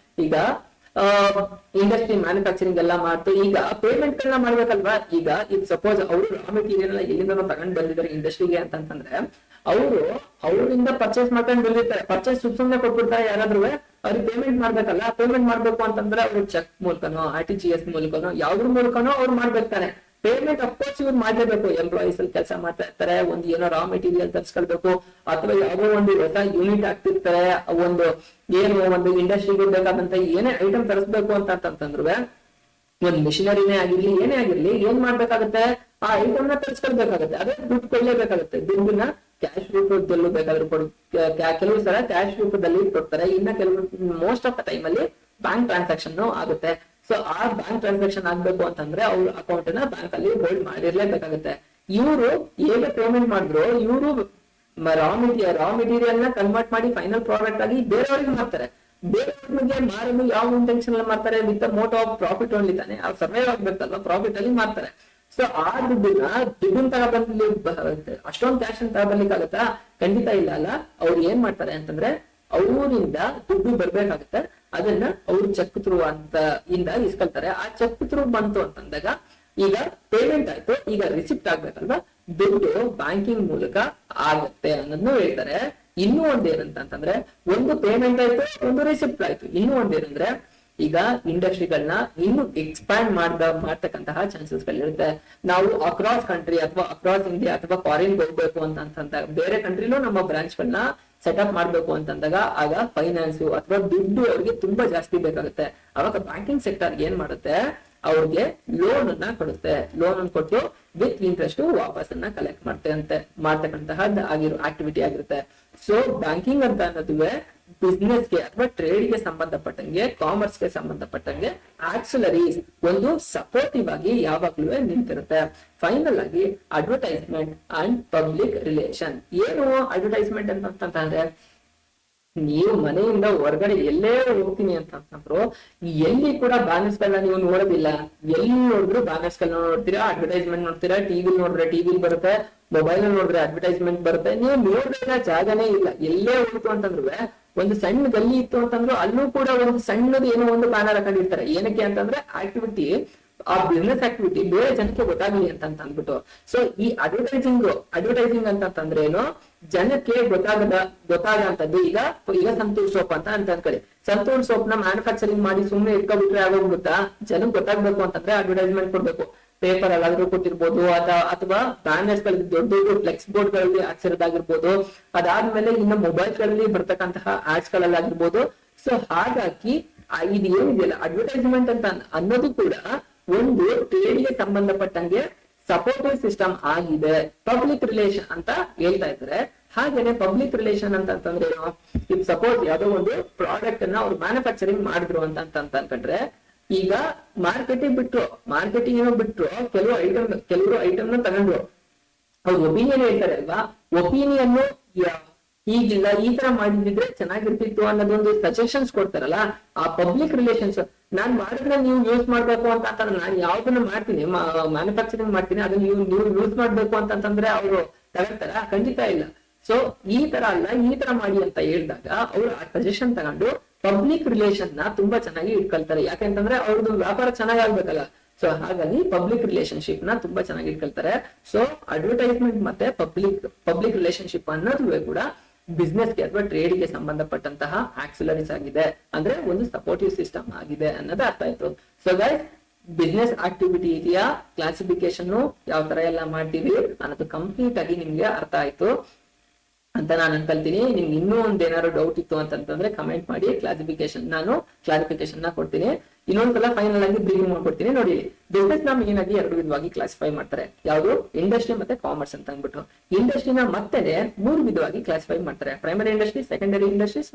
ಈಗ ಇಂಡಸ್ಟ್ರಿ ಮ್ಯಾನುಫ್ಯಾಕ್ಚರಿಂಗ್ ಎಲ್ಲ ಮಾಡ್ತು, ಈಗ ಪೇಮೆಂಟ್ ಗಳನ್ನ ಮಾಡ್ಬೇಕಲ್ವಾ. ಈಗ ಸಪೋಸ್ ಅವರು ರಾ ಮೆಟೀರಿಯಲ್ ಎಲ್ಲಿಂದ ತಗೊಂಡ್ ಬಂದಿದ್ದಾರೆ ಇಂಡಸ್ಟ್ರಿಗೆ ಅಂತಂದ್ರೆ, ಅವರಿಂದ ಪರ್ಚೇಸ್ ಮಾಡ್ಕೊಂಡು ಬಂದಿರ್ತಾರೆ. ಪರ್ಚೇಸ್ ಸುಮ್ಮನೆ ಕೊಟ್ಬಿಡ್ತಾರೆ ಯಾರಾದ್ರೂ, ಅವ್ರಿಗೆ ಪೇಮೆಂಟ್ ಮಾಡ್ಬೇಕಲ್ಲ. ಪೇಮೆಂಟ್ ಮಾಡ್ಬೇಕು ಅಂತಂದ್ರೆ ಅವ್ರು ಚೆಕ್ ಮೂಲಕನೋ RTGS ಮೂಲಕನೋ ಯಾವ್ದ್ರ ಮೂಲಕನೋ ಅವ್ರು ಮಾಡ್ಬೇಕಾರೆ. ಪೇಮೆಂಟ್ ಅಫ್ಕೋರ್ಸ್ ಇವ್ರು ಮಾಡ್ಲೇಬೇಕು. ಎಂಪ್ಲಾಯೀಸ್ ಅಲ್ಲಿ ಕೆಲಸ ಮಾಡ್ತಾ ಇರ್ತಾರೆ, ಒಂದು ಏನೋ ರಾ ಮೆಟೀರಿಯಲ್ ತರಿಸ್ಕೊಳ್ಬೇಕು, ಅಥವಾ ಯಾವುದೋ ಒಂದು ಹೊಸ ಯೂನಿಟ್ ಆಗ್ತಿರ್ತಾರೆ, ಒಂದು ಇಂಡಸ್ಟ್ರಿಗೆ ಬೇಕಾದಂತ ಏನೇ ಐಟಮ್ ತರಿಸ್ಬೇಕು ಅಂತಂದ್ರು, ಒಂದ್ ಮಿಷನರಿನೇ ಆಗಿರ್ಲಿ ಏನೇ ಆಗಿರ್ಲಿ, ಏನ್ ಮಾಡ್ಬೇಕಾಗತ್ತೆ, ಆ ಐಟಮ್ ನ ತರಿಸ್ಕೊಳ್ಬೇಕಾಗತ್ತೆ. ಅದೇ ದುಡ್ಡು ಕೊಡ್ಲೇಬೇಕಾಗತ್ತೆ. ದುಡ್ಡನ್ನ ಕ್ಯಾಶ್ ರೂಪದಲ್ಲೂ ಬೇಕಾದ್ರೂ ಕೆಲವು ಸಲ ಕ್ಯಾಶ್ ರೂಪದಲ್ಲಿ ಕೊಡ್ತಾರೆ. ಇನ್ನ ಕೆಲವು ಮೋಸ್ಟ್ ಆಫ್ ದ ಟೈಮ್ ಅಲ್ಲಿ ಬ್ಯಾಂಕ್ ಟ್ರಾನ್ಸಾಕ್ಷನ್ ಆಗುತ್ತೆ. ಸೊ ಆ ಬ್ಯಾಂಕ್ ಟ್ರಾನ್ಸಾಕ್ಷನ್ ಆಗ್ಬೇಕು ಅಂತಂದ್ರೆ ಅವ್ರ ಅಕೌಂಟ್ ನ ಬ್ಯಾಂಕ್ ಅಲ್ಲಿ ಹೋಲ್ಡ್ ಮಾಡಿರ್ಲೇಬೇಕಾಗುತ್ತೆ. ಇವರು ಹೇಗೆ ಪೇಮೆಂಟ್ ಮಾಡಿದ್ರು, ಇವರು ರಾ ಮೆಟೀರಿಯಲ್ ನ ಕನ್ವರ್ಟ್ ಮಾಡಿ ಫೈನಲ್ ಪ್ರಾಡಕ್ಟ್ ಆಗಿ ಬೇರೆಯವ್ರಿಗೆ ಮಾಡ್ತಾರೆ. ಬೇರೆಯವ್ರಿಗೆ ಮಾರಲು ಯಾವ ಇಂಟೆನ್ಷನ್ ಅಲ್ಲಿ ಮಾಡ್ತಾರೆ, ವಿತ್ ಮೋಟ್ ಆಫ್ ಪ್ರಾಫಿಟ್ ಓನ್ಲಿ ತಾನೆ. ಅವ್ರು ಸರ್ವೈವ್ ಆಗ್ಬೇಕಲ್ವಾ, ಪ್ರಾಫಿಟ್ ಅಲ್ಲಿ ಮಾಡ್ತಾರೆ. ಸೊ ಆ ದುಡ್ಡನ್ನ ತಗೊಬರ್ಲಿ, ಅಷ್ಟೊಂದು ಕ್ಯಾಶ್ ಅಂತ ತಗೊಬರ್ಲಿಕ್ಕಾಗತ್ತಾ, ಖಂಡಿತ ಇಲ್ಲ ಅಲ್ಲ. ಅವ್ರು ಏನ್ ಮಾಡ್ತಾರೆ ಅಂತಂದ್ರೆ, ಅವರಿಂದ ದುಡ್ಡು ಬರ್ಬೇಕಾಗತ್ತೆ, ಅದನ್ನ ಅವ್ರು ಚೆಕ್ ಥ್ರೂ ಅಂತ ಇಸ್ಕೊಳ್ತಾರೆ. ಆ ಚೆಕ್ ಥ್ರೂ ಬಂತು ಅಂತಂದಾಗ ಈಗ ಪೇಮೆಂಟ್ ಆಯ್ತು, ಈಗ ರಿಸಿಪ್ಟ್ ಆಗ್ಬೇಕಲ್ವಾ, ದುಡ್ಡು ಬ್ಯಾಂಕಿಂಗ್ ಮೂಲಕ ಆಗತ್ತೆ ಅನ್ನೋದನ್ನ ಹೇಳ್ತಾರೆ. ಇನ್ನೂ ಒಂದೇನಂತಂದ್ರೆ, ಒಂದು ಪೇಮೆಂಟ್ ಆಯ್ತು, ಒಂದು ರಿಸಿಪ್ಟ್ ಆಯ್ತು. ಇನ್ನೂ ಒಂದೇನಂದ್ರೆ, ಈಗ ಇಂಡಸ್ಟ್ರಿಗಳನ್ನ ಇನ್ನು ಎಕ್ಸ್ಪ್ಯಾಂಡ್ ಮಾಡ್ತಕ್ಕಂತಹ ಚಾನ್ಸಸ್ ಗಳಿರುತ್ತೆ. ನಾವು ಅಕ್ರಾಸ್ ಕಂಟ್ರಿ ಅಥವಾ ಅಕ್ರಾಸ್ ಇಂಡಿಯಾ ಅಥವಾ ಫಾರಿನ್ ಹೋಗ್ಬೇಕು ಅಂತ ಬೇರೆ ಕಂಟ್ರಿಲೂ ನಮ್ಮ ಬ್ರಾಂಚ್ ಗಳನ್ನ ಸೆಟಪ್ ಮಾಡ್ಬೇಕು ಅಂತಂದಾಗ ಆಗ ಫೈನಾನ್ಸ್ ಅಥವಾ ದುಡ್ಡು ಅವ್ರಿಗೆ ತುಂಬಾ ಜಾಸ್ತಿ ಬೇಕಾಗುತ್ತೆ. ಅವಾಗ ಬ್ಯಾಂಕಿಂಗ್ ಸೆಕ್ಟರ್ ಏನ್ ಮಾಡುತ್ತೆ, ಅವ್ರಿಗೆ ಲೋನ್ ಅನ್ನ ಕೊಡುತ್ತೆ. ಲೋನ್ ಅನ್ನು ಕೊಟ್ಟು ವಿತ್ ಇಂಟ್ರೆಸ್ಟ್ ವಾಪಸ್ಸನ್ನ ಕಲೆಕ್ಟ್ ಮಾಡ್ತಕ್ಕಂತಹ ಆಕ್ಟಿವಿಟಿ ಆಗಿರುತ್ತೆ. ಸೊ ಬ್ಯಾಂಕಿಂಗ್ ಅಂತ ಅನ್ನೋದುವೆ ಬಿಸ್ನೆಸ್ ಗೆ ಅಥವಾ ಟ್ರೇಡ್ ಗೆ ಸಂಬಂಧಪಟ್ಟಂಗೆ, ಕಾಮರ್ಸ್ ಗೆ ಸಂಬಂಧಪಟ್ಟಂಗೆ ಆಕ್ಸಿಲರೀಸ್ ಒಂದು ಸಪೋರ್ಟಿವ್ ಆಗಿ ಯಾವಾಗ್ಲೂ ನಿಂತಿರುತ್ತೆ. ಫೈನಲ್ ಆಗಿ ಅಡ್ವರ್ಟೈಸ್ಮೆಂಟ್ ಅಂಡ್ ಪಬ್ಲಿಕ್ ರಿಲೇಷನ್. ಏನು ಅಡ್ವರ್ಟೈಸ್ಮೆಂಟ್ ಅಂತಂದ್ರೆ, ನೀವು ಮನೆಯಿಂದ ಹೊರಗಡೆ ಎಲ್ಲೇ ಹೋಗ್ತೀನಿ ಅಂತಂದ್ರು ಎಲ್ಲಿ ಕೂಡ ಬ್ಯಾನರ್ಸ್ ಗಳನ್ನ ನೀವು ನೋಡೋದಿಲ್ಲ. ಎಲ್ಲಿ ನೋಡಿದ್ರು ಬ್ಯಾನರ್ಸ್ ಗಳನ್ನ ನೋಡ್ತೀರಾ, ಅಡ್ವರ್ಟೈಸ್ಮೆಂಟ್ ನೋಡ್ತೀರಾ. ಟಿವಿ ನೋಡಿದ್ರೆ ಟಿವಿ ಬರುತ್ತೆ, ಮೊಬೈಲ್ ನೋಡಿದ್ರೆ ಅಡ್ವರ್ಟೈಸ್ಮೆಂಟ್ ಬರುತ್ತೆ. ನೀವು ನೋಡಿದ್ರೆ ಜಾಗನೇ ಇಲ್ಲ. ಎಲ್ಲೇ ಹೋಯ್ತು ಅಂತಂದ್ರು, ಒಂದು ಸಣ್ಣ ಗಲ್ಲಿ ಇತ್ತು ಅಂತಂದ್ರು ಅಲ್ಲೂ ಕೂಡ ಒಂದು ಸಣ್ಣದು ಏನೋ ಒಂದು ಬ್ಯಾನರ್ ಹಾಕೊಂಡಿರ್ತಾರೆ. ಏನಕ್ಕೆ ಅಂತಂದ್ರೆ ಆಕ್ಟಿವಿಟಿ, ಆ ಬಿಸ್ನೆಸ್ ಆಕ್ಟಿವಿಟಿ ಬೇರೆ ಜನಕ್ಕೆ ಗೊತ್ತಾಗ್ಲಿ ಅಂತ ಅಂದ್ಬಿಟ್ಟು. ಸೊ ಈ ಅಡ್ವರ್ಟೈಸಿಂಗ್ ಅಂತಂದ್ರೆ ಏನು, ಜನಕ್ಕೆ ಗೊತ್ತಾಗಂತದ್ದು. ಈಗ ಸಂತೂರ್ ಸೋಪ್ ಅಂತ ಅನ್ಕೊಳ್ಳಿ. ಸಂತೂರ್ ಸೋಪ್ ನ ಮ್ಯಾನುಫ್ಯಾಕ್ಚರಿಂಗ್ ಮಾಡಿ ಸುಮ್ಮನೆ ಇಟ್ಕೊಬಿಟ್ರೆ ಆಗೋಗ್ಬಿಡುತ್ತಾ? ಜನಕ್ಕೆ ಗೊತ್ತಾಗ್ಬೇಕು ಅಂತಂದ್ರೆ ಅಡ್ವರ್ಟೈಸ್ಮೆಂಟ್ ಕೊಡ್ಬೇಕು. ಪೇಪರ್ ಅಲ್ಲಾದ್ರೂ ಕೊಟ್ಟಿರ್ಬೋದು, ಅಥವಾ ಬ್ಯಾನರ್ಸ್ ಗಳಲ್ಲಿ ದೊಡ್ಡ ದೊಡ್ಡ ಫ್ಲೆಕ್ಸ್ ಬೋರ್ಡ್ ಗಳಲ್ಲಿ ಹಾಕ್ಸಿರೋದಾಗಿರ್ಬೋದು. ಅದಾದ್ಮೇಲೆ ಇನ್ನು ಮೊಬೈಲ್ ಗಳಲ್ಲಿ ಬರ್ತಕ್ಕಂತಹ ಆಡ್ಸ್ ಗಳಲ್ಲಾಗಿರ್ಬೋದು. ಸೊ ಹಾಗಾಗಿ ಇದು ಏನಿದೆಯಲ್ಲ ಅಡ್ವರ್ಟೈಸ್ಮೆಂಟ್ ಅಂತ ಅನ್ನೋದು ಕೂಡ ಒಂದು ಟ್ರೇಡ್ ಗೆ ಸಂಬಂಧಪಟ್ಟಂಗೆ ಸಪೋರ್ಟಿವ್ ಸಿಸ್ಟಮ್ ಆಗಿದೆ. ಪಬ್ಲಿಕ್ ರಿಲೇಷನ್ ಅಂತ ಹೇಳ್ತಾ ಇದ್ದಾರೆ. ಹಾಗೇನೆ ಪಬ್ಲಿಕ್ ರಿಲೇಷನ್ ಅಂತಂದ್ರೆ ಏನು, ಈಗ ಸಪೋಸ್ ಯಾವ್ದೋ ಒಂದು ಪ್ರಾಡಕ್ಟ್ ಅನ್ನ ಅವ್ರು ಮ್ಯಾನುಫ್ಯಾಕ್ಚರಿಂಗ್ ಮಾಡಿದ್ರು ಅಂತ ಅನ್ಕೊಂಡ್ರೆ, ಈಗ ಮಾರ್ಕೆಟಿಂಗ್ ಏನೋ ಬಿಟ್ರು, ಕೆಲವರು ಐಟಮ್ ನ ತಗೊಂಡ್ರು, ಅವ್ರು ಒಪಿನಿಯನ್ ಹೇಳ್ತಾರೆ ಅಲ್ವಾ. ಒಪಿನಿಯನ್ ಈಗಿಲ್ಲ, ಈ ತರ ಮಾಡಿದ್ರೆ ಚೆನ್ನಾಗಿರ್ತಿತ್ತು ಅನ್ನೋದೊಂದು ಸಜೆಷನ್ಸ್ ಕೊಡ್ತಾರಲ್ಲ, ಆ ಪಬ್ಲಿಕ್ ರಿಲೇಷನ್ಸ್. ನಾನ್ ಮಾಡಿದ್ರೆ ನೀವು ಯೂಸ್ ಮಾಡ್ಬೇಕು ಅಂತ ನಾನು ಯಾವ್ದನ್ನ ಮಾಡ್ತೀನಿ, ಮ್ಯಾನುಫ್ಯಾಕ್ಚರಿಂಗ್ ಮಾಡ್ತೀನಿ, ಅದನ್ನ ನೀವು ಯೂಸ್ ಮಾಡ್ಬೇಕು ಅಂತಂದ್ರೆ ಅವರು ತಗೊಳ್ತಾರ? ಖಂಡಿತ ಇಲ್ಲ. ಸೊ ಈ ತರ ಅಲ್ಲ, ಈ ತರ ಮಾಡಿ ಅಂತ ಹೇಳಿದಾಗ ಅವ್ರು ಆ ಸಜೆಷನ್ ತಗೊಂಡು ಪಬ್ಲಿಕ್ ರಿಲೇಷನ್ ನ ತುಂಬಾ ಚೆನ್ನಾಗಿ ಇಟ್ಕೊಳ್ತಾರೆ. ಯಾಕೆಂತಂದ್ರೆ ಅವ್ರದ್ದು ವ್ಯಾಪಾರ ಚೆನ್ನಾಗಾಗ್ಬೇಕಲ್ಲ. ಸೊ ಹಾಗಾಗಿ ಪಬ್ಲಿಕ್ ರಿಲೇಶನ್ಶಿಪ್ ನ ತುಂಬಾ ಚೆನ್ನಾಗಿ ಇಟ್ಕೊಳ್ತಾರೆ. ಸೊ ಅಡ್ವರ್ಟೈಸ್ಮೆಂಟ್ ಮತ್ತೆ ಪಬ್ಲಿಕ್ ರಿಲೇಶನ್ಶಿಪ್ ಅನ್ನೋದು ಕೂಡ ಬಿಸ್ನೆಸ್ ಗೆ ಅಥವಾ ಟ್ರೇಡ್ ಗೆ ಸಂಬಂಧಪಟ್ಟಂತಹ ಆಕ್ಸಿಲರೀಸ್ ಆಗಿದೆ. ಅಂದ್ರೆ ಒಂದು ಸಪೋರ್ಟಿವ್ ಸಿಸ್ಟಮ್ ಆಗಿದೆ ಅನ್ನೋದು ಅರ್ಥ ಆಯ್ತು. ಸೊ ಗೈಸ್, ಬಿಸ್ನೆಸ್ ಆಕ್ಟಿವಿಟಿ ಇದೆಯಾ, ಕ್ಲಾಸಿಫಿಕೇಶನ್ ಯಾವ ತರ ಎಲ್ಲ ಮಾಡ್ತೀವಿ ಅನ್ನೋದು ಕಂಪ್ಲೀಟ್ ಆಗಿ ನಿಮ್ಗೆ ಅರ್ಥ ಆಯ್ತು ಅಂತ ನಾನು ಅನ್ಕೊಳ್ತೀನಿ. ನಿಮ್ಗೆ ಇನ್ನೂ ಒಂದೇನಾದ್ರು ಡೌಟ್ ಇತ್ತು ಅಂತಂದ್ರೆ ಕಮೆಂಟ್ ಮಾಡಿ, ಕ್ಲಾರಿಫಿಕೇಶನ್ ನ ಕೊಡ್ತೀನಿ. ಇನ್ನೊಂದ್ಸಲ ಫೈನಲ್ ಆಗಿ ಬ್ರೀಫಿಂಗ್ ಮಾಡ್ಕೊಡ್ತೀನಿ. ನೋಡಿ, ಬಿಸ್ನೆಸ್ ನ ಮೇನ್ ಆಗಿ ಎರಡು ವಿಧವಾಗಿ ಕ್ಲಾಸಿಫೈ ಮಾಡ್ತಾರೆ. ಯಾವುದು? ಇಂಡಸ್ಟ್ರಿ ಮತ್ತೆ ಕಾಮರ್ಸ್ ಅಂತ ಅಂದ್ಬಿಟ್ಟು. ಇಂಡಸ್ಟ್ರಿನ ಮತ್ತೆ 3 ವಿಧವಾಗಿ ಕ್ಲಾಸಿಫೈ ಮಾಡ್ತಾರೆ. Primary industry, secondary industries,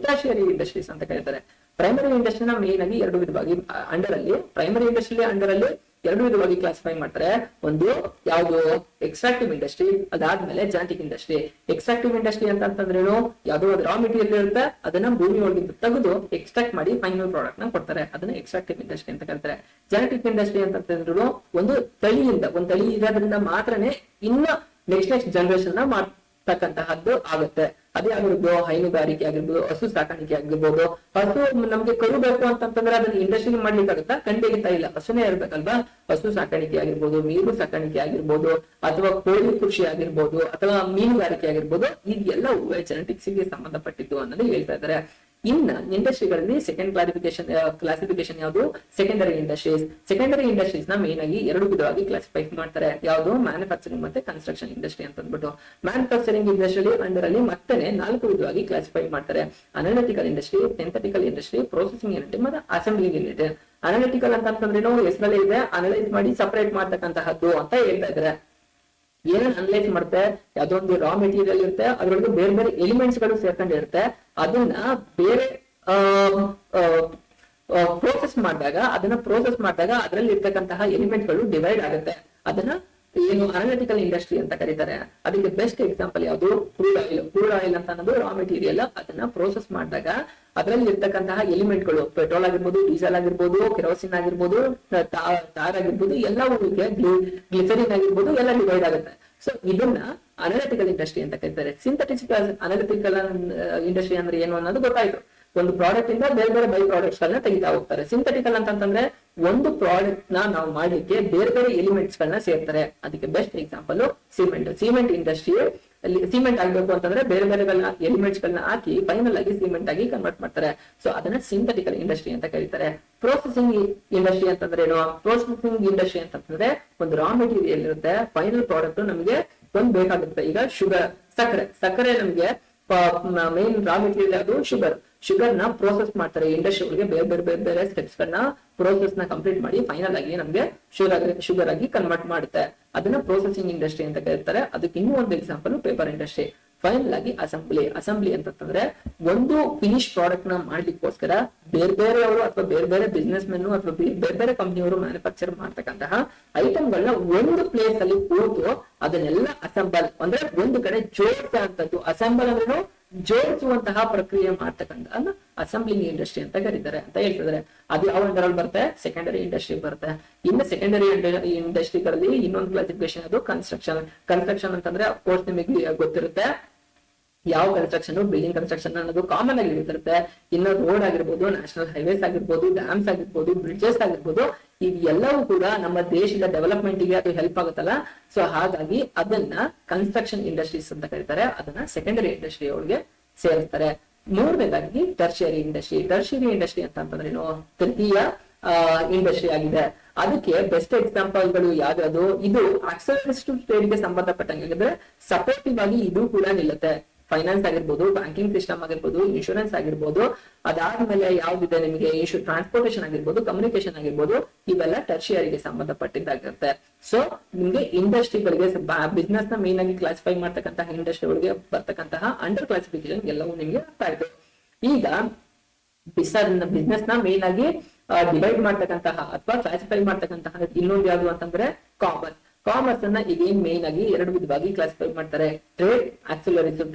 tertiary industries ಅಂತ ಕರೀತಾರೆ. ಪ್ರೈಮರಿ ಇಂಡಸ್ಟ್ರಿನ ಮೇನ್ ಆಗಿ 2 ವಿಧವಾಗಿ ಪ್ರೈಮರಿ ಇಂಡಸ್ಟ್ರಿ ಅಂಡರಲ್ಲಿ 2 ವಿಧವಾಗಿ ಕ್ಲಾಸಿಫೈ ಮಾಡ್ತಾರೆ. ಒಂದು ಯಾವುದು? ಎಕ್ಸ್ಟ್ರಾಕ್ಟಿವ್ ಇಂಡಸ್ಟ್ರಿ, ಅದಾದ್ಮೇಲೆ ಜೆನೆಟಿಕ್ ಇಂಡಸ್ಟ್ರಿ. ಎಕ್ಸ್ಟ್ರಾಕ್ಟಿವ್ ಇಂಡಸ್ಟ್ರಿ ಅಂತಂದ್ರೇನು? ಯಾವ್ದೋ ಒಂದು ರಾ ಮೆಟೀರಿಯಲ್ ಇರುತ್ತೆ, ಅದನ್ನ ಭೂಮಿ ಒಳಗಿಂದ ತೆಗೆದು ಎಕ್ಸ್ಟ್ರಾಕ್ಟ್ ಮಾಡಿ ಫೈನಲ್ ಪ್ರಾಡಕ್ಟ್ ನ ಕೊಡ್ತಾರೆ. ಅದನ್ನ ಎಕ್ಸ್ಟ್ರಾಕ್ಟಿವ್ ಇಂಡಸ್ಟ್ರಿ ಅಂತ ಕರೀತಾರೆ. ಜೆನೆಟಿಕ್ ಇಂಡಸ್ಟ್ರಿ ಅಂತಂದ್ರೂ ಒಂದು ತಳಿ ಇರೋದ್ರಿಂದ ಮಾತ್ರನೇ ಇನ್ನ ನೆಕ್ಸ್ಟ್ ಜನರೇಷನ್ ನ ಮಾಡ್ತಕ್ಕಂತಹದ್ದು ಆಗುತ್ತೆ. ಅದೇ ಆಗಿರ್ಬೋದು ಹೈನುಗಾರಿಕೆ ಆಗಿರ್ಬೋದು, ಹಸು ಸಾಕಾಣಿಕೆ ಆಗಿರ್ಬೋದು. ಹಸು ನಮ್ಗೆ ಕರು ಬೇಕು ಅಂತಂದ್ರೆ ಅದನ್ನ ಇಂಡಸ್ಟ್ರಿ ಮಾಡ್ಲಿಕ್ಕಾಗತ್ತಾ? ಖಂಡಿತ ಇಲ್ಲ. ಹಸುನೇ ಇರ್ಬೇಕಲ್ವಾ? ಹಸು ಸಾಕಾಣಿಕೆ ಆಗಿರ್ಬೋದು, ಮೀನು ಸಾಕಾಣಿಕೆ ಆಗಿರ್ಬೋದು, ಅಥವಾ ಕೋಳಿ ಕೃಷಿ ಆಗಿರ್ಬೋದು, ಅಥವಾ ಮೀನುಗಾರಿಕೆ ಆಗಿರ್ಬೋದು, ಇದೆಲ್ಲವೂ ಜೆನೆಟಿಕ್ಸ್ ಗೆ ಸಂಬಂಧಪಟ್ಟಿದ್ದು ಅನ್ನೋದು ಹೇಳ್ತಾ ಇದ್ದಾರೆ. ಇನ್ನ ಇಂಡಸ್ಟ್ರಿಗಳಲ್ಲಿ ಸೆಕೆಂಡ್ ಕ್ಲಾಸಿಫಿಕೇಶನ್ ಯಾವುದು? ಸೆಕೆಂಡರಿ ಇಂಡಸ್ಟ್ರೀಸ್ ನ ಮೇನ್ ಆಗಿ 2 ವಿಧವಾಗಿ ಕ್ಲಾಸಿಫೈ ಮಾಡ್ತಾರೆ. ಯಾವುದು? ಮ್ಯಾನುಫ್ಯಾಕ್ಚರಿಂಗ್ ಮತ್ತೆ ಕನ್ಸ್ಟ್ರಕ್ಷನ್ ಇಂಡಸ್ಟ್ರಿ ಅಂತ ಅಂದ್ಬಿಟ್ಟು. ಮ್ಯಾನುಫ್ಯಾಕ್ಚರಿಂಗ್ ಇಂಡಸ್ಟ್ರಿ ಅಂಡರ್ ಅಲ್ಲಿ ಮತ್ತೆ 4 ವಿಧವಾಗಿ ಕ್ಲಾಸಿಫೈ ಮಾಡ್ತಾರೆ. Analytical industry, synthetical industry, processing unit ಮತ್ತೆ ಅಸೆಂಬ್ಲಿಂಗ್ ಯೂನಿಟ್. ಅನಾಲಿಟಿಕಲ್ ಅಂತಂದ್ರೆ ಹೆಸರಲ್ಲಿ ಇದೆ, ಅನಲೈಸ್ ಮಾಡಿ ಸಪರೇಟ್ ಮಾಡ್ತಕ್ಕಂತಹದ್ದು ಅಂತ ಹೇಳ್ತಾ ಇದ್ದಾರೆ. ಏನ್ ಅನಲೈಸ್ ಮಾಡುತ್ತೆ? ಯಾವ್ದೋ ಒಂದು ರಾ ಮೆಟೀರಿಯಲ್ ಇರುತ್ತೆ, ಅದ್ರೊಳಗೆ ಬೇರೆ ಬೇರೆ ಎಲಿಮೆಂಟ್ಸ್ ಗಳು ಸೇರ್ಕೊಂಡಿರುತ್ತೆ. ಅದನ್ನ ಬೇರೆ ಪ್ರೋಸೆಸ್ ಮಾಡಿದಾಗ ಅದರಲ್ಲಿ ಇರ್ತಕ್ಕಂತಹ ಎಲಿಮೆಂಟ್ ಗಳು ಡಿವೈಡ್ ಆಗುತ್ತೆ. ಅದನ್ನ ಏನು ಅನಾಲಿಟಿಕಲ್ ಇಂಡಸ್ಟ್ರಿ ಅಂತ ಕರೀತಾರೆ. ಅದಕ್ಕೆ ಬೆಸ್ಟ್ ಎಕ್ಸಾಂಪಲ್ ಯಾವುದು? ಕ್ರೂಡ್ ಆಯಿಲ್ ಅಂತ ಅನ್ನೋದು ರಾ ಮೆಟೀರಿಯಲ್. ಅದನ್ನ ಪ್ರೋಸೆಸ್ ಮಾಡಿದಾಗ ಅದರಲ್ಲಿ ಇರ್ತಕ್ಕಂತಹ ಎಲಿಮೆಂಟ್ ಗಳು, ಪೆಟ್ರೋಲ್ ಆಗಿರ್ಬೋದು, ಡೀಸೆಲ್ ಆಗಿರ್ಬೋದು, ಕೆರೋಸಿನ್ ಆಗಿರ್ಬೋದು, ತಾರ್ ಆಗಿರ್ಬೋದು, ಎಲ್ಲವೂ ಗ್ಲಿಸರಿನ್ ಆಗಿರ್ಬೋದು, ಎಲ್ಲ ಡಿವೈಡ್ ಆಗುತ್ತೆ. ಸೊ ಇದನ್ನ ಅನಾಲಿಟಿಕಲ್ ಇಂಡಸ್ಟ್ರಿ ಅಂತ ಕರೀತಾರೆ. ಅನಾಲಿಟಿಕಲ್ ಇಂಡಸ್ಟ್ರಿ ಅಂದ್ರೆ ಏನು ಅನ್ನೋದು ಗೊತ್ತಾಯ್ತು. ಒಂದು ಪ್ರಾಡಕ್ಟ್ ಇಂದ ಬೇರೆ ಬೇರೆ ಬೈ ಪ್ರಾಡಕ್ಟ್ಸ್ ಗಳನ್ನ ತೆಗಿತಾ ಹೋಗ್ತಾರೆ. ಸಿಂಥೆಟಿಕಲ್ ಅಂತಂದ್ರೆ ಒಂದು ಪ್ರಾಡಕ್ಟ್ ನಾವು ಮಾಡ್ಲಿಕ್ಕೆ ಬೇರೆ ಬೇರೆ ಎಲಿಮೆಂಟ್ಸ್ ಗಳನ್ನ ಸೇರ್ತಾರೆ. ಅದಕ್ಕೆ best example cement industry. Cement ಆಗ್ಬೇಕು ಅಂತಂದ್ರೆ ಬೇರೆ ಬೇರೆ ಎಲಿಮೆಂಟ್ಸ್ ಗಳನ್ನ ಹಾಕಿ ಫೈನಲ್ ಆಗಿ ಸಿಮೆಂಟ್ ಆಗಿ ಕನ್ವರ್ಟ್ ಮಾಡ್ತಾರೆ. ಸೊ ಅದನ್ನ ಸಿಂಥೆಟಿಕಲ್ ಇಂಡಸ್ಟ್ರಿ ಅಂತ ಕರೀತಾರೆ. ಪ್ರೊಸೆಸಿಂಗ್ ಇಂಡಸ್ಟ್ರಿ ಅಂತಂದ್ರೆ ಏನು? ಪ್ರೊಸೆಸಿಂಗ್ ಇಂಡಸ್ಟ್ರಿ ಅಂತಂದ್ರೆ ಒಂದು ರಾ ಮೆಟೀರಿಯಲ್ ಇರುತ್ತೆ, ಫೈನಲ್ ಪ್ರಾಡಕ್ಟ್ ನಮಗೆ ಒಂದು ಬೇಕಾಗುತ್ತೆ. ಈಗ ಶುಗರ್, ಸಕ್ಕರೆ ನಮಗೆ ಮೇನ್ ರಾ ಮೆಟೀರಿಯಲ್ ಅದು ಶುಗರ್ ನ ಪ್ರೋಸೆಸ್ ಮಾಡ್ತಾರೆ ಇಂಡಸ್ಟ್ರಿ ಒಳಗೆ ಬೇರೆ ಸ್ಟೆಪ್ಸ್ ಗಳನ್ನ ಪ್ರೋಸೆಸ್ ನ ಕಂಪ್ಲೀಟ್ ಮಾಡಿ ಫೈನಲ್ ಆಗಿ ನಮ್ಗೆ ಶುಗರ್ ಆಗಿ ಕನ್ವರ್ಟ್ ಮಾಡುತ್ತೆ. ಅದನ್ನ ಪ್ರೋಸೆಸಿಂಗ್ ಇಂಡಸ್ಟ್ರಿ ಅಂತ ಕರೀತಾರೆ. ಅದಕ್ಕೆ ಇನ್ನೂ ಒಂದು ಎಕ್ಸಾಂಪಲ್ ಪೇಪರ್ ಇಂಡಸ್ಟ್ರಿ. ಫೈನಲ್ ಆಗಿ ಅಸೆಂಬ್ಲಿ ಅಂತಂದ್ರೆ ಒಂದು ಫಿನಿಶ್ ಪ್ರಾಡಕ್ಟ್ ನ ಮಾಡ್ಲಿಕ್ಕೋಸ್ಕರ ಬೇರೆಯವರು ಅಥವಾ ಬೇರೆ ಬಿಸ್ನೆಸ್ ಮೆನ್ ಅಥವಾ ಬೇರೆ ಕಂಪ್ನಿಯವರು ಮ್ಯಾನುಫ್ಯಾಕ್ಚರ್ ಮಾಡ್ತಕ್ಕಂತಹ ಐಟಮ್ ಗಳನ್ನ ಒಂದು ಪ್ಲೇಸ್ ಅಲ್ಲಿ ಕೂತು ಅದನ್ನೆಲ್ಲ ಅಸೆಂಬಲ್ ಅಂದ್ರೆ ಒಂದು ಕಡೆ ಜೋಡಿಸುವಂತದ್ದು. ಅಸೆಂಬಲ್ ಅಂದ್ರೆ ಜೋಡಿಸುವಂತಹ ಪ್ರಕ್ರಿಯೆ ಮಾಡ್ತಕ್ಕಂಥ ಅಸೆಂಬ್ಲಿಂಗ್ ಇಂಡಸ್ಟ್ರಿ ಅಂತ ಕರೀತಾರೆ ಅಂತ ಹೇಳ್ತಿದ್ದಾರೆ. ಅದು ಯಾವ ಅಂಡರಲ್ಲಿ ಬರುತ್ತೆ? ಸೆಕೆಂಡರಿ ಇಂಡಸ್ಟ್ರಿ ಬರುತ್ತೆ. ಇನ್ನು ಸೆಕೆಂಡರಿ ಇಂಡಸ್ಟ್ರಿಗಳಲ್ಲಿ ಇನ್ನೊಂದು ಕ್ಲಾಸಿಫಿಕೇಶನ್ ಅದು ಕನ್ಸ್ಟ್ರಕ್ಷನ್ ಅಂತಂದ್ರೆ ಅಫ್ಕೋರ್ಸ್ ನಿಮಗೆ ಗೊತ್ತಿರುತ್ತೆ. ಯಾವ ಕನ್ಸ್ಟ್ರಕ್ಷನ್, ಬಿಲ್ಡಿಂಗ್ ಕನ್ಸ್ಟ್ರಕ್ಷನ್ ಅನ್ನೋದು ಕಾಮನ್ ಆಗಿ ಇರುತ್ತೆ. ಇನ್ನು ರೋಡ್ ಆಗಿರ್ಬೋದು, ನ್ಯಾಷನಲ್ ಹೈವೇಸ್ ಆಗಿರ್ಬೋದು, ಡ್ಯಾಮ್ಸ್ ಆಗಿರ್ಬೋದು, ಬ್ರಿಡ್ಜಸ್ ಆಗಿರ್ಬೋದು, ಇವೆಲ್ಲವೂ ಕೂಡ ನಮ್ಮ ದೇಶದ ಡೆವಲಪ್ಮೆಂಟ್ ಗೆ ಅದು ಹೆಲ್ಪ್ ಆಗುತ್ತಲ್ಲ. ಸೊ ಹಾಗಾಗಿ ಅದನ್ನ ಕನ್ಸ್ಟ್ರಕ್ಷನ್ ಇಂಡಸ್ಟ್ರೀಸ್ ಅಂತ ಕರೀತಾರೆ. ಅದನ್ನ ಸೆಕೆಂಡರಿ ಇಂಡಸ್ಟ್ರಿ ಒಳಗೆ ಸೇರಿಸ್ತಾರೆ. ಮೂರನೇದಾಗಿ ಟರ್ಷಿಯರಿ ಇಂಡಸ್ಟ್ರಿ ಅಂತಂದ್ರೆ ಏನು? ತೃತೀಯ ಇಂಡಸ್ಟ್ರಿ ಆಗಿದೆ. ಅದಕ್ಕೆ ಬೆಸ್ಟ್ ಎಕ್ಸಾಂಪಲ್ ಗಳು ಯಾವ್ಯಾವುದು? ಇದು ಆಕ್ಸಲರೇಟಿವ್ ಟ್ರೇಡ್ ಗೆ ಸಂಬಂಧಪಟ್ಟಂಗೆ ಸಪೋರ್ಟಿವ್ ಆಗಿ ಇದು ಕೂಡ ನಿಲ್ಲುತ್ತೆ. ಫೈನಾನ್ಸ್ ಆಗಿರ್ಬೋದು, ಬ್ಯಾಂಕಿಂಗ್ ಸಿಸ್ಟಮ್ ಆಗಿರ್ಬೋದು, ಇನ್ಶೂರೆನ್ಸ್ ಆಗಿರ್ಬೋದು, ಅದಾದ್ಮೇಲೆ ಯಾವ್ದಿದೆ ನಿಮಗೆ ಟ್ರಾನ್ಸ್ಪೋರ್ಟೇಷನ್ ಆಗಿರ್ಬೋದು, ಕಮ್ಯುನಿಕೇಶನ್ ಆಗಿರ್ಬೋದು, ಇವೆಲ್ಲ ಟರ್ಷಿಯರಿಗೆ ಸಂಬಂಧಪಟ್ಟಿದ್ದಾಗಿರುತ್ತೆ. ಸೊ ನಿಮ್ಗೆ ಇಂಡಸ್ಟ್ರಿಗಳಿಗೆ ಬಿಸ್ನೆಸ್ ನ ಮೇನ್ ಆಗಿ ಕ್ಲಾಸಿಫೈ ಮಾಡ್ತಕ್ಕಂತಹ ಇಂಡಸ್ಟ್ರಿಗಳಿಗೆ ಬರ್ತಕ್ಕಂತಹ ಅಂಡರ್ ಕ್ಲಾಸಿಫಿಕೇಶನ್ ಎಲ್ಲವೂ ನಿಮ್ಗೆ ಅರ್ಥ ಆಯ್ತು. ಈಗ ಬಿಸ್ನೆಸ್ ನ ಮೇನ್ ಆಗಿ ಡಿವೈಡ್ ಮಾಡ್ತಕ್ಕಂತಹ ಅಥವಾ ಕ್ಲಾಸಿಫೈ ಮಾಡ್ತಕ್ಕಂತಹ ಇನ್ನೊಂದು ಯಾವುದು ಅಂತಂದ್ರೆ ಕಾಮರ್ಸ್ ಅನ್ನ ಈಗ ಮೇನ್ ಆಗಿ ಎರಡು ವಿಧವಾಗಿ ಕ್ಲಾಸಿಫೈ ಮಾಡ್ತಾರೆ. ಟ್ರೇಡ್, ಆಕ್ಸಿಲರೇಟಿವ್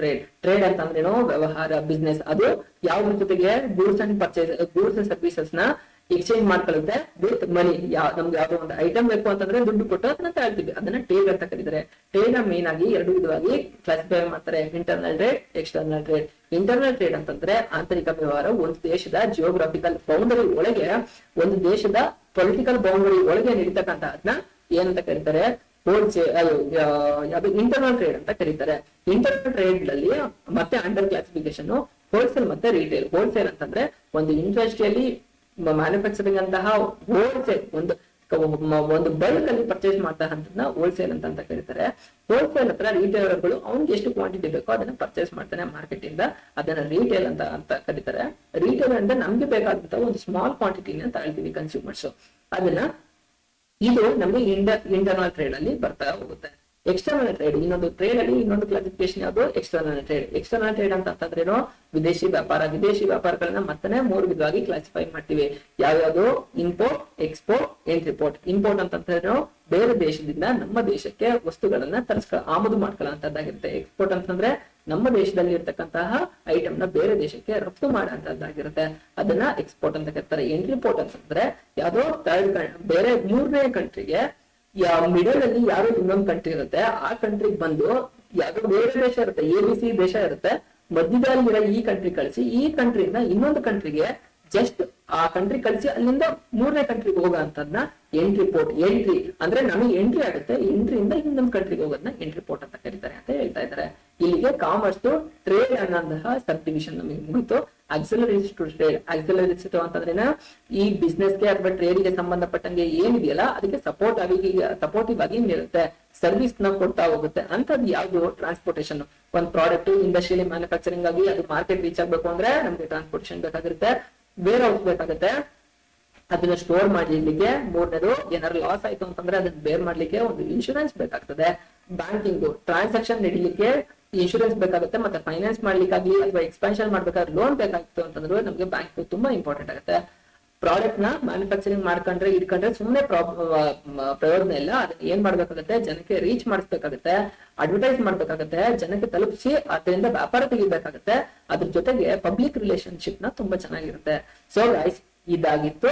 ಟ್ರೇಡ್ ಅಂತಂದ್ರೇನೋ ವ್ಯವಹಾರ, ಬಿಸ್ನೆಸ್. ಅದು ಯಾವ್ದ್ರ ಜೊತೆಗೆ ಗೂಡ್ಸ್ ಅಂಡ್ ಸರ್ವಿಸಸ್ ನ ಎಕ್ಸ್ಚೇಂಜ್ ಮಾಡ್ಕೊಳ್ಳುತ್ತೆ ವಿತ್ ಮನಿ. ನಮ್ಗೆ ಯಾವ್ದೋ ಒಂದು ಐಟಮ್ ಬೇಕು ಅಂತಂದ್ರೆ ದುಡ್ಡು ಕೊಟ್ಟು ಅದನ್ನ ತಗೊಳ್ತೀವಿ, ಅದನ್ನ ಟ್ರೇಡ್ ಅಂತ ಕರೀತಾರೆ. ಟ್ರೇಡ್ ನ ಮೇನ್ ಆಗಿ ಎರಡು ವಿಧವಾಗಿ ಕ್ಲಾಸಿಫೈ ಮಾಡ್ತಾರೆ. Internal trade, external trade. Internal trade ಅಂತಂದ್ರೆ ಆಂತರಿಕ ವ್ಯವಹಾರ. ಒಂದು ದೇಶದ ಜಿಯೋಗ್ರಾಫಿಕಲ್ ಬೌಂಡರಿ ಒಳಗೆ, ಒಂದು ದೇಶದ ಪೊಲಿಟಿಕಲ್ ಬೌಂಡರಿ ಒಳಗೆ ನಡೀತಕ್ಕಂತಹದ್ನ ಏನಂತ ಕರೀತಾರೆ? ಇಂಟರ್ನಲ್ ಟ್ರೇಡ್ ಅಂತ ಕರೀತಾರೆ. ಇಂಟರ್ನಲ್ ಟ್ರೇಡ್ ನಲ್ಲಿ ಮತ್ತೆ ಅಂಡರ್ ಕ್ಲಾಸಿಫಿಕೇಶನ್ ಹೋಲ್ಸೇಲ್ ಮತ್ತೆ ರಿಟೇಲ್. ಹೋಲ್ಸೇಲ್ ಅಂತಂದ್ರೆ ಒಂದು ಇಂಡಸ್ಟ್ರಿಯಲ್ಲಿ ಮ್ಯಾನುಫ್ಯಾಕ್ಚರಿಂಗ್ ಅಂತಹ ಹೋಲ್ಸೇಲ್ ಒಂದು ಬಲ್ಕ್ ಅಲ್ಲಿ ಪರ್ಚೇಸ್ ಮಾಡ್ತಕ್ಕಂಥದ್ದನ್ನ ಹೋಲ್ಸೇಲ್ ಅಂತ ಕರೀತಾರೆ. ಹೋಲ್ಸೇಲ್ ಹತ್ರ ರಿಟೇಲರ್ಗಳು ಅವ್ನಿಗೆ ಎಷ್ಟು ಕ್ವಾಂಟಿಟಿ ಬೇಕೋ ಅದನ್ನ ಪರ್ಚೇಸ್ ಮಾಡ್ತಾನೆ ಮಾರ್ಕೆಟ್ ಇಂದ, ಅದನ್ನ ರಿಟೇಲ್ ಅಂತ ಕರೀತಾರೆ. ರಿಟೇಲ್ ಅಂದ್ರೆ ನಮ್ಗೆ ಬೇಕಾದಂತ ಒಂದು ಸ್ಮಾಲ್ ಕ್ವಾಂಟಿಟಿನ ತಗೊಳ್ತೀವಿ ಕನ್ಸ್ಯೂಮರ್ಸ್, ಅದನ್ನ ಇದು ನಮ್ಗೆ ಇಂಟರ್ನಲ್ ಟ್ರೇಡ್ ಅಲ್ಲಿ ಬರ್ತಾ ಹೋಗುತ್ತೆ. ಎಕ್ಸ್ಟರ್ನಲ್ ಟ್ರೇಡ್ ಇನ್ನೊಂದು ಟ್ರೇಡ್ ಅಲ್ಲಿ ಇನ್ನೊಂದು ಕ್ಲಾಸಿಫಿಕೇಶನ್ ಯಾವುದು? ಎಕ್ಸ್ಟರ್ನಲ್ ಟ್ರೇಡ್ ಅಂತಂದ್ರೇನು? ವಿದೇಶಿ ವ್ಯಾಪಾರಗಳನ್ನ ಮತ್ತೆ ಮೂರು ವಿಧವಾಗಿ ಕ್ಲಾಸಿಫೈ ಮಾಡ್ತೀವಿ. ಯಾವ್ಯಾವುದು? Import, export, import. ಇಂಪೋರ್ಟ್ ಅಂತಂದ್ರೇನು? ಬೇರೆ ದೇಶದಿಂದ ನಮ್ಮ ದೇಶಕ್ಕೆ ವಸ್ತುಗಳನ್ನ ಆಮದು ಮಾಡ್ಕೊಳ್ಳೋಂಥದ್ದಾಗಿರುತ್ತೆ. ಎಕ್ಸ್ಪೋರ್ಟ್ ಅಂತಂದ್ರೆ ನಮ್ಮ ದೇಶದಲ್ಲಿ ಇರ್ತಕ್ಕಂತಹ ಐಟಮ್ ನ ಬೇರೆ ದೇಶಕ್ಕೆ ರಫ್ತು ಮಾಡೋಂಥದ್ದಾಗಿರುತ್ತೆ, ಅದನ್ನ ಎಕ್ಸ್ಪೋರ್ಟ್ ಅಂತ ಕರೀತಾರೆ. ಇಂಪೋರ್ಟ್ ಅಂತಂದ್ರೆ ಯಾವ್ದೋ ಬೇರೆ ಮೂರನೇ ಕಂಟ್ರಿಗೆ ಮಿಡಲ್ ಅಲ್ಲಿ ಯಾರು ಇನ್ನೊಂದು ಕಂಟ್ರಿ ಇರುತ್ತೆ, ಆ ಕಂಟ್ರಿಗೆ ಬಂದು ಯಾವ್ದೋ ಬೇರೆ ದೇಶ ಇರುತ್ತೆ, ABC ದೇಶ ಇರುತ್ತೆ, ಮಧ್ಯದಲ್ಲಿರೋ ಈ ಕಂಟ್ರಿ ಕಳಿಸಿ ಈ ಕಂಟ್ರಿಯಿಂದ ಇನ್ನೊಂದು ಕಂಟ್ರಿಗೆ ಜಸ್ಟ್ ಆ ಕಂಟ್ರಿ ಕಳಿಸಿ ಅಲ್ಲಿಂದ ಮೂರನೇ ಕಂಟ್ರಿಗೆ ಹೋಗೋ ಅಂತದ್ನ ಎಂಟ್ರಿ ಅಂದ್ರೆ ನಮಗೆ ಎಂಟ್ರಿ ಆಗುತ್ತೆ, ಎಂಟ್ರಿಯಿಂದ ಇನ್ನೊಂದು ಕಂಟ್ರಿಗೆ ಹೋಗೋದನ್ನ ಎಂಟ್ರಿ ಪೋರ್ಟ್ ಅಂತ ಕರೀತಾರೆ ಅಂತ ಹೇಳ್ತಾ ಇದ್ದಾರೆ. ಇಲ್ಲಿಗೆ ಕಾಮರ್ಸ್ ಟ್ರೇಡ್ ಅನ್ನೋಂತಹ ಸಬ್ ಡಿವಿಷನ್ ನಮಗೆ ಮುಗಿತು. ಆಕ್ಸಿಲರೇಟಿವ್ ಟ್ರೇಡ್ ಅಂತಂದ್ರೆ ಈ ಬಿಸ್ನೆಸ್ ಗೆ ಅಥವಾ ಟ್ರೇಡ್ ಗೆ ಸಂಬಂಧಪಟ್ಟಂಗೆ ಏನಿದೆಯಲ್ಲ ಅದಕ್ಕೆ ಸಪೋರ್ಟಿವ್ ಆಗಿ ಇರುತ್ತೆ, ಸರ್ವಿಸ್ ನ ಕೊಡ್ತಾ ಹೋಗುತ್ತೆ. ಅಂತದ್ದು ಯಾವ್ದು? ಟ್ರಾನ್ಸ್ಪೋರ್ಟೇಷನ್. ಒಂದ್ ಪ್ರಾಡಕ್ಟ್ ಇಂಡಸ್ಟ್ರಿಯಲ್ಲಿ ಮ್ಯಾನುಫ್ಯಾಕ್ಚರಿಂಗ್ ಆಗಿ ಅದು ಮಾರ್ಕೆಟ್ ರೀಚ್ ಆಗ್ಬೇಕು ಅಂದ್ರೆ ನಮ್ಗೆ ಟ್ರಾನ್ಸ್ಪೋರ್ಟೇಷನ್ ಬೇಕಾಗಿರುತ್ತೆ, ವೇರ್ ಹೌಸ್ ಬೇಕಾಗುತ್ತೆ, ಅದನ್ನ ಸ್ಟೋರ್ ಮಾಡ್ಲಿಕ್ಕೆ. ಮೂರನೇದು ಏನಾದ್ರು ಲಾಸ್ ಆಯ್ತು ಅಂತಂದ್ರೆ ಅದನ್ನ ಬೇರ್ ಮಾಡ್ಲಿಕ್ಕೆ ಒಂದು ಇನ್ಶೂರೆನ್ಸ್ ಬೇಕಾಗ್ತದೆ. ಬ್ಯಾಂಕಿಂಗ್ ಟ್ರಾನ್ಸಾಕ್ಷನ್ ನಡೀಲಿಕ್ಕೆ ಇನ್ಶೂರೆನ್ಸ್ ಬೇಕಾಗುತ್ತೆ, ಮತ್ತೆ ಫೈನಾನ್ಸ್ ಮಾಡ್ಲಿಕ್ಕಾಗ್ಲಿ ಅಥವಾ ಎಕ್ಸ್ಪಾನ್ಷನ್ ಮಾಡ್ಬೇಕಾದ್ರೆ ಲೋನ್ ಬೇಕಾಗಿತ್ತು ಅಂತಂದ್ರೆ ನಮ್ಗೆ ಬ್ಯಾಂಕ್ ತುಂಬಾ ಇಂಪಾರ್ಟೆಂಟ್ ಆಗುತ್ತೆ. ಪ್ರಾಡಕ್ಟ್ ನ ಮ್ಯಾನುಫ್ಯಾಕ್ಚರಿಂಗ್ ಇಟ್ಕೊಂಡ್ರೆ ಸುಮ್ಮನೆ ಪ್ರಯೋಜನ ಇಲ್ಲ. ಅದನ್ನ ಏನ್ ಮಾಡ್ಬೇಕಾಗುತ್ತೆ? ಜನಕ್ಕೆ ರೀಚ್ ಮಾಡಿಸ್ಬೇಕಾಗುತ್ತೆ, ಅಡ್ವರ್ಟೈಸ್ ಮಾಡ್ಬೇಕಾಗುತ್ತೆ, ಜನಕ್ಕೆ ತಲುಪಿಸಿ ಅದರಿಂದ ವ್ಯಾಪಾರ ತೆಗಿಬೇಕಾಗುತ್ತೆ. ಅದ್ರ ಜೊತೆಗೆ ಪಬ್ಲಿಕ್ ರಿಲೇಶನ್ಶಿಪ್ ನ ತುಂಬಾ ಚೆನ್ನಾಗಿರುತ್ತೆ. ಸೊ ಗೈಸ್, ಇದಾಗಿತ್ತು.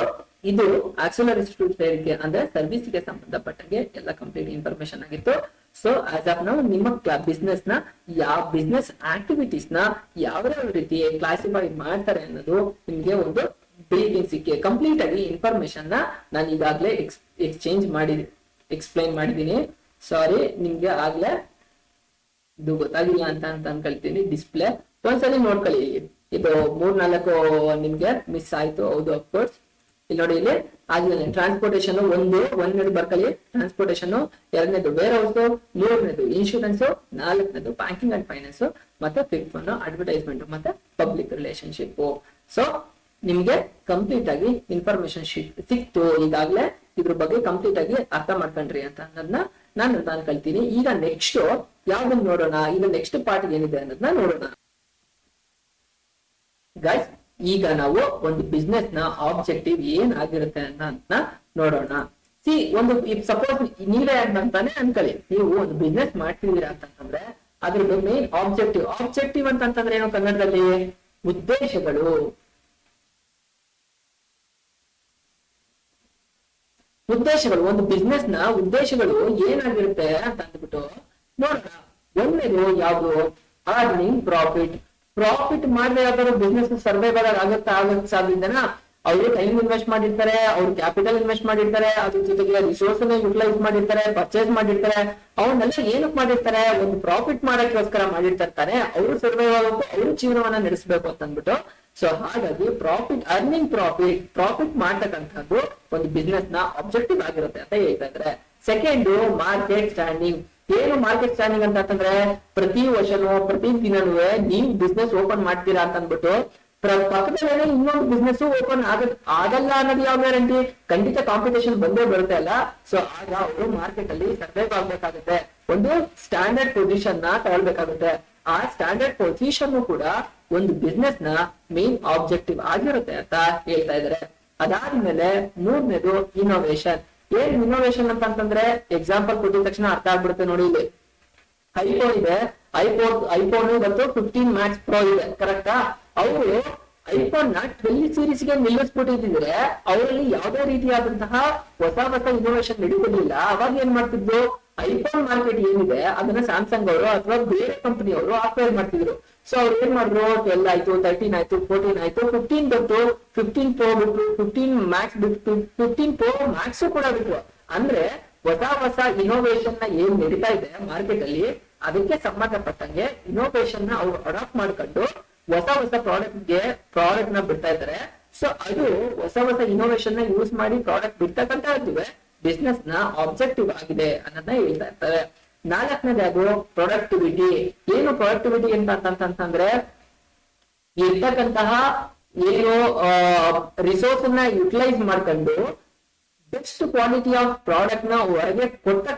ಇದು ಆಕ್ಸಿಲರೇಟಿವ್ ಟ್ರೇಡ್ ಅಂದ್ರೆ ಸರ್ವಿಸ್ ಗೆ ಸಂಬಂಧಪಟ್ಟಂಗೆ ಎಲ್ಲ ಕಂಪ್ಲೀಟ್ ಇನ್ಫಾರ್ಮೇಶನ್ ಆಗಿತ್ತು. ಸೊ ಆಸ್ ಆಫ್ ನಾವು ನಿಮ್ಮ ಬಿಸ್ನೆಸ್ ನ ಯಾವ ಬಿಸ್ನೆಸ್ ಆಕ್ಟಿವಿಟೀಸ್ ನ ಯಾವ ರೀತಿ ಕ್ಲಾಸಿಫೈ ಮಾಡ್ತಾರೆ ಅನ್ನೋದು ನಿಮ್ಗೆ ಒಂದು ಕಂಪ್ಲೀಟ್ ಆಗಿ ಇನ್ಫಾರ್ಮೇಶನ್ ನಾನು ಈಗಾಗಲೇ ಎಕ್ಸ್ಪ್ಲೈನ್ ಮಾಡಿದೀನಿ. ಸಾರಿ, ನಿಮ್ಗೆ ಆಗ್ಲೇ ಇದು ಗೊತ್ತಾಗಿಲ್ಲ ಅಂತ ಅನ್ಕೊಳ್ತೀನಿ. ಡಿಸ್ಪ್ಲೇ ಒಂದ್ಸಲಿ ನೋಡ್ಕೊಳ್ಳಿ. ಇದು 3-4 ನಿಮ್ಗೆ ಮಿಸ್ ಆಯ್ತು. ಹೌದು, ಅಫ್ಕೋರ್ಸ್ ಇಲ್ಲಿ ನೋಡಿ, ಇಲ್ಲಿ ಆದ್ಮೇಲೆ ಟ್ರಾನ್ಸ್ಪೋರ್ಟೇಷನ್ ಒಂದನೇದು ಬರ್ಕಲಿ ಟ್ರಾನ್ಸ್ಪೋರ್ಟೇಷನ್, ಎರಡನೇದು ವೇರ್ ಹೌಸ್, ಮೂರನೇದು ಇನ್ಶೂರೆನ್ಸ್, ನಾಲ್ಕನೇದು ಬ್ಯಾಂಕಿಂಗ್ ಅಂಡ್ ಫೈನಾನ್ಸ್, ಮತ್ತೆ ಫಿಫ್ತ್ ಒನ್ ಅಡ್ವರ್ಟೈಸ್ಮೆಂಟ್ ಮತ್ತೆ ಪಬ್ಲಿಕ್ ರಿಲೇಶನ್ಶಿಪ್. ಸೊ ನಿಮ್ಗೆ ಕಂಪ್ಲೀಟ್ ಆಗಿ ಇನ್ಫಾರ್ಮೇಶನ್ ಸಿಕ್ತು ಈಗಾಗ್ಲೇ, ಇದ್ರ ಬಗ್ಗೆ ಕಂಪ್ಲೀಟ್ ಆಗಿ ಅರ್ಥ ಮಾಡ್ಕೊಂಡ್ರಿ ಅಂತ ಅನ್ನೋದನ್ನ ನಾನು ಕಲ್ತೀನಿ. ಈಗ ನೆಕ್ಸ್ಟ್ ಯಾವ್ದನ್ನ ನೋಡೋಣ, ಈಗ ನೆಕ್ಸ್ಟ್ ಪಾರ್ಟ್ ಏನಿದೆ ಅನ್ನೋದನ್ನ ನೋಡೋಣ ಗೈಸ್. ಈಗ ನಾವು ಒಂದು ಬಿಸ್ನೆಸ್ ನ ಆಬ್ಜೆಕ್ಟಿವ್ ಏನ್ ಆಗಿರುತ್ತೆ ಅಂತ ನೋಡೋಣ. ಒಂದು ಸಪೋಸ್ ನೀವೇ ಅಂತಾನೆ ಅನ್ಕೊಳ್ಳಿ, ನೀವು ಒಂದು ಬಿಸ್ನೆಸ್ ಮಾಡ್ತಿದ್ದೀರಾ ಅಂತಂದ್ರೆ ಅದ್ರದ್ದು ಮೇನ್ ಆಬ್ಜೆಕ್ಟಿವ್ ಅಂತಂದ್ರೆ ಏನು ಕನ್ನಡದಲ್ಲಿ? ಉದ್ದೇಶಗಳು. ಒಂದು ಬಿಸ್ನೆಸ್ ನ ಉದ್ದೇಶಗಳು ಏನಾಗಿರುತ್ತೆ ಅಂತ ಅಂದ್ಬಿಟ್ಟು ನೋಡೋಣ. ಒಂದೇದು ಯಾವ್ದು? ಅರ್ನಿಂಗ್ ಪ್ರಾಫಿಟ್ ಮಾಡಿದ್ರೆ ಯಾವ್ದಾದ್ರು ಬಿಸ್ನೆಸ್ ಸರ್ವೈವಲ್ ಆಗತ್ತ ಸಾಧ್ಯತೆನ? ಅವರು ಟೈಮ್ ಇನ್ವೆಸ್ಟ್ ಮಾಡಿರ್ತಾರೆ, ಅವ್ರು ಕ್ಯಾಪಿಟಲ್ ಇನ್ವೆಸ್ಟ್ ಮಾಡಿರ್ತಾರೆ, ಅದ್ರ ಜೊತೆಗೆ ರಿಸೋರ್ಸ್ ಯುಟಿಲೈಸ್ ಮಾಡಿರ್ತಾರೆ, ಪರ್ಚೇಸ್ ಮಾಡಿರ್ತಾರೆ. ಅವನ್ನೆಲ್ಲ ಏನಕ್ಕೆ ಮಾಡಿರ್ತಾರೆ? ಒಂದು ಪ್ರಾಫಿಟ್ ಮಾಡಕ್ಕೋಸ್ಕರ ಮಾಡಿರ್ತಾರೆ. ಅವರು ಸರ್ವೈವ್ ಆಗಬೇಕು, ಅವರು ಜೀವನವನ್ನ ನಡೆಸಬೇಕು ಅಂತ ಅಂದ್ಬಿಟ್ಟು. ಸೊ ಹಾಗಾಗಿ ಅರ್ನಿಂಗ್ ಪ್ರಾಫಿಟ್ ಮಾಡ್ತಕ್ಕಂಥದ್ದು ಒಂದು ಬಿಸ್ನೆಸ್ ನ ಆಬ್ಜೆಕ್ಟಿವ್ ಆಗಿರುತ್ತೆ ಅಂತ ಹೇಳ್ತಾ ಇದ್ದಾರೆ. Second, market standing. ಏನು ಮಾರ್ಕೆಟ್ ಸ್ಟ್ಯಾಂಡಿಂಗ್ ಅಂತಂದ್ರೆ ಪ್ರತಿ ವರ್ಷನೂ ಪ್ರತಿ ದಿನನೂ ನೀವು ಬಿಸ್ನೆಸ್ ಓಪನ್ ಮಾಡ್ತೀರಾ ಅಂತ ಅಂದ್ಬಿಟ್ಟು ಪಕ್ಕದಲ್ಲೇ ಇನ್ನೊಂದು ಬಿಸ್ನೆಸ್ ಓಪನ್ ಆಗಲ್ಲ ಅನ್ನೋದು ಯಾವ ಗ್ಯಾರಂಟಿ? ಖಂಡಿತ ಕಾಂಪಿಟೇಷನ್ ಬಂದೇ ಬರುತ್ತೆ ಅಲ್ಲ. ಸೊ ಆಗ ಅವರು ಮಾರ್ಕೆಟ್ ಅಲ್ಲಿ ಸರ್ವೈವ್ ಆಗ್ಬೇಕಾಗುತ್ತೆ, ಒಂದು ಸ್ಟ್ಯಾಂಡರ್ಡ್ ಪೊಸಿಷನ್ ನ ತಗೊಳ್ಬೇಕಾಗುತ್ತೆ. ಆ ಸ್ಟ್ಯಾಂಡರ್ಡ್ ಪೊಸಿಷನ್ ಕೂಡ ಒಂದು ಬಿಸ್ನೆಸ್ ನ ಮೇನ್ ಆಬ್ಜೆಕ್ಟಿವ್ ಆಗಿರುತ್ತೆ ಅಂತ ಹೇಳ್ತಾ ಇದಾರೆ. ಅದಾದ್ಮೇಲೆ ಮೂರನೇದು ಇನೋವೇಷನ್. ಏನ್ ಇನೋವೇಷನ್ ಅಂತಂದ್ರೆ ಎಕ್ಸಾಂಪಲ್ ಕೊಟ್ಟಿದ ತಕ್ಷಣ ಅರ್ಥ ಆಗ್ಬಿಡುತ್ತೆ ನೋಡಿ. ಇಲ್ಲಿ ಐಫೋನ್ ಇದೆ, ಐಫೋನ್ ಇವತ್ತು 15 ಮ್ಯಾಕ್ಸ್ ಪ್ರೋ ಇದೆ, ಕರೆಕ್ಟಾ? ಅವರು ಐಫೋನ್ ನ 12 ಸೀರೀಸ್ ಗೆ ನಿಲ್ಲಿಸ್ಬಿಟ್ಟಿದ್ರೆ ಅವರಲ್ಲಿ ಯಾವುದೇ ರೀತಿಯಾದಂತಹ ಹೊಸ ಇನೋವೇಷನ್ ನಡೀತಿರ್ಲಿಲ್ಲ. ಅವಾಗ ಏನ್ ಮಾಡ್ತಿದ್ರು? ಐಫೋನ್ ಮಾರ್ಕೆಟ್ ಏನಿದೆ ಅದನ್ನ ಸ್ಯಾಮ್ಸಂಗ್ ಅವರು ಅಥವಾ ಬೇರೆ ಕಂಪನಿಯವರು ಆಕ್ವೈರ್ ಮಾಡ್ತಿದ್ರು. ಸೊ ಅವ್ರು ಏನ್ ಮಾಡಿದ್ರು? 12 ಆಯ್ತು, 13 ಆಯ್ತು, 14 ಆಯ್ತು, 15 ಬಂತು, 15 ಪ್ರೋ ಬಿಟ್ಟು, 15 ಮ್ಯಾಕ್ಸ್ ಬಿಟ್ಟು, 15 ಪ್ರೋ ಮ್ಯಾಕ್ಸ್ ಕೂಡ ಬಿಟ್ಟು. ಅಂದ್ರೆ ಹೊಸ ಇನೋವೇಷನ್ ನ ಏನ್ ನಡೀತಾ ಇದೆ ಮಾರ್ಕೆಟ್ ಅಲ್ಲಿ ಅದಕ್ಕೆ ಸಂಬಂಧಪಟ್ಟಂಗೆ ಇನೋವೇಷನ್ ನ ಅವ್ರು ಅಡಾಪ್ಟ್ ಮಾಡ್ಕೊಂಡು ಹೊಸ ಪ್ರಾಡಕ್ಟ್ ನ ಬಿಡ್ತಾ ಇದ್ದಾರೆ. ಸೊ ಅದು ಹೊಸ ಇನೋವೇಷನ್ ನ ಯೂಸ್ ಮಾಡಿ ಪ್ರಾಡಕ್ಟ್ ಬಿಡ್ತಕ್ಕಂಥದ್ದು ಬಿಸ್ನೆಸ್ ನ ಆಬ್ಜೆಕ್ಟಿವ್ ಆಗಿದೆ ಅನ್ನೋದನ್ನ ಹೇಳ್ತಾ ಇರ್ತಾರೆ. ನಾಲ್ಕನೇದು ಅದು ಪ್ರೊಡಕ್ಟಿವಿಟಿ. ಏನು ಪ್ರೊಡಕ್ಟಿವಿಟಿ ಅಂತಂದ್ರೆ ಇರ್ತಕ್ಕಂತಹ ಏನು ರಿಸೋರ್ಸ್ ನ ಯುಟಿಲೈಸ್ ಮಾಡ್ಕೊಂಡು ಬೆಸ್ಟ್ ಕ್ವಾಲಿಟಿ ಆಫ್ ಪ್ರಾಡಕ್ಟ್ ನ ಹೊರಗೆ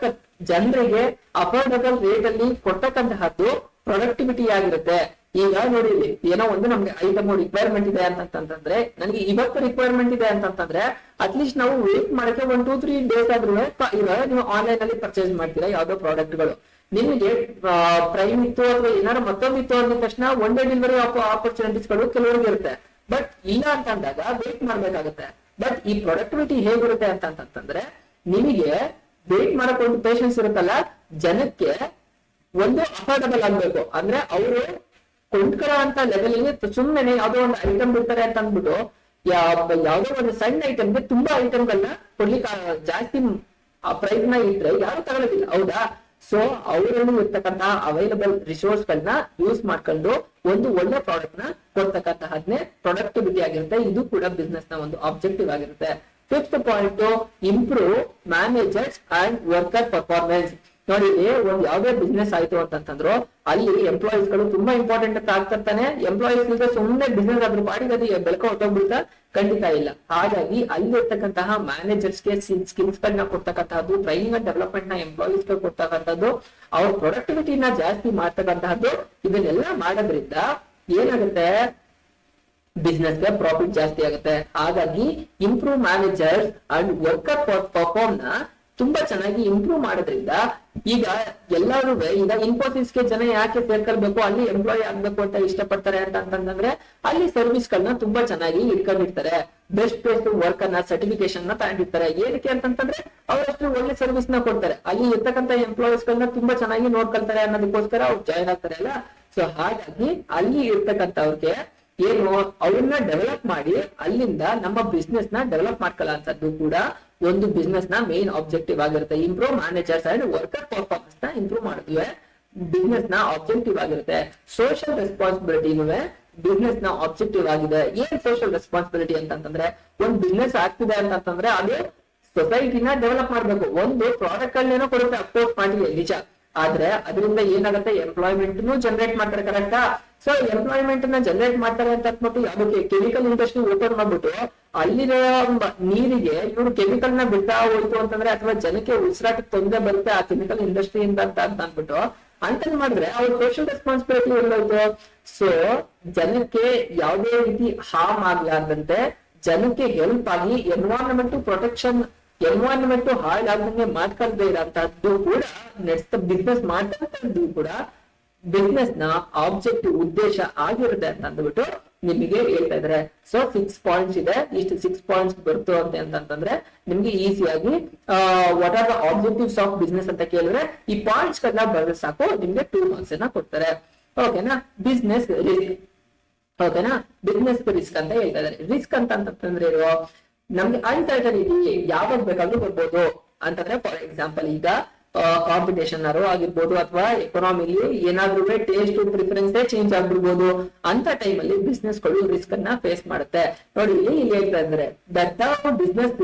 ಜನರಿಗೆ ಅಫೋರ್ಡಬಲ್ ರೇಟ್ ಅಲ್ಲಿ ಕೊಡ್ತಕ್ಕಂತಹದ್ದು ಪ್ರೊಡಕ್ಟಿವಿಟಿ ಆಗಿರುತ್ತೆ. ಈಗ ನೋಡಿ, ಏನೋ ಒಂದು ನಮ್ಗೆ ಐಟಮ್ ರಿಕ್ವೈರ್ಮೆಂಟ್ ಇದೆ ಅಂತಂದ್ರೆ, ನನಗೆ ಇವತ್ತು ರಿಕ್ವೈರ್ಮೆಂಟ್ ಇದೆ ಅಂತಂದ್ರೆ ಅಟ್ಲೀಸ್ಟ್ ನಾವು ವೇಟ್ ಮಾಡಕ್ಕೆ 1-2-3 ಡೇಸ್ ಆದ್ರೂ ಇವಾಗ ನೀವು ಆನ್ಲೈನ್ ಅಲ್ಲಿ ಪರ್ಚೇಸ್ ಮಾಡ್ತೀರಾ ಯಾವ್ದೋ ಪ್ರಾಡಕ್ಟ್ ಗಳು. ನಿಮಗೆ ಪ್ರೈಮ್ ಇತ್ತು ಅಥವಾ ಏನಾದ್ರು ಮತ್ತೊಂದಿತ್ತು ಅಂದ ತಕ್ಷಣ ಒನ್ ಡೇ ಡೆಲಿವರಿ ಆಪರ್ಚುನಿಟೀಸ್ ಗಳು ಕೆಲವರಿಗೆ ಇರುತ್ತೆ. ಬಟ್ ಇಲ್ಲ ಅಂತಂದಾಗ ವೇಟ್ ಮಾಡ್ಬೇಕಾಗುತ್ತೆ. ಬಟ್ ಈ ಪ್ರೊಡಕ್ಟಿವಿಟಿ ಹೇಗಿರುತ್ತೆ ಅಂತಂದ್ರೆ ನಿಮಗೆ ವೇಟ್ ಮಾಡಕ್ ಒಂದು ಪೇಷನ್ಸ್ ಇರುತ್ತಲ್ಲ, ಜನಕ್ಕೆ ಒಂದು ಅಫೋರ್ಡಬಲ್ ಆಗ್ಬೇಕು. ಅಂದ್ರೆ ಅವರು ಕೊಂಡ್ಕೊಳ್ಳೋ ಅಂತ ಲೆವೆಲ್ ಸುಮ್ಮನೆ ಯಾವ್ದೋ ಒಂದು ಐಟಮ್ ಬಿಡ್ತಾರೆ ಅಂತ ಅಂದ್ಬಿಟ್ಟು ಯಾವ್ದೋ ಒಂದು ಸಣ್ಣ ಐಟಮ್ಗೆ ತುಂಬಾ ಐಟಮ್ಗಳನ್ನ ಕೊಡ್ಲಿಕ್ಕೆ ಜಾಸ್ತಿ ಪ್ರೈಸ್ ನ ಇಟ್ರೆ ಯಾರು ತಗೊಳ್ಳೋದಿಲ್ಲ, ಹೌದಾ? ಸೊ ಅವರಲ್ಲಿ ಇರ್ತಕ್ಕಂತ ಅವೈಲಬಲ್ ರಿಸೋರ್ಸ್ ಗಳನ್ನ ಯೂಸ್ ಮಾಡ್ಕೊಂಡು ಒಂದು ಒಳ್ಳೆ ಪ್ರಾಡಕ್ಟ್ ನ ಕೊಡ್ತಕ್ಕಂತಹದ್ನೇ ಪ್ರೊಡಕ್ಟಿವಿಟಿ ಆಗಿರುತ್ತೆ. ಇದು ಕೂಡ ಬಿಸ್ನೆಸ್ ನ ಒಂದು ಆಬ್ಜೆಕ್ಟಿವ್ ಆಗಿರುತ್ತೆ. Fifth point, improve managers and worker performance. ನೋಡಿ, ಒಂದ್ ಯಾವ್ದೇ ಬಿಸ್ನೆಸ್ ಆಯ್ತು ಅಂತಂದ್ರು ಅಲ್ಲಿ ಎಂಪ್ಲಾಯೀಸ್ ಗಳು ತುಂಬಾ ಇಂಪಾರ್ಟೆಂಟ್ ಅಂತ ಆಗ್ತಿರ್ತಾನೆ. ಎಂಪ್ಲಾಯೀಸ್ ಇಲ್ಲದೆ ಸುಮ್ಮನೆ ಬಿಸ್ನೆಸ್ ಅದ್ರ ಪಾಡಿಗೆ ಅದು ಬೆಳಕ ಹೊಟ್ಟೋಗ್ಬಿಡ್ತಾ ಖಂಡಿತ ಇಲ್ಲ. ಹಾಗಾಗಿ ಅಲ್ಲಿರ್ತಕ್ಕಂತಹ ಮ್ಯಾನೇಜರ್ಸ್ ಗೆ ಸ್ಕಿಲ್ಸ್ ಗಳನ್ನ ಕೊಡ್ತಕ್ಕಂತಹದ್ದು, ಟ್ರೈನಿಂಗ್ ಅಂಡ್ ಡೆವಲಪ್ಮೆಂಟ್ ನ ಎಂಪ್ಲಾಯೀಸ್ ಗೆ ಕೊಡ್ತಕ್ಕಂಥದ್ದು, ಅವ್ರ ಪ್ರೊಡಕ್ಟಿವಿಟಿನ ಜಾಸ್ತಿ ಮಾಡ್ತಕ್ಕಂತಹದ್ದು, ಇದನ್ನೆಲ್ಲ ಮಾಡೋದ್ರಿಂದ ಏನಾಗುತ್ತೆ? ಬಿಸ್ನೆಸ್ ಗೆ ಪ್ರಾಫಿಟ್ ಜಾಸ್ತಿ ಆಗುತ್ತೆ. ಹಾಗಾಗಿ improve managers and worker perform ನ ತುಂಬಾ ಚೆನ್ನಾಗಿ ಇಂಪ್ರೂವ್ ಮಾಡೋದ್ರಿಂದ ಈಗ ಎಲ್ಲರೂ ಈಗ ಇನ್ಫೋಸಿಸ್ಗೆ ಜನ ಯಾಕೆ ಸೇರ್ಕೊಳ್ಬೇಕು, ಅಲ್ಲಿ ಎಂಪ್ಲಾಯ್ ಆಗ್ಬೇಕು ಅಂತ ಇಷ್ಟಪಡ್ತಾರೆ ಅಂತಂದ್ರೆ ಅಲ್ಲಿ ಸರ್ವಿಸ್ ಗಳನ್ನ ತುಂಬಾ ಚೆನ್ನಾಗಿ ಇಟ್ಕೊಂಡಿರ್ತಾರೆ. ಬೆಸ್ಟ್ ವರ್ಕ್ ಅನ್ನ ಸರ್ಟಿಫಿಕೇಶನ್ ನ ತಗೊಂಡಿರ್ತಾರೆ. ಏನಕ್ಕೆ ಅಂತಂದ್ರೆ ಅವರಷ್ಟು ಒಳ್ಳೆ ಸರ್ವಿಸ್ ನ ಕೊಡ್ತಾರೆ. ಅಲ್ಲಿ ಇರ್ತಕ್ಕಂಥ ಎಂಪ್ಲಾಯೀಸ್ ಗಳನ್ನ ತುಂಬಾ ಚೆನ್ನಾಗಿ ನೋಡ್ಕೊಳ್ತಾರೆ ಅನ್ನೋದಕ್ಕೋಸ್ಕರ ಅವ್ರು ಜಾಯ್ನ್ ಆಗ್ತಾರೆ ಅಲ್ಲ. ಸೊ ಹಾಗಾಗಿ ಅಲ್ಲಿ ಇರ್ತಕ್ಕಂಥವ್ರಿಗೆ ಏನು ಅವ್ರನ್ನ ಡೆವಲಪ್ ಮಾಡಿ ಅಲ್ಲಿಂದ ನಮ್ಮ ಬಿಸ್ನೆಸ್ ನ ಡೆವಲಪ್ ಮಾಡ್ಕೊಳ್ಳೋಂಥದ್ದು ಕೂಡ ಒಂದು ಬಿಸ್ನೆಸ್ ನ ಮೇನ್ ಆಬ್ಜೆಕ್ಟಿವ್ ಆಗಿರುತ್ತೆ. Improve managers and worker performance ನ ಇಂಪ್ರೂವ್ ಮಾಡಿದ್ವಿ ಬಿಸ್ನೆಸ್ ನ ಆಬ್ಜೆಕ್ಟಿವ್ ಆಗಿರುತ್ತೆ. ಸೋಷಿಯಲ್ ರೆಸ್ಪಾನ್ಸಿಬಿಲಿಟಿನೂ ಬಿಸ್ನೆಸ್ ನ ಆಬ್ಜೆಕ್ಟಿವ್ ಆಗಿದೆ. ಏನ್ ಸೋಷಿಯಲ್ ರೆಸ್ಪಾನ್ಸಿಬಿಲಿಟಿ ಅಂತಂದ್ರೆ, ಒಂದ್ ಬಿಸ್ನೆಸ್ ಆಗ್ತಿದೆ ಅಂತಂದ್ರೆ ಅದು ಸೊಸೈಟಿನ ಡೆವಲಪ್ ಮಾಡ್ಬೇಕು. ಒಂದು ಪ್ರಾಡಕ್ಟ್ ಗಳನ್ನೇನೋ ಕೊಡುತ್ತೆ ಅಫ್ಕೋರ್ಸ್ ಮಾಡಿದೆ ನಿಜ, ಆದ್ರೆ ಅದರಿಂದ ಏನಾಗುತ್ತೆ, ಎಂಪ್ಲಾಯ್ಮೆಂಟ್ ಜನರೇಟ್ ಮಾಡ್ತಾರೆ. ಕರೆಕ್ಟಾ? ಸೊ ಎಂಪ್ಲಾಯ್ಮೆಂಟ್ ನ ಜನರೇಟ್ ಮಾಡ್ತಾರೆ ಅಂತ ಅಂದ್ಬಿಟ್ಟು ಅದಕ್ಕೆ ಕೆಮಿಕಲ್ ಇಂಡಸ್ಟ್ರಿ ಓಪನ್ ಮಾಡ್ಬಿಟ್ಟು ಅಲ್ಲಿರೋ ನೀರಿಗೆ ಇವರು ಕೆಮಿಕಲ್ ನ ಬಿಡ್ತಾ ಹೋಯ್ತು ಅಂತಂದ್ರೆ, ಅಥವಾ ಜನಕ್ಕೆ ಉಸಿರಾಟಕ್ಕೆ ತೊಂದರೆ ಬರುತ್ತೆ ಆ ಕೆಮಿಕಲ್ ಇಂಡಸ್ಟ್ರಿಯಿಂದ ಅಂತ ಅಂದ್ಬಿಟ್ಟು ಅಂತಂದ್ ಮಾಡಿದ್ರೆ ಅವ್ರ ಸೋಷಿಯಲ್ ರೆಸ್ಪಾನ್ಸಿಬಿಲಿಟಿ ಎಲ್ಲೋಯ್ತು. ಸೊ ಜನಕ್ಕೆ ಯಾವುದೇ ರೀತಿ ಹಾರ್ಮ್ ಆಗ್ಲಾರ್ದಂತೆ ಜನಕ್ಕೆ ಹೆಲ್ಪ್ ಆಗಿ ಎನ್ವೈರನ್ಮೆಂಟ್ ಪ್ರೊಟೆಕ್ಷನ್, ಎನ್ವೈರನ್ಮೆಂಟ್ ಹಾಳಾಗಂಗೆ ಮಾಡ್ಕೊಳ್ದೇ ಇರೋಂತದ್ದು ಕೂಡ ಬಿಸ್ನೆಸ್ ಮಾಡ್ತಕ್ಕಂಥದ್ದು ಕೂಡ ಬಿಸ್ನೆಸ್ ನ ಆಬ್ಜೆಕ್ಟಿವ್ ಉದ್ದೇಶ ಆಗಿರುತ್ತೆ ಅಂತ ಅಂದ್ಬಿಟ್ಟು ನಿಮಗೆ ಹೇಳ್ತಾ ಇದಾರೆ. ಸೊ 6 ಪಾಯಿಂಟ್ಸ್ ಇದೆ, ಇಷ್ಟು 6 ಪಾಯಿಂಟ್ಸ್ ಬರ್ತು ಅಂತಂದ್ರೆ ನಿಮ್ಗೆ ಈಸಿಯಾಗಿ what are the objectives of business ಅಂತ ಕೇಳಿದ್ರೆ ಈ ಪಾಯಿಂಟ್ಸ್ ಗಳನ್ನ ಬರೆದ್ರೆ ಸಾಕು, ನಿಮ್ಗೆ 2 ಮಾರ್ಕ್ಸ್ ಅನ್ನ ಕೊಡ್ತಾರೆ. ಓಕೆನಾ? Business risk. ಓಕೆನಾ? ಬಿಸ್ನೆಸ್ ರಿಸ್ಕ್ ಅಂತ ಹೇಳ್ತಾ ಇದಾರೆ. ರಿಸ್ಕ್ ಅಂತಂದ್ರೆ ನಮ್ಗೆ ಅನ್ಸರ್ಟನಿಟಿ ಯಾವಾಗ ಬೇಕಾದ್ರೂ ಬರ್ಬೋದು ಅಂತಂದ್ರೆ, ಫಾರ್ ಎಕ್ಸಾಂಪಲ್ ಈಗ ಕಾಂಪಿಟೇಷನ್ ಆಗಿರ್ಬೋದು, ಅಥವಾ ಎಕಾನಮಿಲಿ ಏನಾದ್ರೂ ಟೇಸ್ಟ್ ಪ್ರಿಫರೆನ್ಸ್ ಚೇಂಜ್ ಆಗ್ಬಿಡ್ಬೋದು. ಅಂತ ಟೈಮ್ ಅಲ್ಲಿ ಬಿಸ್ನೆಸ್ ಗಳು ರಿಸ್ಕ್ ಅನ್ನ ಫೇಸ್ ಮಾಡುತ್ತೆ. ನೋಡಿ ಇಲ್ಲಿ ಹೇಳ್ತಾ ಇದ್ದಾರೆ, that the business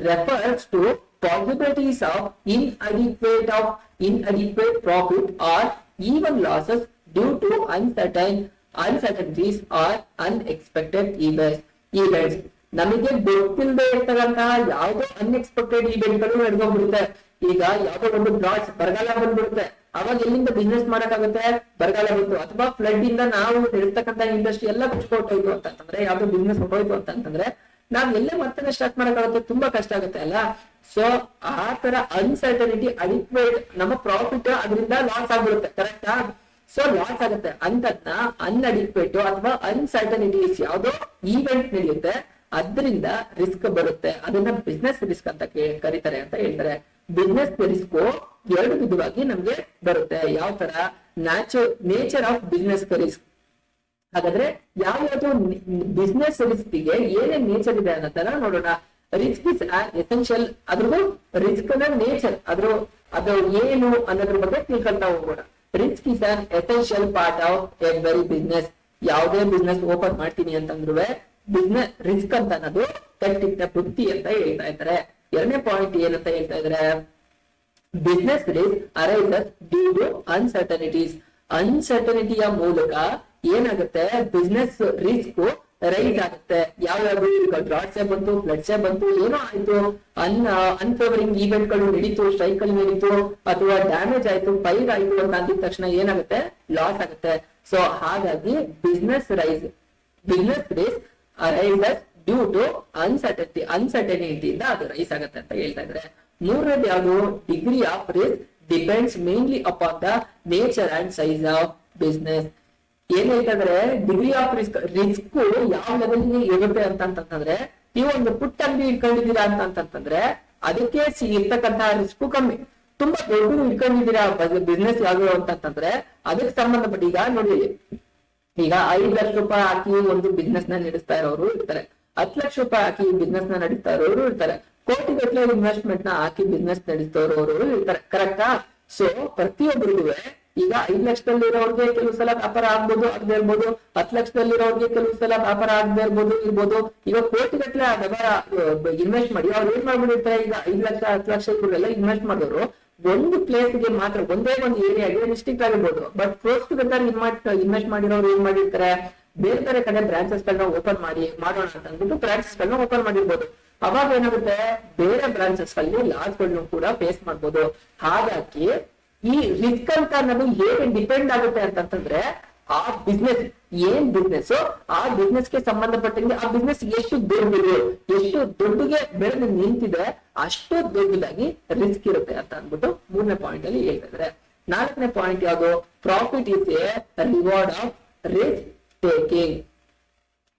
refers to possibilities of inadequate profit or even losses due to uncertainties or unexpected events. ನಮಗೆ ಗೊತ್ತಿಲ್ಲದೆ ಇರ್ತಕ್ಕಂತಹ ಯಾವುದೋ ಅನ್ಎಕ್ಸ್ಪೆಕ್ಟೆಡ್ ಇವೆಂಟ್ ಗಳು ನಡೆದೋಗ್ಬಿಡುತ್ತೆ. ಈಗ ಯಾವ್ದೋ ಒಂದು ಡ್ರಾಟ್ಸ್, ಬರಗಾಲ ಬಂದ್ಬಿಡುತ್ತೆ, ಅವಾಗ ಎಲ್ಲಿಂದ ಬಿಸ್ನೆಸ್ ಮಾಡಕ್ಕಾಗುತ್ತೆ? ಬರಗಾಲ ಬಂತು, ಅಥವಾ ಫ್ಲಡ್ ಇಂದ ನಾವು ಇರ್ತಕ್ಕಂಥ ಇಂಡಸ್ಟ್ರಿ ಎಲ್ಲ ಕುಚ್ಕೊಟ್ಟೋಯ್ತು ಅಂತಂದ್ರೆ, ಯಾವ್ದೋ ಬಿಸ್ನೆಸ್ ಹೊಟ್ಟೋಯ್ತು ಅಂತಂದ್ರೆ ನಾವ್ ಎಲ್ಲೇ ಮತ್ತೆ ಸ್ಟಾರ್ಟ್ ಮಾಡಕ್ಕಾಗುತ್ತೆ? ತುಂಬಾ ಕಷ್ಟ ಆಗುತ್ತೆ ಅಲ್ಲ. ಸೊ ಆ ತರ ಅನ್ಸರ್ಟನಿಟಿ, ಅಡಿಕ್ವೇಟ್ ನಮ್ಮ ಪ್ರಾಫಿಟ್ ಅದರಿಂದ ಲಾಸ್ ಆಗ್ಬಿಡುತ್ತೆ. ಕರೆಕ್ಟಾ? ಸೊ ಲಾಸ್ ಆಗುತ್ತೆ ಅಂತದ್ನ ಅನ್ಅಡಿಕ್ವೇಟ್ ಅಥವಾ ಅನ್ಸರ್ಟನಿಟೀಸ್ ಯಾವ್ದೋ ಈವೆಂಟ್ ನಡೆಯುತ್ತೆ, ಅದರಿಂದ ರಿಸ್ಕ್ ಬರುತ್ತೆ. ಅದನ್ನ ಬಿಸ್ನೆಸ್ ರಿಸ್ಕ್ ಅಂತ ಕರೀತಾರೆ ಅಂತ ಹೇಳ್ತಾರೆ. ಬಿಸ್ನೆಸ್ ರಿಸ್ಕ್ 2 ವಿಧವಾಗಿ ನಮ್ಗೆ ಬರುತ್ತೆ. ಯಾವ ತರ? Nature of business risk. ಹಾಗಾದ್ರೆ ಯಾವ್ಯಾವ್ದು ಬಿಸ್ನೆಸ್ ರಿಸ್ಕ್ ಗೆ ಏನೇನ್ ನೇಚರ್ ಇದೆ ಅನ್ನೋದನ್ನ ನೋಡೋಣ. ರಿಸ್ಕ್ ಇಸ್ ಎಸೆನ್ಷಿಯಲ್, ಅದ್ರದ್ದು ರಿಸ್ಕ್ ನ ನೇಚರ್, ಅದು ಏನು ಅನ್ನೋದ್ರ ಬಗ್ಗೆ ತಿಳ್ಕೊಂತ ಹೋಗೋಣ. Risk is an essential part of every business. ಯಾವುದೇ ಬಿಸ್ನೆಸ್ ಓಪನ್ ಮಾಡ್ತೀನಿ ಅಂತಂದ್ರು ಬಿಸ್ನೆಸ್ ರಿಸ್ಕ್ ಅಂತ ಅನ್ನೋದು ಕಟ್ಟಿಟ್ಟ ಬುತ್ತಿ ಅಂತ ಹೇಳ್ತಾ ಇದ್ದಾರೆ. 2ನೇ ಪಾಯಿಂಟ್ ಏನಂತ ಹೇಳ್ತಾ ಇದ್ದಾರೆ, business risk arises due to uncertainties. ಅನ್ಸರ್ಟನಿಟಿಯ ಮೂಲಕ ಏನಾಗುತ್ತೆ? ಬಿಸ್ನೆಸ್ ರಿಸ್ಕ್ ರೈಸ್ ಆಗುತ್ತೆ. ಯಾವ್ಯಾವ ಈಗ ಡ್ರಾಟ್ಸೇ ಬಂತು, ಫ್ಲಡ್ಸೇ ಬಂತು, ಏನೋ ಆಯ್ತು, ಅನ್ಫೇವರಿಂಗ್ ಈವೆಂಟ್ ಗಳು ನಡೀತು, ಸ್ಟ್ರೈಕ್ ಗಳು ನಡೀತು, ಅಥವಾ ಡ್ಯಾಮೇಜ್ ಆಯ್ತು, ಫೈರ್ ಆಯ್ತು ಅಂತ ಅಂದಿದ ತಕ್ಷಣ ಏನಾಗುತ್ತೆ? ಲಾಸ್ ಆಗುತ್ತೆ. ಸೊ ಹಾಗಾಗಿ business risk arises due to ಅನ್ಸರ್ಟನಿಟಿಯಿಂದ ಅದು ರೈಸ್ ಆಗುತ್ತೆ ಅಂತ ಹೇಳ್ತಾ ಇದ್ದಾರೆ. 3ನೇದು ಯಾವುದು? Degree of risk depends mainly upon the nature and size of business. ಏನ್ ಹೇಳ್ತಾ ಇದಾರೆ? ಡಿಗ್ರಿ ಆಫ್ ರಿಸ್ಕ್ ಯಾವ ಲೆವೆಲ್ ಇರುತ್ತೆ ಅಂತಂದ್ರೆ, ನೀವು ಒಂದು ಪುಟ್ಟ ಅಂಗಡಿ ಇಟ್ಕೊಂಡಿದ್ದೀರಾ ಅಂತಂತಂದ್ರೆ ಅದಕ್ಕೆ ಇರ್ತಕ್ಕಂತಹ ರಿಸ್ಕ್ ಕಮ್ಮಿ. ತುಂಬಾ ದೊಡ್ಡ ಇಟ್ಕೊಂಡಿದ್ದೀರಾ ಬಿಸ್ನೆಸ್ ಯಾವುದು ಅಂತಂದ್ರೆ ಅದಕ್ಕೆ ಸಂಬಂಧಪಟ್ಟ, ಈಗ ನೋಡಿ, ಈಗ 5 ಲಕ್ಷ ರೂಪಾಯಿ ಹಾಕಿ ಒಂದು ಬಿಸ್ನೆಸ್ ನ ನಡೆಸ್ತಾ ಇರೋರು ಇರ್ತಾರೆ, 10 ಲಕ್ಷ ರೂಪಾಯಿ ಹಾಕಿ ಬಿಸ್ನೆಸ್ ನ ನಡೆಸ್ತಾ ಇರೋರು ಇರ್ತಾರೆ, ಕೋಟಿಗಟ್ಟಲೆ ಇನ್ವೆಸ್ಟ್ಮೆಂಟ್ ನ ಹಾಕಿ ಬಿಸ್ನೆಸ್ ನಡೆಸ್ತಾ ಇರೋರು ಇರ್ತಾರೆ. ಕರೆಕ್ಟಾ? ಸೊ ಪ್ರತಿಯೊಬ್ಬರಿಗೂ ಈಗ 5 ಲಕ್ಷದಲ್ಲಿರೋರ್ಗೆ ಕೆಲವು ಸಲ ವ್ಯಾಪಾರ ಆಗ್ಬೋದು, ಆಗದೆ ಇರ್ಬೋದು. 10 ಲಕ್ಷದಲ್ಲಿರೋರ್ಗೆ ಕೆಲವು ಸಲ ವ್ಯಾಪಾರ ಆಗದೆ ಇರ್ಬೋದು. ಈಗ ಕೋಟಿಗಟ್ಟಲೆ ವ್ಯಾಪಾರ ಇನ್ವೆಸ್ಟ್ ಮಾಡಿ ಅವ್ರು ಏನ್ ಮಾಡ್ಬಿಟ್ಟಿರ್ತಾರೆ? ಈಗ 5 ಲಕ್ಷ 10 ಲಕ್ಷ ಇವ್ರೆಲ್ಲ ಇನ್ವೆಸ್ಟ್ ಮಾಡೋರು ಒಂದು ಪ್ಲೇಸ್ ಗೆ ಮಾತ್ರ, ಒಂದೇ ಒಂದು ಏರಿಯಾಗೆ ಡಿಸ್ಟ್ರಿಕ್ಟ್ ಆಗಿರ್ಬೋದು. But close to gather invest ಮಾಡಿರೋರು ಏನ್ ಮಾಡಿರ್ತಾರೆ? ಬೇರೆ ಕಡೆ ಬ್ರಾಂಚಸ್ ಗಳನ್ನ ಓಪನ್ ಮಾಡೋಣ ಅಂತ ಅಂದ್ಬಿಟ್ಟು ಬ್ರಾಂಚಸ್ ಗಳನ್ನ ಓಪನ್ ಮಾಡಿರ್ಬೋದು. ಅವಾಗ ಏನಾಗುತ್ತೆ? ಬೇರೆ ಬ್ರಾಂಚಸ್ ಅಲ್ಲಿ ಲಾಸ್ ಗಳನ್ನು ಕೂಡ ಫೇಸ್ ಮಾಡ್ಬೋದು. ಹಾಗಾಗಿ ಈ ರಿಸ್ಕ್ ಅಂತ ಅನ್ನೋದು ಹೇಗೆ ಡಿಪೆಂಡ್ ಆಗುತ್ತೆ ಅಂತಂದ್ರೆ, ಆ ಬಿಸ್ನೆಸ್ ಏನ್ ಬಿಸ್ನೆಸ್, ಆ ಬಿಸ್ನೆಸ್ ಗೆ ಸಂಬಂಧಪಟ್ಟಂಗೆ ಆ ಬಿಸ್ನೆಸ್ ಎಷ್ಟು ದೊಡ್ಡಗೆ ಬೆಳೆದು ನಿಂತಿದೆ, ಅಷ್ಟು ದೊಡ್ಡದಾಗಿ ರಿಸ್ಕ್ ಇರುತ್ತೆ ಅಂತ ಅಂದ್ಬಿಟ್ಟು 3ನೇ ಪಾಯಿಂಟ್ ಅಲ್ಲಿ ಹೇಳ್ತಾ ಇದ್ದಾರೆ. 4ನೇ ಪಾಯಿಂಟ್ ಯಾವುದು? Profit is A reward of risk taking.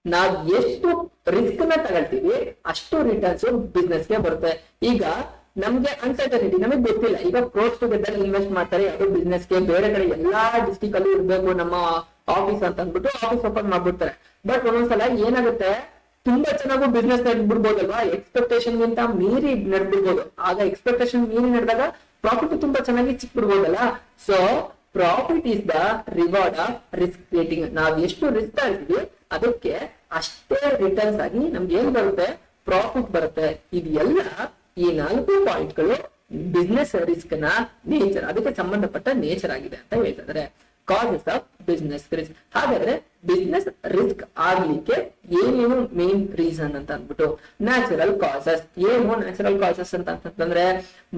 ನಾವ್ ಎಷ್ಟು ರಿಸ್ಕ್ ನ ತಗೊಳ್ತೀವಿ ಅಷ್ಟು ರಿಟರ್ನ್ಸ್ ಬಿಸ್ನೆಸ್ ಗೆ ಬರುತ್ತೆ. ಈಗ ನಮ್ಗೆ ಅನ್ಸರ್ಟನಿಟಿ, ನಮಗೆ ಗೊತ್ತಿಲ್ಲ. ಈಗ ಕ್ಲೋಸ್ ಟು ಗೆದರ್ ಇನ್ವೆಸ್ಟ್ ಮಾಡ್ತಾರೆ ಯಾವ್ದು ಬಿಸ್ನೆಸ್ ಗೆ, ಬೇರೆ ಕಡೆ ಎಲ್ಲಾ ಡಿಸ್ಟ್ರಿಕ್ಟ್ ಅಲ್ಲೂ ಇರ್ಬೇಕು ನಮ್ಮ ಆಫೀಸ್ ಅಂತ ಅಂದ್ಬಿಟ್ಟು ಆಫೀಸ್ ಓಪನ್ ಮಾಡ್ಬಿಡ್ತಾರೆ. ಬಟ್ ಒಂದೊಂದ್ಸಲ ಏನಾಗುತ್ತೆ? ತುಂಬಾ ಚೆನ್ನಾಗೂ ಬಿಸ್ನೆಸ್ ನಡ್ಬಿಡ್ಬೋದಲ್ವಾ, ಎಕ್ಸ್ಪೆಕ್ಟೇಷನ್ ಗಿಂತ ಮೀರಿ ನಡ್ಬಿಡ್ಬೋದು. ಆಗ ಎಕ್ಸ್ಪೆಕ್ಟೇಷನ್ ಮೀರಿ ನಡೆದಾಗ ಪ್ರಾಫಿಟ್ ತುಂಬಾ ಚೆನ್ನಾಗಿ ಸಿಕ್ಬಿಡ್ಬೋದಲ್ಲ. So profit is the reward of risk taking. ನಾವ್ ಎಷ್ಟು ರಿಸ್ಕ್ ತಗೊಳ್ತೀವಿ ಅದಕ್ಕೆ ಅಷ್ಟೇ ರಿಟರ್ನ್ಸ್ ಆಗಿ ನಮ್ಗೆ ಏನ್ ಬರುತ್ತೆ, ಪ್ರಾಫಿಟ್ ಬರುತ್ತೆ. ಇದೆಲ್ಲ ಈ 4 ಪಾಯಿಂಟ್ಗಳು ಬಿಸ್ನೆಸ್ ರಿಸ್ಕ್ ನ ನೇಚರ್, ಅದಕ್ಕೆ ಸಂಬಂಧಪಟ್ಟ ನೇಚರ್ ಆಗಿದೆ ಅಂತ ಹೇಳ್ತಿದ್ದಾರೆ. Causes of business risk. ಹಾಗಾದ್ರೆ ಬಿಸ್ನೆಸ್ ರಿಸ್ಕ್ ಆಗ್ಲಿಕ್ಕೆ ಏನೇನು ಮೇನ್ ರೀಸನ್ ಅಂತ ಅಂದ್ಬಿಟ್ಟು, ನ್ಯಾಚುರಲ್ ಕಾಸಸ್. ಏನು ನ್ಯಾಚುರಲ್ ಕಾಸಸ್ ಅಂತಂದ್ರೆ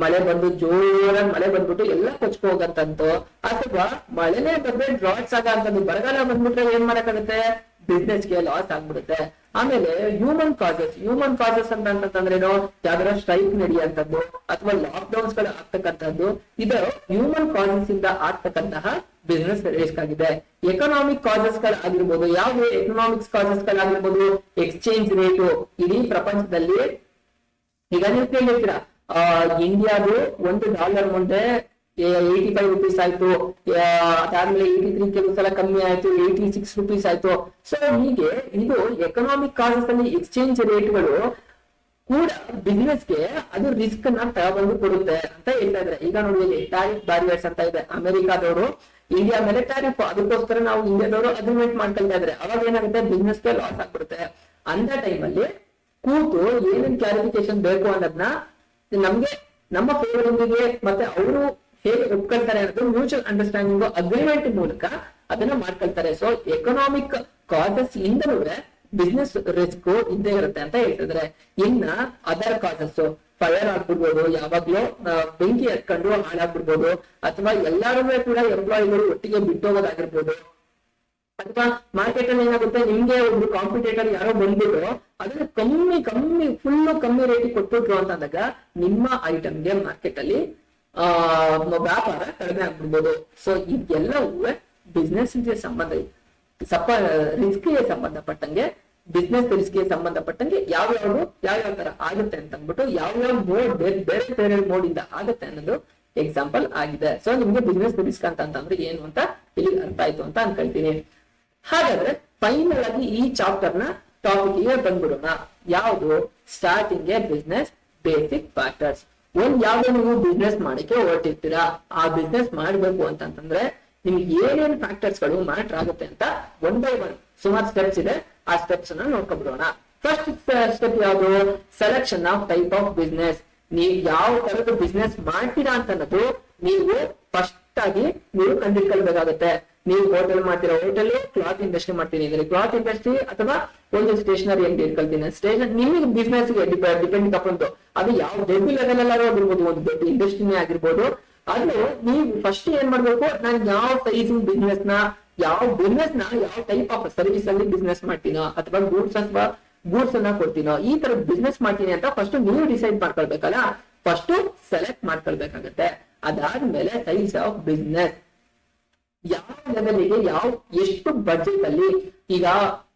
ಮಳೆ ಬಂದು ಜೋರಾಗಿ ಮಳೆ ಬಂದ್ಬಿಟ್ಟು ಎಲ್ಲ ಕೊಚ್ಕೊ ಹೋಗಂತಂತು, ಅಥವಾ ಮಳೆನೇ ಬಂದ್ರೆ ಡ್ರಾಟ್ಸ್ ಆಗಂತದ್ದು, ಬರಗಾಲ ಬಂದ್ಬಿಟ್ರೆ ಏನ್ ಮಾಡಕ್ಕಾಗುತ್ತೆ, ಬಿಸ್ನೆಸ್ಗೆ ಲಾಸ್ ಆಗ್ಬಿಡುತ್ತೆ. ಆಮೇಲೆ ಹ್ಯೂಮನ್ ಕಾಸಸ್ ಅಂತಂದ್ರೇನು, ಯಾವ್ದಾರ ಸ್ಟ್ರೈಕ್ ನಡೆಯುವಂತದ್ದು ಅಥವಾ ಲಾಕ್ ಡೌನ್ಸ್ ಗಳು ಆಗ್ತಕ್ಕಂಥದ್ದು, ಇದು ಹ್ಯೂಮನ್ ಕಾಸಸ್ ಇಂದ ಆಗ್ತಕ್ಕಂತಹ ಬಿಸ್ನೆಸ್ ರಿಸ್ಕ್ ಆಗಿದೆ. ಎಕನಾಮಿಕ್ ಕಾಸಸ್ ಗಳಾಗಿರ್ಬೋದು. ಯಾವ ಎಕನಾಮಿಕ್ಸ್ ಕಾಸಸ್ ಗಳಾಗಿರ್ಬೋದು, ಎಕ್ಸ್ಚೇಂಜ್ ರೇಟು. ಇಡೀ ಪ್ರಪಂಚದಲ್ಲಿ ಈಗ ನೀವು ಕೇಳಿರ್ತೀರಾ, ಇಂಡಿಯಾದು $1 ಮುಂದೆ 85 rupees ಆಯ್ತು, ಅದಾದ್ಮೇಲೆ 83 ಕೆಲವು ಸಲ ಕಮ್ಮಿ ಆಯ್ತು, 86 rupees ಆಯ್ತು. ಸೊ ಹೀಗೆ ಇದು ಎಕನಾಮಿಕ್ ಕಾಸಸ್ ಅಲ್ಲಿ ಎಕ್ಸ್ಚೇಂಜ್ ರೇಟ್ಗಳು ಕೂಡ ಬಿಸ್ನೆಸ್ಗೆ ಅದು ರಿಸ್ಕ್ ನ ತಗೊಂಡು ಕೊಡುತ್ತೆ ಅಂತ ಹೇಳ್ತಾ ಇದ್ದಾರೆ. ಈಗ ನೋಡಿ, ಟ್ಯಾರಿಫ್ ಬ್ಯಾರಿಯರ್ಸ್ ಅಂತ ಇದೆ. ಅಮೆರಿಕಾದವರು ಇಂಡಿಯಾ ಮೇಲೆ ಟ್ಯಾರಿಫ್, ಅದಕ್ಕೋಸ್ಕರ ನಾವು ಇಂಡಿಯಾದವರು ಅಗ್ರಿಮೆಂಟ್ ಮಾಡ್ಕೊಳ್ತಾ ಇದ್ರೆ ಅವಾಗ ಏನಾಗುತ್ತೆ, ಬಿಸ್ನೆಸ್ಗೆ ಲಾಸ್ ಆಗ್ಬಿಡುತ್ತೆ. ಅಂತ ಟೈಮಲ್ಲಿ ಕೂತು ಏನೇನ್ ಕ್ಲಾರಿಫಿಕೇಶನ್ ಬೇಕು ಅನ್ನೋದನ್ನ ನಮ್ಗೆ ನಮ್ಮ ಫೇವರ್ ಒಂದಿಗೆ ಮತ್ತೆ ಅವರು ಹೇಗೆ ಒಪ್ಕೊಳ್ತಾರೆ ಅನ್ನೋದು ಮ್ಯೂಚುವಲ್ ಅಂಡರ್ಸ್ಟ್ಯಾಂಡಿಂಗ್ ಅಗ್ರಿಮೆಂಟ್ ಮೂಲಕ ಅದನ್ನ ಮಾಡ್ಕೊಳ್ತಾರೆ. ಸೊ ಎಕನಾಮಿಕ್ ಕಾಸಸ್ ಇಂದಲೂ ಬಿಸ್ನೆಸ್ ರಿಸ್ಕ್ ಇದ್ದೇ ಇರುತ್ತೆ ಅಂತ ಹೇಳ್ತಿದ್ರೆ. ಇನ್ನ ಅದರ್ ಕಾಸಸ್, ಫೈರ್ ಆಗ್ಬಿಡ್ಬೋದು, ಯಾವಾಗ್ಲೂ ಬೆಂಕಿ ಎತ್ಕೊಂಡು ಹಾಳಾಗ್ಬಿಡ್ಬೋದು, ಅಥವಾ ಎಲ್ಲಾರು ಕೂಡ ಎಂಪ್ಲಾಯಿಗಳು ಒಟ್ಟಿಗೆ ಬಿಟ್ಟೋಗೋದಾಗಿರ್ಬೋದು, ಅಥವಾ ಮಾರ್ಕೆಟ್ ಅಲ್ಲಿ ಏನಾಗುತ್ತೆ, ನಿಮ್ಗೆ ಒಬ್ರು ಕಾಂಪಿಟೇಟರ್ ಯಾರೋ ಬಂದ್ಬಿಟ್ಟು ಅದನ್ನ ಫುಲ್ ಕಮ್ಮಿ ರೇಟಿಗೆ ಕೊಟ್ಬಿಟ್ರು ಅಂತ ಅಂದಾಗ ನಿಮ್ಮ ಐಟಮ್ಗೆ ಮಾರ್ಕೆಟ್ ಅಲ್ಲಿ ವ್ಯಾಪಾರ ಕಡಿಮೆ ಆಗ್ಬಿಡ್ಬೋದು. ಸೊ ಇದೆಲ್ಲವೂ ಬಿಸ್ನೆಸ್ ರಿಸ್ಕ್ಗೆ ಸಂಬಂಧಪಟ್ಟಂಗೆ, ಬಿಸ್ನೆಸ್ ರಿಸ್ಕ್ಗೆ ಸಂಬಂಧಪಟ್ಟಂಗೆ ಯಾವ್ಯಾವ ತರ ಆಗುತ್ತೆ ಅಂತ ಅಂದ್ಬಿಟ್ಟು, ಯಾವ್ಯಾವ ಮೋಡ್ ಬೇರೆ ಮೋಡ್ ಇಂದ ಆಗುತ್ತೆ ಅನ್ನೋದು ಎಕ್ಸಾಂಪಲ್ ಆಗಿದೆ. ಸೊ ನಿಮ್ಗೆ ಬಿಸ್ನೆಸ್ ರಿಸ್ಕ್ ಅಂತಂದ್ರೆ ಏನು ಅಂತ ಇಲ್ಲಿ ಅರ್ಥ ಆಯ್ತು ಅಂತ ಅನ್ಕೊಳ್ತೀನಿ. ಹಾಗಾದ್ರೆ ಫೈನಲ್ ಆಗಿ ಈ ಚಾಪ್ಟರ್ ನ ಟಾಪಿಕ್ ಗೆ ಬಂದ್ಬಿಡೋಣ. ಯಾವುದು, starting A business basic factors. ಯಾವ್ದು ನೀವು ಬಿಸ್ನೆಸ್ ಮಾಡಕ್ಕೆ ಹೊರಟಿರ್ತೀರಾ, ಆ ಬಿಸ್ನೆಸ್ ಮಾಡ್ಬೇಕು ಅಂತಂದ್ರೆ ನಿಮ್ಗೆ ಏನೇನ್ ಫ್ಯಾಕ್ಟರ್ಸ್ ಗಳು ಮ್ಯಾಟರ್ ಆಗುತ್ತೆ ಅಂತ 1 by 1 ಸುಮಾರು ಸ್ಟೆಪ್ಸ್ ಇದೆ. ಆ ಸ್ಟೆಪ್ಸ್ ಅನ್ನ ನೋಡ್ಕೊಂಡ್ಬಿಡೋಣ. ಫಸ್ಟ್ ಸ್ಟೆಪ್ ಯಾವುದು, selection of type of business. ನೀವು ಯಾವ ತರದ ಬಿಸ್ನೆಸ್ ಮಾಡ್ತೀರಾ ಅಂತ ಅನ್ನೋದು ನೀವು ಫಸ್ಟ್ ಆಗಿ ನೀವು ಕಂಡಿಡ್ಕೊಳ್ಬೇಕಾಗತ್ತೆ. ನೀವು ಹೋಟೆಲ್ ಮಾಡ್ತೀರಾ, ಹೋಟೆಲ್, ಕ್ಲಾತ್ ಇಂಡಸ್ಟ್ರಿ ಮಾಡ್ತೀನಿ ಅಂದ್ರೆ ಕ್ಲಾತ್ ಇಂಡಸ್ಟ್ರಿ, ಅಥವಾ ಒಂದು ಸ್ಟೇಷನರಿ ಅಂಗಡಿ ಇಟ್ಕೊಳ್ತೀನಿ, ನಿಮಗೆ ಬಿಸ್ನೆಸ್ ಡಿಪೆಂಡ್ ಅಪಂದು ಅದು ಯಾವ ದೊಡ್ಡ ಲೆವೆಲ್ ಎಲ್ಲಾರು ಆಗಿರ್ಬೋದು, ಒಂದು ದೊಡ್ಡ ಇಂಡಸ್ಟ್ರಿನೇ ಆಗಿರ್ಬೋದು. ಅದು ನೀವು ಫಸ್ಟ್ ಏನ್ ಮಾಡ್ಬೇಕು, ನಾನು ಯಾವ ಸೈಜ್ ಬಿಸ್ನೆಸ್ ನ ಯಾವ ಟೈಪ್ ಆಫ್ ಸರ್ವಿಸ್ ಅಲ್ಲಿ ಬಿಸ್ನೆಸ್ ಮಾಡ್ತೀನೋ, ಅಥವಾ ಗೂಡ್ಸ್ ಅನ್ನ ಕೊಡ್ತೀನೋ, ಈ ತರ ಬಿಸ್ನೆಸ್ ಮಾಡ್ತೀನಿ ಅಂತ ಫಸ್ಟ್ ನೀವು ಡಿಸೈಡ್ ಮಾಡ್ಕೊಳ್ಬೇಕಲ್ಲ. ಫಸ್ಟ್ ಸೆಲೆಕ್ಟ್ ಮಾಡ್ಕೊಳ್ಬೇಕಾಗತ್ತೆ. ಅದಾದ್ಮೇಲೆ ಸೈಜ್ ಆಫ್ ಬಿಸ್ನೆಸ್, ಯಾವ ಲೆವೆಲ್ಗೆ ಎಷ್ಟು ಬಜೆಟ್ ಅಲ್ಲಿ. ಈಗ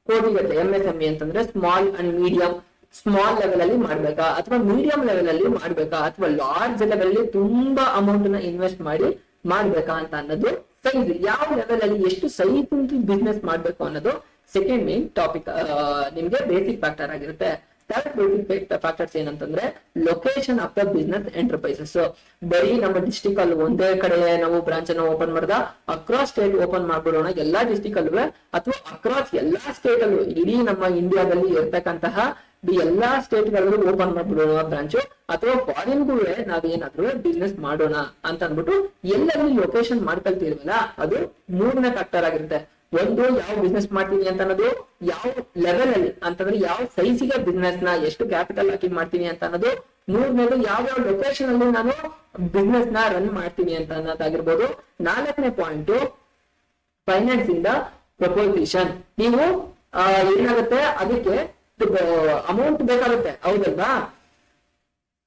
ಕೋಟಿಗಟ್ಟಲೆ MSME ಅಂತಂದ್ರೆ small and medium, small level ಅಲ್ಲಿ ಮಾಡ್ಬೇಕಾ, ಅಥವಾ ಮೀಡಿಯಂ ಲೆವೆಲ್ ಅಲ್ಲಿ ಮಾಡ್ಬೇಕಾ, ಅಥವಾ ಲಾರ್ಜ್ ಲೆವೆಲ್ ಅಲ್ಲಿ ತುಂಬಾ ಅಮೌಂಟ್ ನ ಇನ್ವೆಸ್ಟ್ ಮಾಡಿ ಮಾಡ್ಬೇಕಾ ಅಂತ ಅನ್ನೋದು ಸೈಜ್. ಯಾವ ಲೆವೆಲ್ ಅಲ್ಲಿ ಎಷ್ಟು ಸೈಜ್ ಬಿಸ್ನೆಸ್ ಮಾಡ್ಬೇಕು ಅನ್ನೋದು ಸೆಕೆಂಡ್ ಮೇನ್ ಟಾಪಿಕ್, ನಿಮ್ಗೆ ಬೇಸಿಕ್ ಫ್ಯಾಕ್ಟರ್ ಆಗಿರುತ್ತೆ. ಥರ್ಡ್ ಬೇಸಿಕ್ ಫ್ಯಾಕ್ಟರ್ಸ್ ಏನಂತಂದ್ರೆ location of the business enterprises. ಬರೀ ನಮ್ಮ ಡಿಸ್ಟಿಕ್ ಅಲ್ಲಿ ಒಂದೇ ಕಡೆ ನಾವು ಬ್ರಾಂಚ್ ಅನ್ನು ಓಪನ್ ಮಾಡ್ದ, ಅಕ್ರಾಸ್ ಸ್ಟೇಟ್ ಓಪನ್ ಮಾಡ್ಬಿಡೋಣ ಎಲ್ಲಾ ಡಿಸ್ಟಿಕ್ ಅಲ್ಲೂ, ಅಥವಾ ಅಕ್ರಾಸ್ ಎಲ್ಲಾ ಸ್ಟೇಟ್ ಅಲ್ಲೂ, ಇಡೀ ನಮ್ಮ ಇಂಡಿಯಾದಲ್ಲಿ ಇರ್ತಕ್ಕಂತಹ ಎಲ್ಲಾ ಸ್ಟೇಟ್ ಗಳಲ್ಲೂ ಓಪನ್ ಮಾಡ್ಬಿಡೋಣ ಬ್ರಾಂಚ್, ಅಥವಾ ಫಾರಿನ್ಗೂ ನಾವೇನಾದ್ರೂ ಬಿಸ್ನೆಸ್ ಮಾಡೋಣ ಅಂತ ಅಂದ್ಬಿಟ್ಟು ಎಲ್ಲೆಲ್ಲಿ ಲೊಕೇಶನ್ ಮಾಡ್ಕೊಳ್ತಿರ್ವಲ್ಲ, ಅದು 3ನೇ ಫ್ಯಾಕ್ಟರ್ ಆಗಿರುತ್ತೆ. ಒಂದು, ಯಾವ ಬಿಸ್ನೆಸ್ ಮಾಡ್ತೀನಿ ಅಂತ ಅನ್ನೋದು, ಯಾವ ಲೆವೆಲ್ ಅಲ್ಲಿ ಅಂತಂದ್ರೆ ಯಾವ ಸೈಜಿಗೆ ಬಿಸ್ನೆಸ್ ನ ಎಷ್ಟು ಕ್ಯಾಪಿಟಲ್ ಹಾಕಿ ಮಾಡ್ತೀನಿ ಅಂತ ಅನ್ನೋದು. 3ನೇದು, ಯಾವ ಲೊಕೇಶನ್ ಅಲ್ಲಿ ನಾನು ಬಿಸ್ನೆಸ್ ನ ರನ್ ಮಾಡ್ತೀನಿ ಅಂತ ಅನ್ನೋದಾಗಿರ್ಬೋದು. 4ನೇ ಪಾಯಿಂಟ್, ಫೈನಾನ್ಸ್ ಇಂದ ಪ್ರಪೋಸಿಷನ್. ನೀವು ಏನಾಗುತ್ತೆ, ಅದಕ್ಕೆ ಅಮೌಂಟ್ ಬೇಕಾಗುತ್ತೆ, ಹೌದಲ್ವಾ?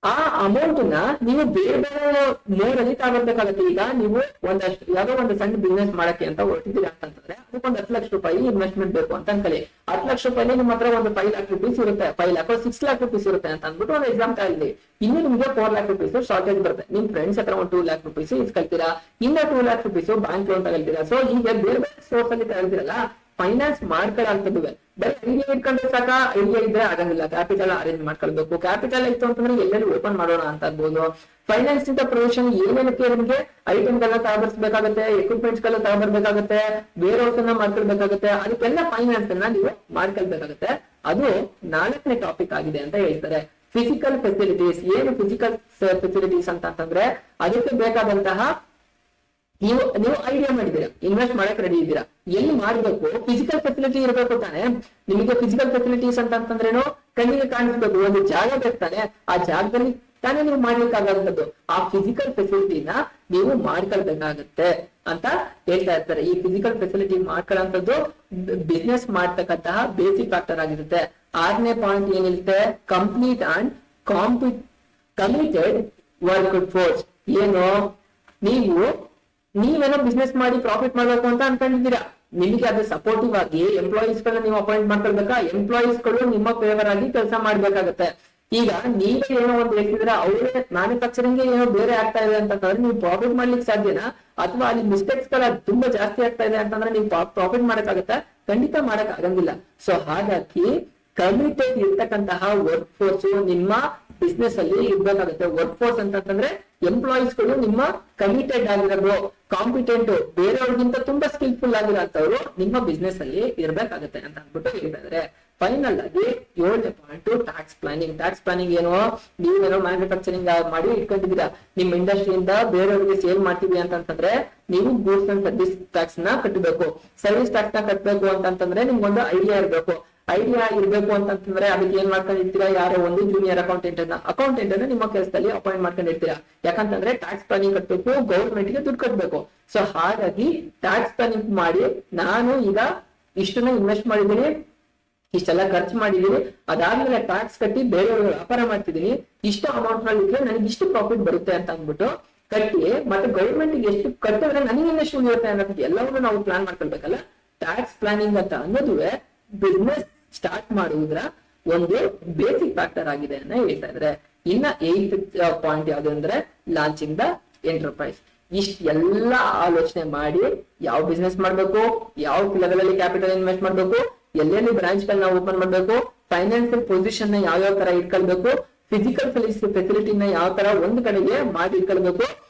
ಆ ಅಮೌಂಟ್ ನ ನೀವು ಬೇರೆ ಬೇರೆ ಮೋಡಲ್ಲಿ ತಗೊಳ್ಬೇಕಾಗತ್ತೆ. ಈಗ ನೀವು ಒಂದಷ್ಟು ಯಾವ್ದೋ ಒಂದು ಸಣ್ಣ ಬಿಸ್ನೆಸ್ ಮಾಡಕ್ಕೆ ಅಂತ ಹೊರಟಿದ್ದೀರಿ ಅಂತಂದ್ರೆ ಅದಕ್ಕೊಂದು 10 ಲಕ್ಷ ರೂಪಾಯಿ ಇನ್ವೆಸ್ಟ್ಮೆಂಟ್ ಬೇಕು ಅಂತ ಅನ್ಕೊಳ್ಳಿ. 10 ಲಕ್ಷ ರೂಪಾಯಿ ನಿಮ್ಮ ಹತ್ರ ಒಂದು 5 lakh rupees ಇರುತ್ತೆ, 5 lakh or 6 lakh rupees ಇರುತ್ತೆ ಅಂತ ಅಂದ್ಬಿಟ್ಟು ಒಂದು ಎಕ್ಸಾಮ್ ತಗೊಳ್ಳಿ. ಇನ್ನು ನಿಮ್ಗೆ 4 lakh rupees ಶಾರ್ಟೇಜ್ ಬರುತ್ತೆ. ನಿಮ್ ಫ್ರೆಂಡ್ಸ್ ಹತ್ರ ಒಂದು 2 lakh rupees ಇಸ್ಕೊಳ್ತೀರಾ, ಇನ್ನ 2 lakh rupees ಬ್ಯಾಂಕ್ ಲೋನ್ ತಗೊಳ್ತೀರಾ. ಸೊ ಈಗ ಬೇರೆ ಬೇರೆ ಸೋರ್ಸ್ ಅಲ್ಲಿ ತಗೊಳ್ತೀರಲ್ಲ, ಫೈನಾನ್ಸ್ ಮಾಡ್ಕೊಳ್ಳಾಗ್ತದೆ. ಬರೀ ಐಡಿಯಾ ಇಟ್ಕೊಂಡ್ರೆ ಸಾಕ? ಐಡಿಯಾ ಇದ್ರೆ ಆಗಂಗಿಲ್ಲ, ಕ್ಯಾಪಿಟಲ್ ಅರೇಂಜ್ ಮಾಡ್ಕೊಳ್ಬೇಕು. ಕ್ಯಾಪಿಟಲ್ ಇತ್ತು ಅಂತಂದ್ರೆ ಎಲ್ಲೆಲ್ಲಿ ಓಪನ್ ಮಾಡೋಣ ಅಂತ ಆಗ್ಬೋದು. ಫೈನಾನ್ಸ್ ಇಂದ ಪ್ರೊವಿಷನ್ ಏನೇನಕ್ಕೆ ನಿಮ್ಗೆ ಐಟಮ್ಗಳನ್ನ ತಗೊಬರ್ಸ್ಬೇಕಾಗತ್ತೆ, ಎಕ್ವಿಪ್ಮೆಂಟ್ಸ್ ಗಳ ತಗೊಬರ್ಬೇಕಾಗತ್ತೆ, ಬೇರೆ ಔಷಧನ ಮಾಡ್ಕೊಳ್ಬೇಕಾಗತ್ತೆ, ಅದಕ್ಕೆಲ್ಲ ಫೈನಾನ್ಸ್ ಅನ್ನ ನೀವು ಮಾಡ್ಕೊಳ್ಬೇಕಾಗತ್ತೆ. ಅದು 4ನೇ ಟಾಪಿಕ್ ಆಗಿದೆ ಅಂತ ಹೇಳ್ತಾರೆ. Physical facilities. ಏನು ಫಿಸಿಕಲ್ ಫೆಸಿಲಿಟೀಸ್ ಅಂತಂದ್ರೆ ಅದಕ್ಕೆ ಬೇಕಾದಂತಹ ನೀವು ಐಡಿಯಾ ಮಾಡಿದೀರಾ, ಇನ್ವೆಸ್ಟ್ ಮಾಡಕ್ ರೆಡಿ ಇದ್ದೀರಾ, ಎಲ್ಲಿ ಮಾಡ್ಬೇಕು? ಫಿಸಿಕಲ್ ಫೆಸಿಲಿಟಿ ಇರಬೇಕು ತಾನೆ. ನಿಮಗೆ ಫಿಸಿಕಲ್ ಫೆಸಿಲಿಟೀಸ್ ಅಂತಂದ್ರೇನು? ಕಣ್ಣಿಗೆ ಕಾಣಿಸ್ಬೇಕು, ಒಂದು ಜಾಗ ಬೇಕು ತಾನೆ. ಆ ಜಾಗದಲ್ಲಿ ತಾನೇ ನೀವು ಮಾಡ್ಲಿಕ್ಕಾಗಂಥದ್ದು. ಆ ಫಿಸಿಕಲ್ ಫೆಸಿಲಿಟಿನ ನೀವು ಮಾಡ್ಕೊಳ್ಬೇಕಾಗತ್ತೆ ಅಂತ ಹೇಳ್ತಾ ಇರ್ತಾರೆ. ಈ ಫಿಸಿಕಲ್ ಫೆಸಿಲಿಟಿ ಮಾಡ್ಕೊಳ್ಳೋಂಥದ್ದು ಬಿಸ್ನೆಸ್ ಮಾಡ್ತಕ್ಕಂತಹ ಬೇಸಿಕ್ ಫ್ಯಾಕ್ಟರ್ ಆಗಿರುತ್ತೆ. 6ನೇ ಪಾಯಿಂಟ್ ಏನಿರುತ್ತೆ? Complete and committed work force. ಏನು, ನೀವೇನೋ ಬಿಸ್ನೆಸ್ ಮಾಡಿ ಪ್ರಾಫಿಟ್ ಮಾಡ್ಬೇಕು ಅಂತ ಅನ್ಕೊಂಡಿದ್ದೀರಾ, ನಿಮಗೆ ಅದು ಸಪೋರ್ಟಿವ್ ಆಗಿ ಎಂಪ್ಲಾಯೀಸ್ ಗಳನ್ನ ನೀವು ಅಪಾಯಿಂಟ್ ಮಾಡ್ಕೊಳ್ಬೇಕಾ? ಎಂಪ್ಲಾಯೀಸ್ ಗಳು ನಿಮ್ಮ ಫೇವರ್ ಆಗಿ ಕೆಲಸ ಮಾಡ್ಬೇಕಾಗತ್ತೆ. ಈಗ ನೀವೇ ಏನೋ ಒಂದು ಹೇಳ್ತಿದ್ರೆ ಅವರೇ ಮ್ಯಾನುಫ್ಯಾಕ್ಚರಿಂಗ್ ಏನೋ ಬೇರೆ ಆಗ್ತಾ ಇದೆ ಅಂತಂದ್ರೆ ನೀವು ಪ್ರಾಫಿಟ್ ಮಾಡ್ಲಿಕ್ಕೆ ಸಾಧ್ಯನಾ? ಅಥವಾ ಅಲ್ಲಿ ಮಿಸ್ಟೇಕ್ಸ್ ಗಳ ತುಂಬಾ ಜಾಸ್ತಿ ಆಗ್ತಾ ಇದೆ ಅಂತಂದ್ರೆ ನೀವು ಪ್ರಾಫಿಟ್ ಮಾಡಕ್ಕಾಗತ್ತಾ? ಖಂಡಿತ ಮಾಡಕ್ ಆಗಂಗಿಲ್ಲ. ಸೊ ಹಾಗಾಗಿ ಕಮಿಟೆಡ್ ಇರ್ತಕ್ಕಂತಹ ವರ್ಕ್ ಫೋರ್ಸ್ ನಿಮ್ಮ ಬಿಸ್ನೆಸ್ ಅಲ್ಲಿ ಇರ್ಬೇಕಾಗುತ್ತೆ. ವರ್ಕ್ ಫೋರ್ಸ್ ಅಂತಂದ್ರೆ ಎಂಪ್ಲಾಯೀಸ್ ಗಳು ನಿಮ್ಮ ಕಮಿಟೆಡ್ ಆಗಿರೋದು, ಕಾಂಪಿಟೆಂಟ್, ಬೇರೆಯವ್ರಿಗಿಂತ ತುಂಬಾ ಸ್ಕಿಲ್ಫುಲ್ ಆಗಿರೋಂಥವ್ರು ನಿಮ್ಮ ಬಿಸ್ನೆಸ್ ಅಲ್ಲಿ ಇರ್ಬೇಕಾಗತ್ತೆ ಅಂತ ಅಂದ್ಬಿಟ್ಟು ಹೇಳ್ತಾ. ಫೈನಲ್ ಆಗಿ 7ನೇ point tax planning. Tax planning ಏನು? ನೀವೇನೋ ಮ್ಯಾನುಫ್ಯಾಕ್ಚರಿಂಗ್ ಮಾಡಿ ಇಟ್ಕೊಂಡಿದ್ದೀರಾ, ನಿಮ್ಮ ಇಂಡಸ್ಟ್ರಿಯಿಂದ ಬೇರೆಯವ್ರಿಗೆ ಸೇಲ್ ಮಾಡ್ತೀವಿ ಅಂತಂದ್ರೆ ನೀವು ಗೂಡ್ಸ್ ಅಂಡ್ ಸರ್ವಿಸ್ ಟ್ಯಾಕ್ಸ್ ನ ಕಟ್ಟಬೇಕು. ಸರ್ವಿಸ್ ಟ್ಯಾಕ್ಸ್ ನ ಕಟ್ಟಬೇಕು ಅಂತಂದ್ರೆ ನಿಮ್ಗೊಂದು ಐಡಿಯಾ ಇರ್ಬೇಕು ಅಂತಂದ್ರೆ ಅದಕ್ಕೆ ಏನ್ ಮಾಡ್ಕೊಂಡಿರ್ತೀರಾ? ಯಾರೋ ಒಂದು ಜೂನಿಯರ್ ಅಕೌಂಟೆಂಟ್ ಅನ್ನ ನಿಮ್ಮ ಕೆಲಸದಲ್ಲಿ ಅಪಾಯಿಂಟ್ ಮಾಡ್ಕೊಂಡಿರ್ತೀರಾ. ಯಾಕಂತಂದ್ರೆ ಟ್ಯಾಕ್ಸ್ ಪ್ಲಾನಿಂಗ್ ಕಟ್ಟಬೇಕು, ಗೌರ್ಮೆಂಟ್ ಗೆ ದುಡ್ಡು ಕಟ್ಟಬೇಕು. ಸೊ ಹಾಗಾಗಿ ಟ್ಯಾಕ್ಸ್ ಪ್ಲಾನಿಂಗ್ ಮಾಡಿ, ನಾನು ಈಗ ಇಷ್ಟನ್ನ ಇನ್ವೆಸ್ಟ್ ಮಾಡಿದೀನಿ, ಇಷ್ಟೆಲ್ಲ ಖರ್ಚು ಮಾಡಿದೀನಿ, ಅದಾದ್ಮೇಲೆ ಟ್ಯಾಕ್ಸ್ ಕಟ್ಟಿ ಬೇರೆಯವ್ರಿಗೆ ವ್ಯಾಪಾರ ಮಾಡ್ತಿದೀನಿ, ಇಷ್ಟು ಅಮೌಂಟ್ ನಲ್ಲಿ ನನಗೆ ಇಷ್ಟು ಪ್ರಾಫಿಟ್ ಬರುತ್ತೆ ಅಂತ ಅಂದ್ಬಿಟ್ಟು ಕಟ್ಟಿ, ಮತ್ತೆ ಗೌರ್ಮೆಂಟ್ ಎಷ್ಟು ಕಟ್ಟಿದ್ರೆ ನನಗೆ ಎಷ್ಟು ಉಳಿಯುತ್ತೆ ಅನ್ನೋದಕ್ಕೆ ಎಲ್ಲವನ್ನೂ ನಾವು ಪ್ಲಾನ್ ಮಾಡ್ಕೊಳ್ಬೇಕಲ್ಲ. ಟ್ಯಾಕ್ಸ್ ಪ್ಲಾನಿಂಗ್ ಅಂತ ಅನ್ನೋದುವೆ ಬಿಸ್ನೆಸ್ ಸ್ಟಾರ್ಟ್ ಮಾಡುವುದರ ಒಂದು ಬೇಸಿಕ್ ಫ್ಯಾಕ್ಟರ್ ಆಗಿದೆ ಅಂತ ಹೇಳ್ತಾ ಇದ್ರೆ. ಇನ್ನ 8th ಪಾಯಿಂಟ್ ಯಾವ್ದು ಅಂದ್ರೆ ಲಾಂಚಿಂಗ್ ದ ಎಂಟರ್ಪ್ರೈಸ್. ಎಲ್ಲ ಆಲೋಚನೆ ಮಾಡಿ ಯಾವ ಬಿಸ್ನೆಸ್ ಮಾಡ್ಬೇಕು, ಯಾವ ಲೆವೆಲ್ ಅಲ್ಲಿ ಕ್ಯಾಪಿಟಲ್ ಇನ್ವೆಸ್ಟ್ ಮಾಡ್ಬೇಕು, ಎಲ್ಲೆಲ್ಲಿ ಬ್ರಾಂಚ್ ಗಳನ್ನ ಓಪನ್ ಮಾಡ್ಬೇಕು, ಫೈನಾನ್ಸಿಯಲ್ ಪೊಸಿಷನ್ ನ ಯಾವ ತರ ಇಟ್ಕೊಳ್ಬೇಕು, ಫಿಸಿಕಲ್ ಫೆಸಿಲಿಟಿನ ಯಾವ ತರ ಒಂದ್ ಕಡೆಗೆ ಮಾಡಿ ಇಟ್ಕೊಳ್ಬೇಕು,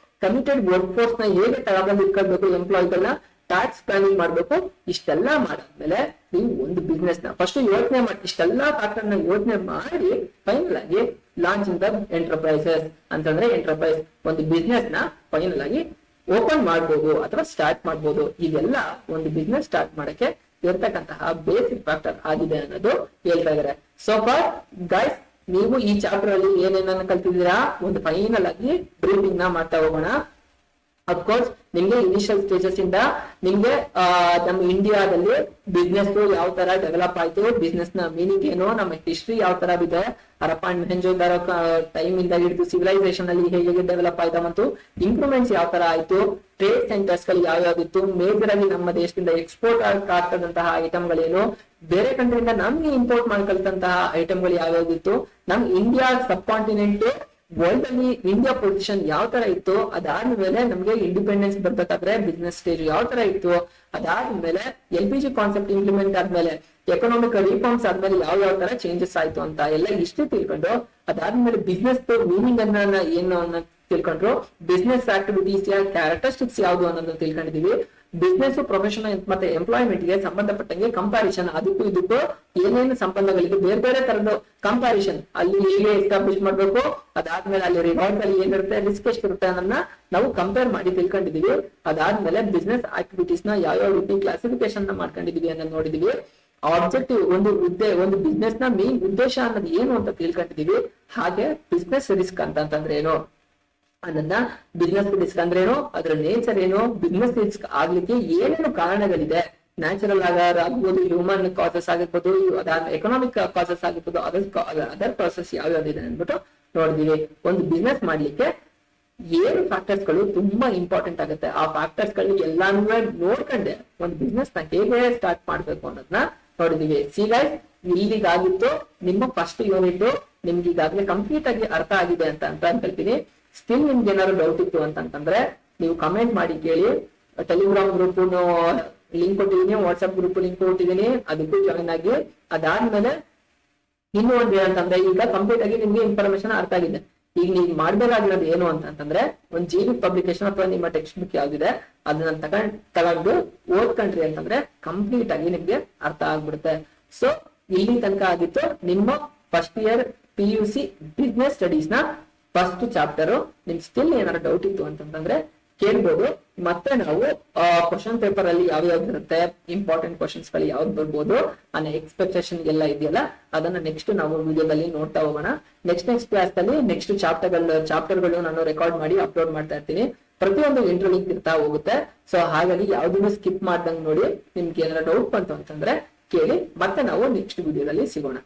ಕಮಿಟೆಡ್ ವರ್ಕ್ ಫೋರ್ಸ್ ನ ಹೇಗೆ ತಗೊಂಡು ಇಟ್ಕೊಳ್ಬೇಕು, ಎಂಪ್ಲಾಯ್ಗಳನ್ನ ಟ್ಯಾಕ್ಸ್ ಪ್ಲಾನಿಂಗ್ ಮಾಡ್ಬೇಕು. ಇಷ್ಟೆಲ್ಲ ಮಾಡಾದ್ಮೇಲೆ ನೀವು ಒಂದು ಬಿಸ್ನೆಸ್ ನ ಫಸ್ಟ್ ಯೋಚನೆ ಮಾಡಿ, ಇಷ್ಟೆಲ್ಲಾ ಫ್ಯಾಕ್ಟರ್ ನ ಯೋಚನೆ ಮಾಡಿ ಫೈನಲ್ ಆಗಿ ಲಾಂಚಿಂಗ್ ದ ಎಂಟರ್ಪ್ರೈಸಸ್ ಅಂತಂದ್ರೆ ಎಂಟರ್ಪ್ರೈಸ್ ಒಂದು ಬಿಸ್ನೆಸ್ ನ ಫೈನಲ್ ಆಗಿ ಓಪನ್ ಮಾಡ್ಬೋದು ಅಥವಾ ಸ್ಟಾರ್ಟ್ ಮಾಡ್ಬೋದು. ಇದೆಲ್ಲ ಒಂದು ಬಿಸ್ನೆಸ್ ಸ್ಟಾರ್ಟ್ ಮಾಡಕ್ಕೆ ಇರ್ತಕ್ಕಂತಹ ಬೇಸಿಕ್ ಫ್ಯಾಕ್ಟರ್ ಆಗಿದೆ ಅನ್ನೋದು ಹೇಳ್ತಾ ಇದಾರೆ. ಸೊ ಫಾರ್ ಗೈಸ್, ನೀವು ಈ ಚಾಪ್ಟರ್ ಅಲ್ಲಿ ಏನೇನನ್ನ ಕಲ್ತಿದ್ದೀರಾ ಒಂದು ಫೈನಲ್ ಆಗಿ ಬ್ರೀಫಿಂಗ್ ನ ಮಾಡ್ತಾ ಹೋಗೋಣ. ಅಫ್ಕೋರ್ಸ್ ನಿಮ್ಗೆ ಇನಿಷಿಯಲ್ ಸ್ಟೇಜಸ್ ಇಂದ ನಿಮ್ಗೆ ನಮ್ಮ ಇಂಡಿಯಾದಲ್ಲಿ ಬಿಸ್ನೆಸ್ ಯಾವ ತರ ಡೆವಲಪ್ ಆಯ್ತು, ಬಿಸ್ನೆಸ್ ನ ಮೀನಿಂಗ್ ಏನು, ನಮ್ಮ ಹಿಸ್ಟ್ರಿ ಯಾವ ತರ ಇದೆ, ಹರಪ್ಪ ಅಂಡ್ ಮೊಹೆಂಜೊದಾರೋ ಟೈಮ್ ಇಂದ ಹಿಡಿದು ಸಿವಿಲೈಸೇಷನ್ ಅಲ್ಲಿ ಹೇಗೆ ಡೆವಲಪ್ ಆಯ್ತಾ ಮತ್ತು ಇಂಪ್ರೂವ್ಮೆಂಟ್ಸ್ ಯಾವ ತರ ಆಯ್ತು, ಟ್ರೇಡ್ ಸೆಂಟರ್ಸ್ ಗಳು ಯಾವ್ಯಾವಿತ್ತು, ಮೇಜರ್ ಆಗಿ ನಮ್ಮ ದೇಶದಿಂದ ಎಕ್ಸ್ಪೋರ್ಟ್ ಆಗ್ತದಂತಹ ಐಟಮ್ಗಳೇನು, ಬೇರೆ ಕಂಟ್ರಿಯಿಂದ ನಮ್ಗೆ ಇಂಪೋರ್ಟ್ ಮಾಡ್ಕೊಳ್ತಂತಹ ಐಟಮ್ಗಳು ಯಾವ್ಯಾವಿತ್ತು, ನಮ್ ಇಂಡಿಯಾ ಸಬ್ ಕಾಂಟಿನೆಂಟ್ ವರ್ಲ್ಡ್ ಅಲ್ಲಿ ಇಂಡಿಯಾ ಪೊಸಿಷನ್ ಯಾವ ತರ ಇತ್ತು, ಅದಾದ್ಮೇಲೆ ನಮ್ಗೆ ಇಂಡಿಪೆಂಡೆನ್ಸ್ ಬರ್ಬೇಕಾದ್ರೆ ಬಿಸ್ನೆಸ್ ಸ್ಟೇಜ್ ಯಾವ ತರ ಇತ್ತು, ಅದಾದ್ಮೇಲೆ LPG ಕಾನ್ಸೆಪ್ಟ್ ಇಂಪ್ಲಿಮೆಂಟ್ ಆದ್ಮೇಲೆ ಎಕನಾಮಿಕ್ ರಿಫಾರ್ಮ್ಸ್ ಆದ್ಮೇಲೆ ಯಾವ ತರ ಚೇಂಜಸ್ ಆಯ್ತು ಅಂತ ಎಲ್ಲ ಇಷ್ಟು ತಿಳ್ಕೊಂಡು, ಅದಾದ್ಮೇಲೆ ಬಿಸ್ನೆಸ್ ಮೀನಿಂಗ್ ಅನ್ನ ಏನು ಅನ್ನೋದು ತಿಳ್ಕೊಂಡ್ರು, ಬಿಸ್ನೆಸ್ ಆಕ್ಟಿವಿಟೀಸ್ ಕ್ಯಾರೆಕ್ಟರಿಸ್ಟಿಕ್ಸ್ ಯಾವ್ದು ಅನ್ನೋದನ್ನ ತಿಳ್ಕೊಂಡಿದೀವಿ. ಬಿಸ್ನೆಸ್ ಪ್ರೊಫೆಷನ್ ಮತ್ತೆ ಎಂಪ್ಲಾಯ್ಮೆಂಟ್ ಗೆ ಸಂಬಂಧಪಟ್ಟಂಗೆ ಕಂಪಾರಿಸನ್, ಅದಕ್ಕೂ ಇದಕ್ಕೂ ಏನೇನು ಸಂಬಂಧಗಳಿದೆ, ಬೇರೆ ಬೇರೆ ತರದ ಕಂಪಾರಿಸನ್, ಅಲ್ಲಿ ಹೇಗೆ ಎಸ್ಟಾಬ್ಲಿಷ್ ಮಾಡ್ಬೇಕು, ಅದಾದ್ಮೇಲೆ ಅಲ್ಲಿ ರಿವಾರ್ಡ್ ಅಲ್ಲಿ ಏನಿರುತ್ತೆ, ರಿಸ್ಕ್ ಎಷ್ಟಿರುತ್ತೆ ಅನ್ನೋದನ್ನ ನಾವು ಕಂಪೇರ್ ಮಾಡಿ ತಿಳ್ಕೊಂಡಿದೀವಿ. ಅದಾದ್ಮೇಲೆ ಬಿಸ್ನೆಸ್ ಆಕ್ಟಿವಿಟೀಸ್ ನ ಯಾವ ರೀತಿ ಕ್ಲಾಸಿಫಿಕೇಶನ್ ನ ಮಾಡ್ಕೊಂಡಿದೀವಿ ಅನ್ನೋದು ನೋಡಿದೀವಿ. ಆಬ್ಜೆಕ್ಟಿವ್ ಒಂದು ಬಿಸ್ನೆಸ್ ನ ಮೇನ್ ಉದ್ದೇಶ ಅನ್ನೋದು ಏನು ಅಂತ ತಿಳ್ಕೊಂಡಿದೀವಿ. ಹಾಗೆ ಬಿಸ್ನೆಸ್ ರಿಸ್ಕ್ ಅಂತಂದ್ರೆ ಏನು ಅನ್ನೋದನ್ನ, ಬಿಸ್ನೆಸ್ ರಿಸ್ಕ್ ಅಂದ್ರೆ ಏನು, ಅದ್ರ ನೇಚರ್ ಏನು, ಬಿಸ್ನೆಸ್ ರಿಸ್ಕ್ ಆಗ್ಲಿಕ್ಕೆ ಏನೇನು ಕಾರಣಗಳಿದೆ, ನ್ಯಾಚುರಲ್ ಆಗ್ಬೋದು, ಹ್ಯೂಮನ್ ಕಾಸಸ್ ಆಗಿರ್ಬೋದು, ಎಕನಾಮಿಕ್ ಕಾಸಸ್ ಆಗಿರ್ಬೋದು, ಅದರ್ ಕಾಸಸ್ ಯಾವ್ಯಾವ್ದಿದೆ ಅಂದ್ಬಿಟ್ಟು ನೋಡಿದೀವಿ. ಒಂದು ಬಿಸ್ನೆಸ್ ಮಾಡ್ಲಿಕ್ಕೆ ಏನು ಫ್ಯಾಕ್ಟರ್ಸ್ ಗಳು ತುಂಬಾ ಇಂಪಾರ್ಟೆಂಟ್ ಆಗುತ್ತೆ, ಆ ಫ್ಯಾಕ್ಟರ್ಸ್ ಗಳು ಎಲ್ಲಾನು ನೋಡ್ಕೊಂಡೆ ಒಂದು ಬಿಸ್ನೆಸ್ ನ ಹೇಗೆ ಸ್ಟಾರ್ಟ್ ಮಾಡ್ಬೇಕು ಅನ್ನೋದನ್ನ ನೋಡಿದೀವಿ. ಸಿ ಗೈಸ್, ಇಲ್ಲಿಗಾಗಿತ್ತು ನಿಮ್ಮ ಫಸ್ಟ್ ಯೂನಿಟ್. ನಿಮ್ಗೆ ಈಗಾಗಲೇ ಕಂಪ್ಲೀಟ್ ಆಗಿ ಅರ್ಥ ಆಗಿದೆ ಅಂತ ಅನ್ಕೊಳ್ತೀನಿ. ಸ್ಟಿಲ್ ನಿಮ್ಗೆ ಏನಾದ್ರು ಡೌಟ್ ಇತ್ತು ಅಂತಂದ್ರೆ ನೀವು ಕಮೆಂಟ್ ಮಾಡಿ ಕೇಳಿ. ಟೆಲಿಗ್ರಾಮ್ ಗ್ರೂಪ್ ಲಿಂಕ್ ಕೊಟ್ಟಿದ್ದೀನಿ, ವಾಟ್ಸ್ಆಪ್ ಗ್ರೂಪ್ ಲಿಂಕ್ ಕೊಟ್ಟಿದ್ದೀನಿ, ಅದಕ್ಕೂ ಜಾಯಿನ್ ಆಗಿ. ಅದಾದ್ಮೇಲೆ ಇನ್ನು ಒಂದ್ ಏನಂತಂದ್ರೆ, ಈಗ ಕಂಪ್ಲೀಟ್ ಆಗಿ ನಿಮ್ಗೆ ಇನ್ಫಾರ್ಮೇಶನ್ ಅರ್ಥ ಆಗಿದೆ. ಈಗ ನೀವು ಮಾಡ್ಬೇಕಾಗಿರೋದು ಏನು ಅಂತಂದ್ರೆ, ಒಂದ್ ಜಿ ಪಬ್ಲಿಕೇಶನ್ ಅಥವಾ ನಿಮ್ಮ ಟೆಕ್ಸ್ಟ್ ಬುಕ್ ಯಾವ್ದಿದೆ ಅದನ್ನ ತಗೊಂಡು ಓದ್ಕೊಂಡ್ರಿ ಅಂತಂದ್ರೆ ಕಂಪ್ಲೀಟ್ ಆಗಿ ನಿಮ್ಗೆ ಅರ್ಥ ಆಗ್ಬಿಡುತ್ತೆ. ಸೊ ಇಲ್ಲಿ ತನಕ ಆಗಿತ್ತು ನಿಮ್ಮ first year PUC business studies ನ ಫಸ್ಟ್ ಚಾಪ್ಟರ್. ನಿಮ್ ಸ್ಟಿಲ್ ಏನಾದ್ರು ಡೌಟ್ ಇತ್ತು ಅಂತಂದ್ರೆ ಕೇಳ್ಬೋದು. ಮತ್ತೆ ನಾವು ಕ್ವಶನ್ ಪೇಪರ್ ಅಲ್ಲಿ ಯಾವ ಯಾವ್ದು ಇರುತ್ತೆ, ಇಂಪಾರ್ಟೆಂಟ್ ಕ್ವಶನ್ಸ್ ಗಳು ಯಾವ್ದು ಬರ್ಬೋದು ಅನ್ನೋ ಎಕ್ಸ್ಪೆಕ್ಟೇಷನ್ ಎಲ್ಲ ಇದೆಯಲ್ಲ, ಅದನ್ನ ನೆಕ್ಸ್ಟ್ ನಾವು ವಿಡಿಯೋದಲ್ಲಿ ನೋಡ್ತಾ ಹೋಗೋಣ. ನೆಕ್ಸ್ಟ್ ಕ್ಲಾಸ್ ಅಲ್ಲಿ ನೆಕ್ಸ್ಟ್ ಚಾಪ್ಟರ್ಗಳು ನಾನು ರೆಕಾರ್ಡ್ ಮಾಡಿ ಅಪ್ಲೋಡ್ ಮಾಡ್ತಾ ಇರ್ತೀನಿ. ಪ್ರತಿಯೊಂದು ಇಂಟ್ರೋ ಲಿಂಕ್ ಇರ್ತಾ ಹೋಗುತ್ತೆ. ಸೊ ಹಾಗಾಗಿ ಯಾವ್ದನ್ನು ಸ್ಕಿಪ್ ಮಾಡ್ದಂಗ್ ನೋಡಿ. ನಿಮ್ಗೆ ಏನಾದ್ರು ಡೌಟ್ ಬಂತು ಅಂತಂದ್ರೆ ಕೇಳಿ. ಮತ್ತೆ ನಾವು ನೆಕ್ಸ್ಟ್ ವಿಡಿಯೋದಲ್ಲಿ ಸಿಗೋಣ.